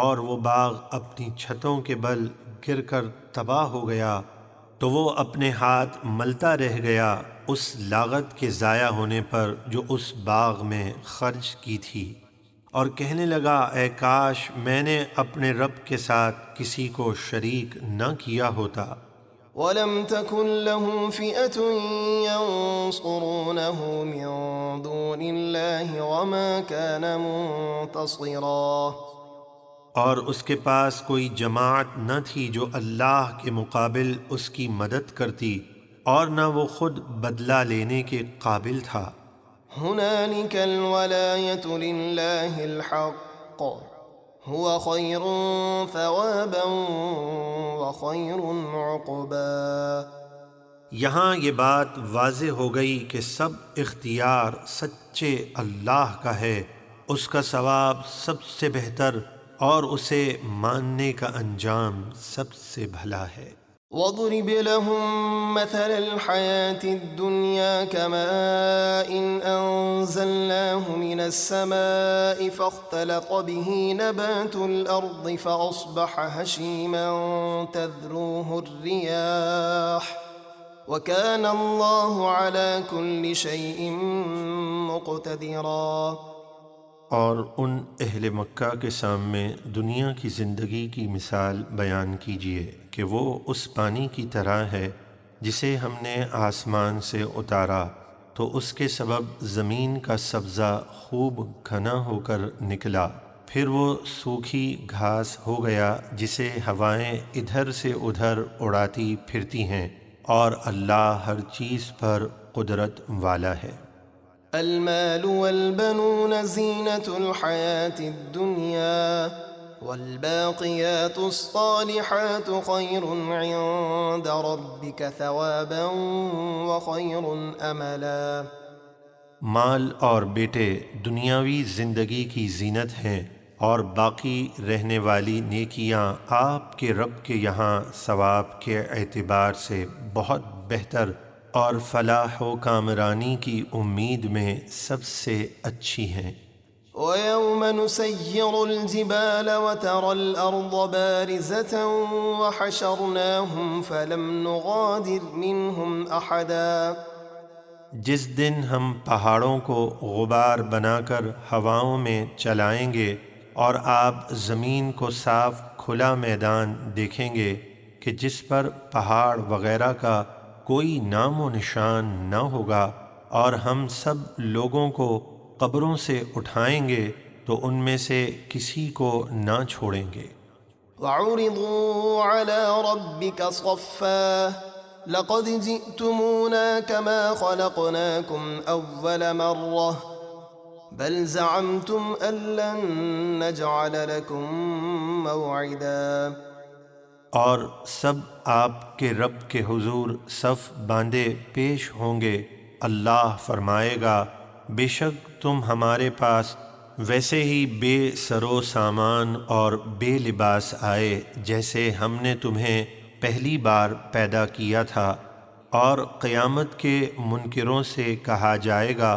B: اور وہ باغ اپنی چھتوں کے بل گر کر تباہ ہو گیا، تو وہ اپنے ہاتھ ملتا رہ گیا اس لاغت کے ضائع ہونے پر جو اس باغ میں خرچ کی تھی۔ اور کہنے لگا اے کاش میں نے اپنے رب کے ساتھ کسی کو شریک نہ کیا ہوتا۔
A: وَلَمْ تَكُنْ لَهُ فِئَةٌ يَنصُرُونَهُ مِن دُونِ اللَّهِ وَمَا كَانَ مُنتَصِرًا،
B: اور اس کے پاس کوئی جماعت نہ تھی جو اللہ کے مقابل اس کی مدد کرتی، اور نہ وہ خود بدلہ لینے کے قابل تھا۔
A: هُنَالِكَ الْوَلَایَةُ لِلَّهِ الْحَقِّ هُوَ خَيْرٌ ثَوَابًا وَخَيْرٌ عُقْبًا۔
B: یہاں یہ بات واضح ہو گئی کہ سب اختیار سچے اللہ کا ہے، اس کا ثواب سب سے بہتر اور اسے ماننے کا انجام سب سے بھلا ہے۔
A: وَاضْرِبْ لَهُم مَّثَلَ الْحَيَاةِ الدُّنْيَا كَمَاءٍ أَنزَلْنَاهُ مِنَ السَّمَاءِ فَاخْتَلَطَ بِهِ نَبَاتُ الْأَرْضِ فَأَصْبَحَ هَشِيمًا تَذْرُوهُ الرِّيَاحُ وَكَانَ اللَّهُ عَلَى كُلِّ شَيْءٍ مُقْتَدِرًا۔
B: اور ان اہل مکہ کے سامنے دنیا کی زندگی کی مثال بیان کیجیے کہ وہ اس پانی کی طرح ہے جسے ہم نے آسمان سے اتارا تو اس کے سبب زمین کا سبزہ خوب گھنا ہو کر نکلا، پھر وہ سوکھی گھاس ہو گیا جسے ہوائیں ادھر سے ادھر اڑاتی پھرتی ہیں، اور اللہ ہر چیز پر قدرت والا ہے۔
A: المال والبنون زينة الحياة الدنيا والباقيات الصالحات خير عند ربك ثوابا وخير املا۔
B: مال اور بیٹے دنیاوی زندگی کی زینت ہیں، اور باقی رہنے والی نیکیاں آپ کے رب کے یہاں ثواب کے اعتبار سے بہت بہتر اور فلاح و کامرانی کی امید میں سب سے اچھی ہیں۔
A: وَيَوْمَ نُسَيِّرُ الْجِبَالَ وَتَرَى الْأَرْضَ بَارِزَةً وَحَشَرْنَاهُمْ فَلَمْ نُغَادِرْ مِنْهُمْ أَحَدًا۔
B: جس دن ہم پہاڑوں کو غبار بنا کر ہواؤں میں چلائیں گے اور آپ زمین کو صاف کھلا میدان دیکھیں گے کہ جس پر پہاڑ وغیرہ کا کوئی نام و نشان نہ ہوگا، اور ہم سب لوگوں کو قبروں سے اٹھائیں گے تو ان میں سے کسی کو نہ چھوڑیں گے۔
A: وَعُرِضُوا عَلَى رَبِّكَ صَفًّا لَقَدْ جِئْتُمُونَا كَمَا خَلَقْنَاكُمْ أَوَّلَ مَرَّةٍ بَلْ زَعَمْتُمْ أَن لَّن نَّجْعَلَ لَكُم مَّوْعِدًا۔
B: اور سب آپ کے رب کے حضور صف باندھے پیش ہوں گے۔ اللہ فرمائے گا بے شک تم ہمارے پاس ویسے ہی بے سر و سامان اور بے لباس آئے جیسے ہم نے تمہیں پہلی بار پیدا کیا تھا، اور قیامت کے منکروں سے کہا جائے گا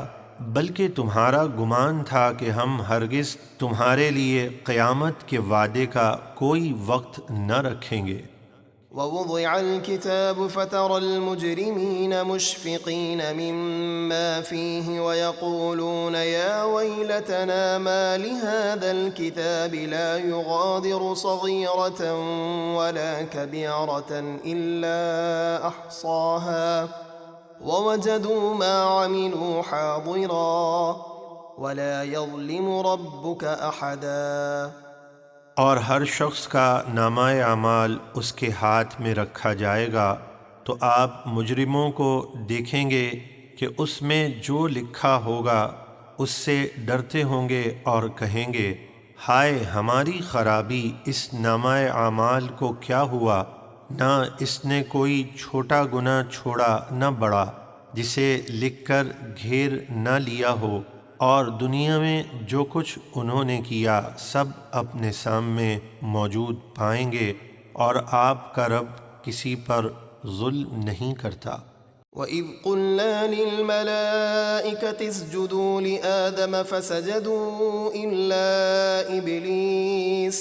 B: بلکہ تمہارا گمان تھا کہ ہم ہرگز تمہارے لیے قیامت کے وعدے کا کوئی وقت نہ رکھیں گے۔
A: وَوُضِعَ الْكِتَابُ فَتَرَى الْمُجْرِمِينَ مُشْفِقِينَ مِمَّا فِيهِ وَيَقُولُونَ يَا وَيْلَتَنَا مَا لِهَذَا الْكِتَابِ لَا يُغَادِرُ صَغِيرَةً وَلَا كَبِيرَةً إِلَّا أَحْصَاهَا وَوَجَدُوا مَا عَمِلُوا حَاضِرًا وَلَا يَظْلِمُ رَبُّكَ أَحَدًا۔
B: اور ہر شخص کا نامہ اعمال اس کے ہاتھ میں رکھا جائے گا تو آپ مجرموں کو دیکھیں گے کہ اس میں جو لکھا ہوگا اس سے ڈرتے ہوں گے اور کہیں گے ہائے ہماری خرابی، اس نامہ اعمال کو کیا ہوا؟ نہ اس نے کوئی چھوٹا گناہ چھوڑا نہ بڑا جسے لکھ کر گھیر نہ لیا ہو، اور دنیا میں جو کچھ انہوں نے کیا سب اپنے سامنے موجود پائیں گے، اور آپ کا رب کسی پر ظلم نہیں کرتا۔
A: وَإِذْ قُلْنَا لِلْمَلَائِكَةِ اسْجُدُوا لِآدَمَ فَسَجَدُوا إِلَّا إِبْلِيسَ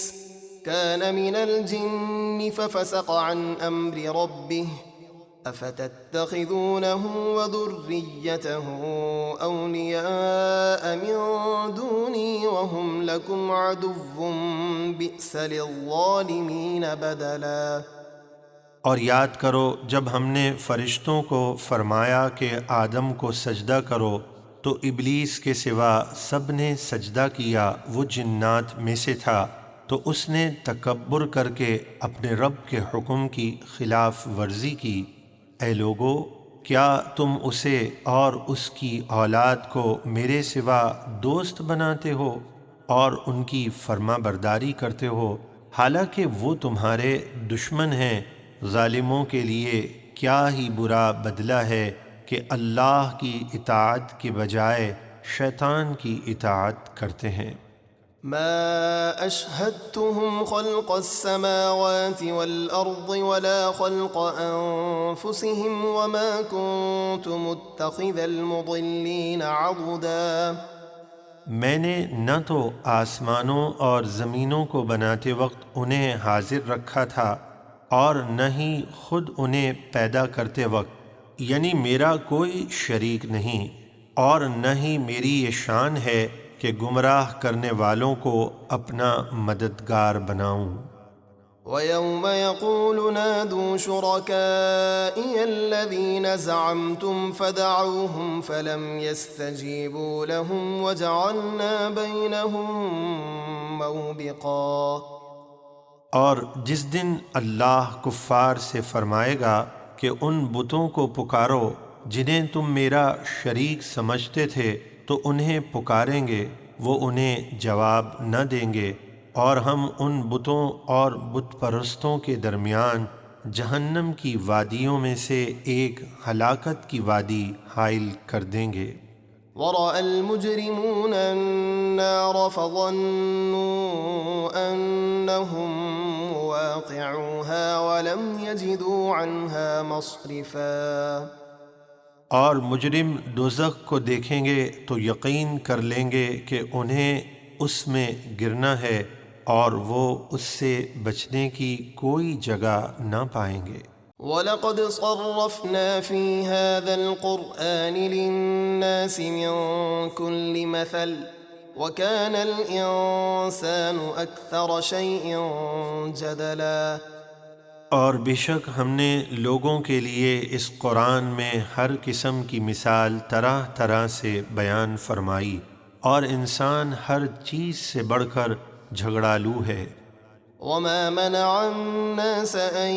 A: كَانَ مِنَ الْجِنِّ فَفَسَقَ عَنْ أَمْرِ رَبِّهِ أفتتخذونه وذريته أولياء من دوني وهم لكم عدو بئس للظالمين بدلا۔
B: اور یاد کرو جب ہم نے فرشتوں کو فرمایا کہ آدم کو سجدہ کرو تو ابلیس کے سوا سب نے سجدہ کیا، وہ جنات میں سے تھا، تو اس نے تکبر کر کے اپنے رب کے حکم کی خلاف ورزی کی۔ اے لوگو، کیا تم اسے اور اس کی اولاد کو میرے سوا دوست بناتے ہو اور ان کی فرما برداری کرتے ہو، حالانکہ وہ تمہارے دشمن ہیں؟ ظالموں کے لیے کیا ہی برا بدلہ ہے کہ اللہ کی اطاعت کے بجائے شیطان کی اطاعت کرتے ہیں۔
A: ما أشهدتهم خلق السماوات والأرض ولا خلق أنفسهم وما كنت متخذ المضلين عضدا۔
B: میں نے نہ تو آسمانوں اور زمینوں کو بناتے وقت انہیں حاضر رکھا تھا اور نہ ہی خود انہیں پیدا کرتے وقت، یعنی میرا کوئی شریک نہیں، اور نہ ہی میری یہ شان ہے کہ گمراہ کرنے والوں کو اپنا مددگار بناؤں۔
A: وَيَوْمَ يَقُولُ نَادُوا شُرَكَائِيَ الَّذِينَ زَعَمْتُمْ فَدَعَوْهُمْ فَلَمْ يَسْتَجِيبُوا لَهُمْ وَجَعَلْنَا بَيْنَهُمْ مَوْبِقًا۔
B: اور جس دن اللہ کفار سے فرمائے گا کہ ان بتوں کو پکارو جنہیں تم میرا شریک سمجھتے تھے تو انہیں پکاریں گے، وہ انہیں جواب نہ دیں گے، اور ہم ان بتوں اور بت پرستوں کے درمیان جہنم کی وادیوں میں سے ایک ہلاکت کی وادی حائل کر دیں گے۔
A: وَرَأَى الْمُجْرِمُونَ النَّارَ فَظَنُّوا أَنَّهُمْ مُوَاقِعُوهَا وَلَمْ يَجِدُوا عَنْهَا مَصْرِفًا۔
B: اور مجرم دوزخ کو دیکھیں گے تو یقین کر لیں گے کہ انہیں اس میں گرنا ہے اور وہ اس سے بچنے کی کوئی جگہ نہ پائیں گے۔
A: وَلَقَدْ صَرَّفْنَا فِي هَذَا الْقُرْآنِ لِلنَّاسِ مِنْ كُلِّ مَثَلٍ وَكَانَ الْإِنسَانُ أَكْثَرَ شَيْءٍ جَدَلًا۔
B: اور بے شک ہم نے لوگوں کے لیے اس قرآن میں ہر قسم کی مثال طرح طرح سے بیان فرمائی، اور انسان ہر چیز سے بڑھ کر جھگڑالو ہے۔
A: وَمَا مَنَعَ النَّاسَ أَن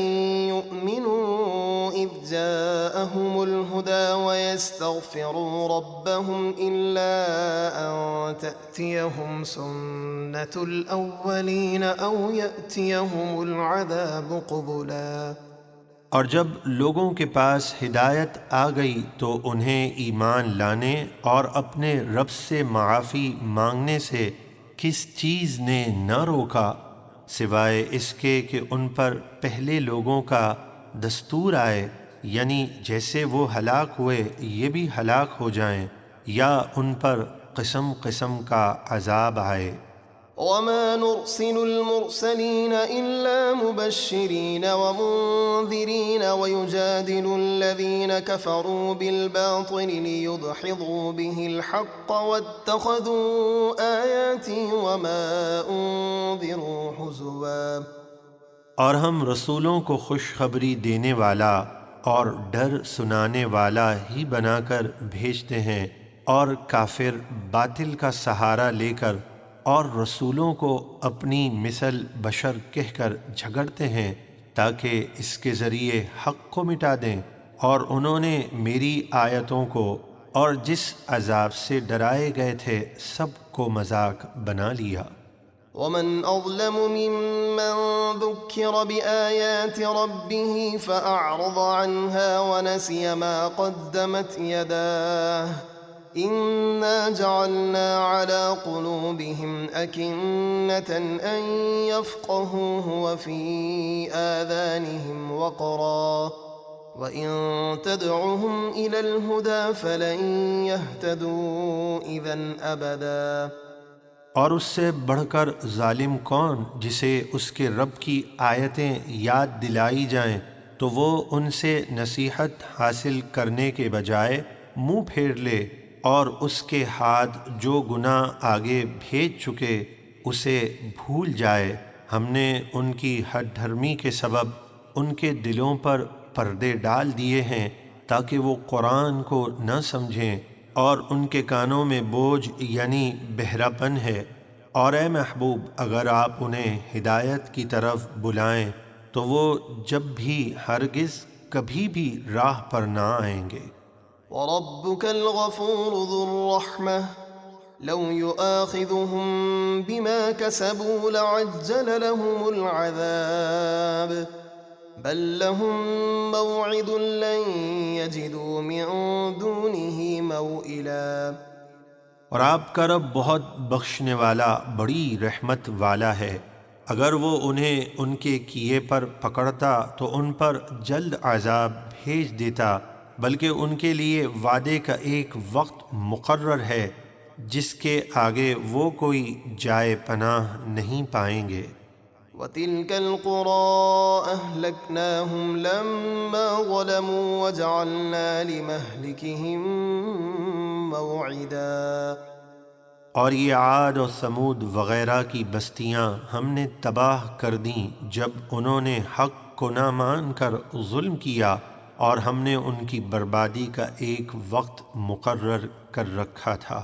A: يُؤْمِنُوا إِذْ جَاءَهُمُ الْهُدَى وَيَسْتَغْفِرُوا رَبَّهُمْ إِلَّا أَن تَأْتِيَهُمْ سُنَّةُ الْأَوَّلِينَ أَوْ يَأْتِيَهُمُ الْعَذَابُ قُبُلًا۔
B: اور جب لوگوں کے پاس ہدایت آ گئی تو انہیں ایمان لانے اور اپنے رب سے معافی مانگنے سے کس چیز نے نہ روکا سوائے اس کے کہ ان پر پہلے لوگوں کا دستور آئے، یعنی جیسے وہ ہلاک ہوئے یہ بھی ہلاک ہو جائیں، یا ان پر قسم قسم کا عذاب آئے۔
A: وَمَا نُرْسِلُ الْمُرْسَلِينَ إِلَّا مُبَشِّرِينَ وَمُنذِرِينَ وَيُجَادِلُ الَّذِينَ كَفَرُوا بِالْبَاطِلِ لِيُدْحِضُوا بِهِ الْحَقَّ وَاتَّخَذُوا آيَاتِي وَمَا أُنذِرُوا هُزُوًا۔
B: اور ہم رسولوں کو خوشخبری دینے والا اور ڈر سنانے والا ہی بنا کر بھیجتے ہیں، اور کافر باطل کا سہارا لے کر اور رسولوں کو اپنی مثل بشر کہہ کر جھگڑتے ہیں تاکہ اس کے ذریعے حق کو مٹا دیں، اور انہوں نے میری آیتوں کو اور جس عذاب سے ڈرائے گئے تھے سب کو مذاق بنا لیا۔
A: وَمَنْ أَظْلَمُ مِمَّنْ ذُكِّرَ بِآيَاتِ رَبِّهِ فَأَعْرَضَ عَنْهَا وَنَسِيَ مَا قَدَّمَتْ يَدَاهُ إِنَّا جَعَلْنَا عَلَى قُلُوبِهِمْ أَكِنَّةً أَن يَفْقَهُوهُ وَفِي آذَانِهِمْ وَقْرًا وَإِن تَدْعُهُمْ إِلَى الْهُدَى فَلَن يَهْتَدُوا إِذًا أَبَدًا۔
B: اور اس سے بڑھ کر ظالم کون جسے اس کے رب کی آیتیں یاد دلائی جائیں تو وہ ان سے نصیحت حاصل کرنے کے بجائے منہ پھیر لے اور اس کے ہاتھ جو گناہ آگے بھیج چکے اسے بھول جائے۔ ہم نے ان کی ہٹ دھرمی کے سبب ان کے دلوں پر پردے ڈال دیے ہیں تاکہ وہ قرآن کو نہ سمجھیں، اور ان کے کانوں میں بوجھ یعنی بہرا پن ہے۔ اور اے محبوب، اگر آپ انہیں ہدایت کی طرف بلائیں تو وہ جب بھی ہرگز کبھی بھی راہ پر نہ آئیں گے۔
A: وربك الغفور ذو الرحمة لو يؤاخذهم بما كسبوا لعجل لهم العذاب بل لهم موعد لن يجدوا من دونه موئلا۔
B: اور آپ کا رب بہت بخشنے والا، بڑی رحمت والا ہے۔ اگر وہ انہیں ان کے کیے پر پکڑتا تو ان پر جلد عذاب بھیج دیتا، بلکہ ان کے لیے وعدے کا ایک وقت مقرر ہے جس کے آگے وہ کوئی جائے پناہ نہیں پائیں گے۔
A: وَتِلْكَ الْقُرَىٰ أَهْلَكْنَاهُمْ لَمَّا ظَلَمُوا وَجَعَلْنَا لِمَهْلِكِهِم مَّوْعِدًا۔
B: اور یہ عاد اور ثمود وغیرہ کی بستیاں ہم نے تباہ کر دیں جب انہوں نے حق کو نہ مان کر ظلم کیا، اور ہم نے ان کی بربادی کا ایک وقت مقرر کر رکھا تھا۔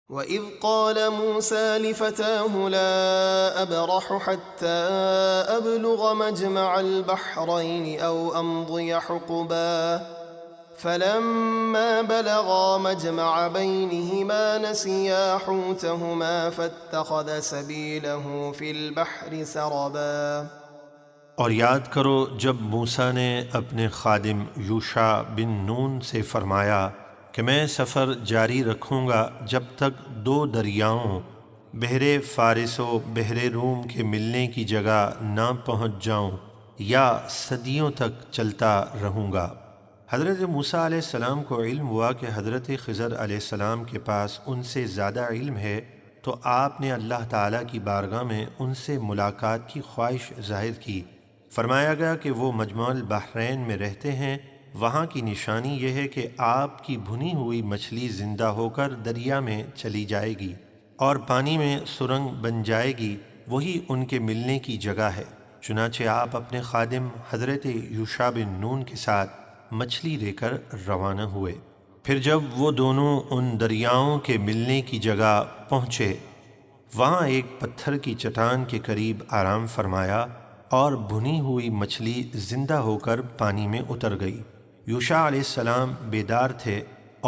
A: وَإِذْ قَالَ مُوسَىٰ لِفَتَاهُ لَا أَبْرَحُ حَتَّىٰ أَبْلُغَ مَجْمَعَ الْبَحْرَيْنِ أَوْ أَمْضِيَ حُقُبًا فَلَمَّا بَلَغَا مَجْمَعَ بَيْنِهِمَا نَسِيَا حُوتَهُمَا فَاتَّخَذَ سَبِيلَهُ فِي الْبَحْرِ سَرَبًا۔
B: اور یاد کرو جب موسیٰ نے اپنے خادم یوشع بن نون سے فرمایا کہ میں سفر جاری رکھوں گا جب تک دو دریاؤں بحر فارس و بحر روم کے ملنے کی جگہ نہ پہنچ جاؤں، یا صدیوں تک چلتا رہوں گا۔ حضرت موسیٰ علیہ السلام کو علم ہوا کہ حضرت خضر علیہ السلام کے پاس ان سے زیادہ علم ہے، تو آپ نے اللہ تعالیٰ کی بارگاہ میں ان سے ملاقات کی خواہش ظاہر کی۔ فرمایا گیا کہ وہ مجمع البحرین میں رہتے ہیں، وہاں کی نشانی یہ ہے کہ آپ کی بھنی ہوئی مچھلی زندہ ہو کر دریا میں چلی جائے گی اور پانی میں سرنگ بن جائے گی، وہی ان کے ملنے کی جگہ ہے۔ چنانچہ آپ اپنے خادم حضرت یوشع بن نون کے ساتھ مچھلی لے کر روانہ ہوئے۔ پھر جب وہ دونوں ان دریاؤں کے ملنے کی جگہ پہنچے، وہاں ایک پتھر کی چٹان کے قریب آرام فرمایا اور بھنی ہوئی مچھلی زندہ ہو کر پانی میں اتر گئی۔ یوشع علیہ السلام بیدار تھے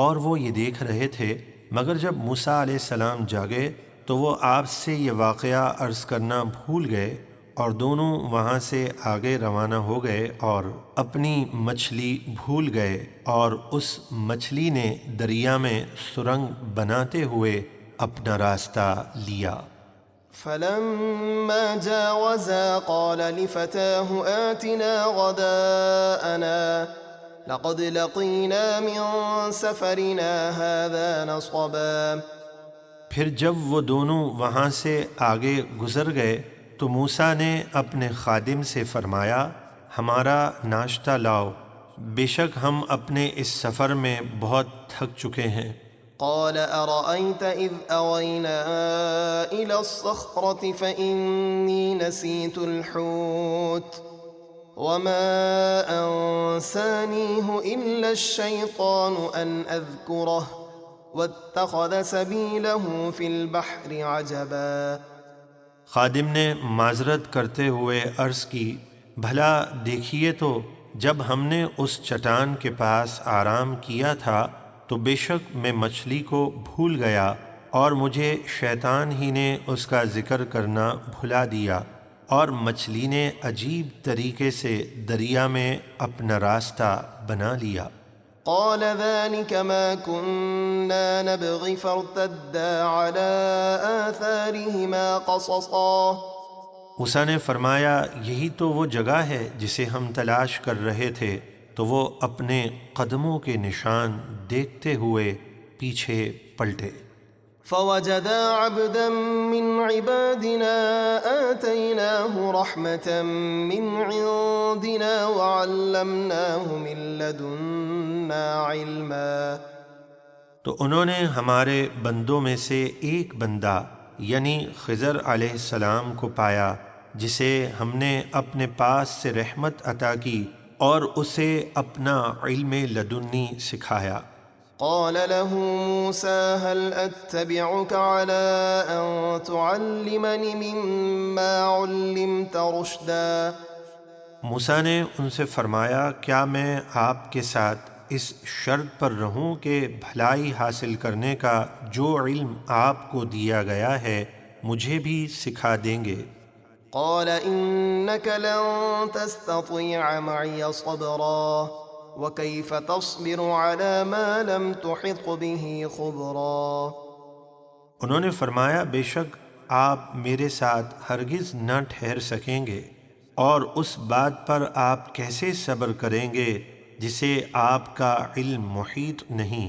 B: اور وہ یہ دیکھ رہے تھے، مگر جب موسیٰ علیہ السلام جاگے تو وہ آپ سے یہ واقعہ عرض کرنا بھول گئے، اور دونوں وہاں سے آگے روانہ ہو گئے اور اپنی مچھلی بھول گئے، اور اس مچھلی نے دریا میں سرنگ بناتے ہوئے اپنا راستہ لیا۔
A: فَلَمَّا جَاوَزَا قَالَ لِفَتَاهُ آتِنَا غَدَاءَنَا لَقَدْ لَقِينَا مِن سَفَرِنَا هَٰذَا نَصَبًا۔
B: پھر جب وہ دونوں وہاں سے آگے گزر گئے تو موسیٰ نے اپنے خادم سے فرمایا، ہمارا ناشتہ لاؤ، بے شک ہم اپنے اس سفر میں بہت تھک چکے ہیں۔
A: قال أرأيت إذ أوينا إلى الصخرة فإني نسيت الحوت وما أنسانيه إلا الشيطان أن أذكره واتخذ سبيله في البحر عجبا۔
B: خادم نے معذرت کرتے ہوئے عرض کی، بھلا دیکھیے تو جب ہم نے اس چٹان کے پاس آرام کیا تھا تو بے شک میں مچھلی کو بھول گیا، اور مجھے شیطان ہی نے اس کا ذکر کرنا بھلا دیا، اور مچھلی نے عجیب طریقے سے دریا میں اپنا راستہ بنا لیا۔
A: قال ذلك ما كنا نبغي فارتدا على آثارهما قصصا۔
B: موسیٰ نے فرمایا، یہی تو وہ جگہ ہے جسے ہم تلاش کر رہے تھے، تو وہ اپنے قدموں کے نشان دیکھتے ہوئے پیچھے پلٹے۔
A: فوجدا عبدا من عبادنا آتيناه رحمة من عندنا وعلمناه من لدنا علما۔
B: تو انہوں نے ہمارے بندوں میں سے ایک بندہ یعنی خضر علیہ السلام کو پایا جسے ہم نے اپنے پاس سے رحمت عطا کی اور اسے اپنا علم لدنی سکھایا۔
A: قال له موسى هل أتبعك على أن تعلمني مما علمت رشدا۔
B: موسیٰ نے ان سے فرمایا کیا میں آپ کے ساتھ اس شرط پر رہوں کہ بھلائی حاصل کرنے کا جو علم آپ کو دیا گیا ہے مجھے بھی سکھا دیں گے؟
A: قال إنك لن تستطيع معي صبرا وكيف تصبر على ما لم تحط به خبرا۔
B: انہوں نے فرمایا بے شک آپ میرے ساتھ ہرگز نہ ٹھہر سکیں گے، اور اس بات پر آپ کیسے صبر کریں گے جسے آپ کا علم محیط نہیں۔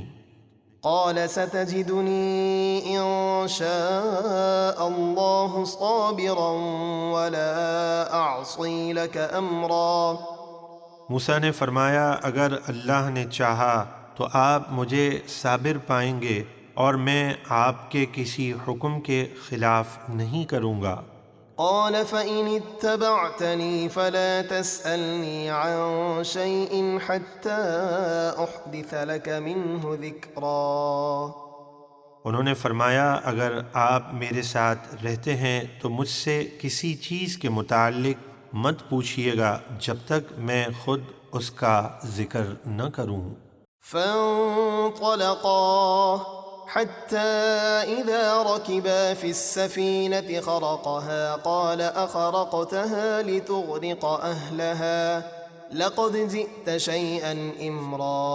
A: قال ستجدني إن شاء الله صابرا ولا أعصي لك أمرا۔
B: موسیٰ نے فرمایا اگر اللہ نے چاہا تو آپ مجھے صابر پائیں گے اور میں آپ کے کسی حکم کے خلاف نہیں کروں گا۔
A: قال فإن اتبعتني فلا تسألني عن شيء حتى أحدث لك منه ذكرا۔
B: انہوں نے فرمایا اگر آپ میرے ساتھ رہتے ہیں تو مجھ سے کسی چیز کے متعلق مت پوچھیے گا جب تک میں خود اس کا ذکر نہ کروں۔
A: فانطلقا حتى إذا ركبا في السفينة خرقها قال أخرقتها لتغرق أهلها لقد جئت شيئا إمرا۔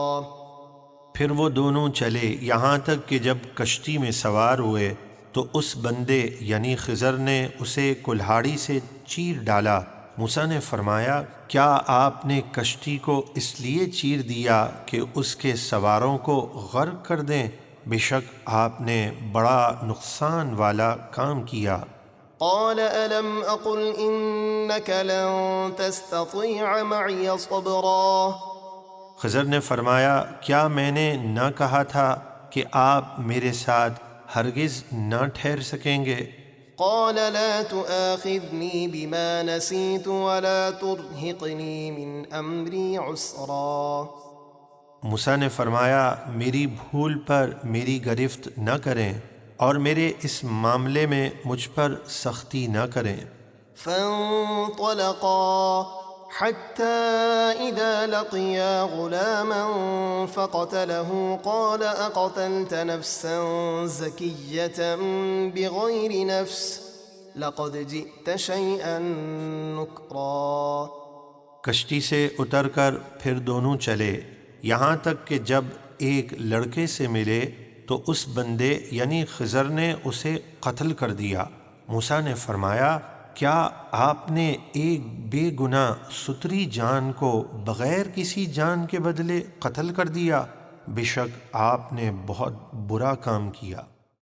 B: پھر وہ دونوں چلے یہاں تک کہ جب کشتی میں سوار ہوئے تو اس بندے یعنی خضر نے اسے کلہاڑی سے چیر ڈالا۔ موسیٰ نے فرمایا کیا آپ نے کشتی کو اس لیے چیر دیا کہ اس کے سواروں کو غرق کر دیں؟ بے شک آپ نے بڑا نقصان والا کام کیا۔
A: قال ألم أقل إنك لن تستطيع معي صبرا۔
B: خضر نے فرمایا کیا میں نے نہ کہا تھا کہ آپ میرے ساتھ ہرگز نہ ٹھہر سکیں گے؟
A: قال لا تؤاخذني بما نسيت ولا ترهقني من أمري عسرا۔
B: موسیٰ نے فرمایا میری بھول پر میری گرفت نہ کریں اور میرے اس معاملے میں مجھ پر سختی نہ کریں۔
A: فانطلقا حتى إذا لقيا غلاما فقتله قال أقتلت نفسا زكية بغير نفس لقد جئت شيئا نكرا۔
B: کشتی سے اتر کر پھر دونوں چلے یہاں تک کہ جب ایک لڑکے سے ملے تو اس بندے یعنی خضر نے اسے قتل کر دیا۔ موسیٰ نے فرمایا کیا آپ نے ایک بے گناہ ستری جان کو بغیر کسی جان کے بدلے قتل کر دیا؟ بے شک آپ نے بہت برا کام کیا۔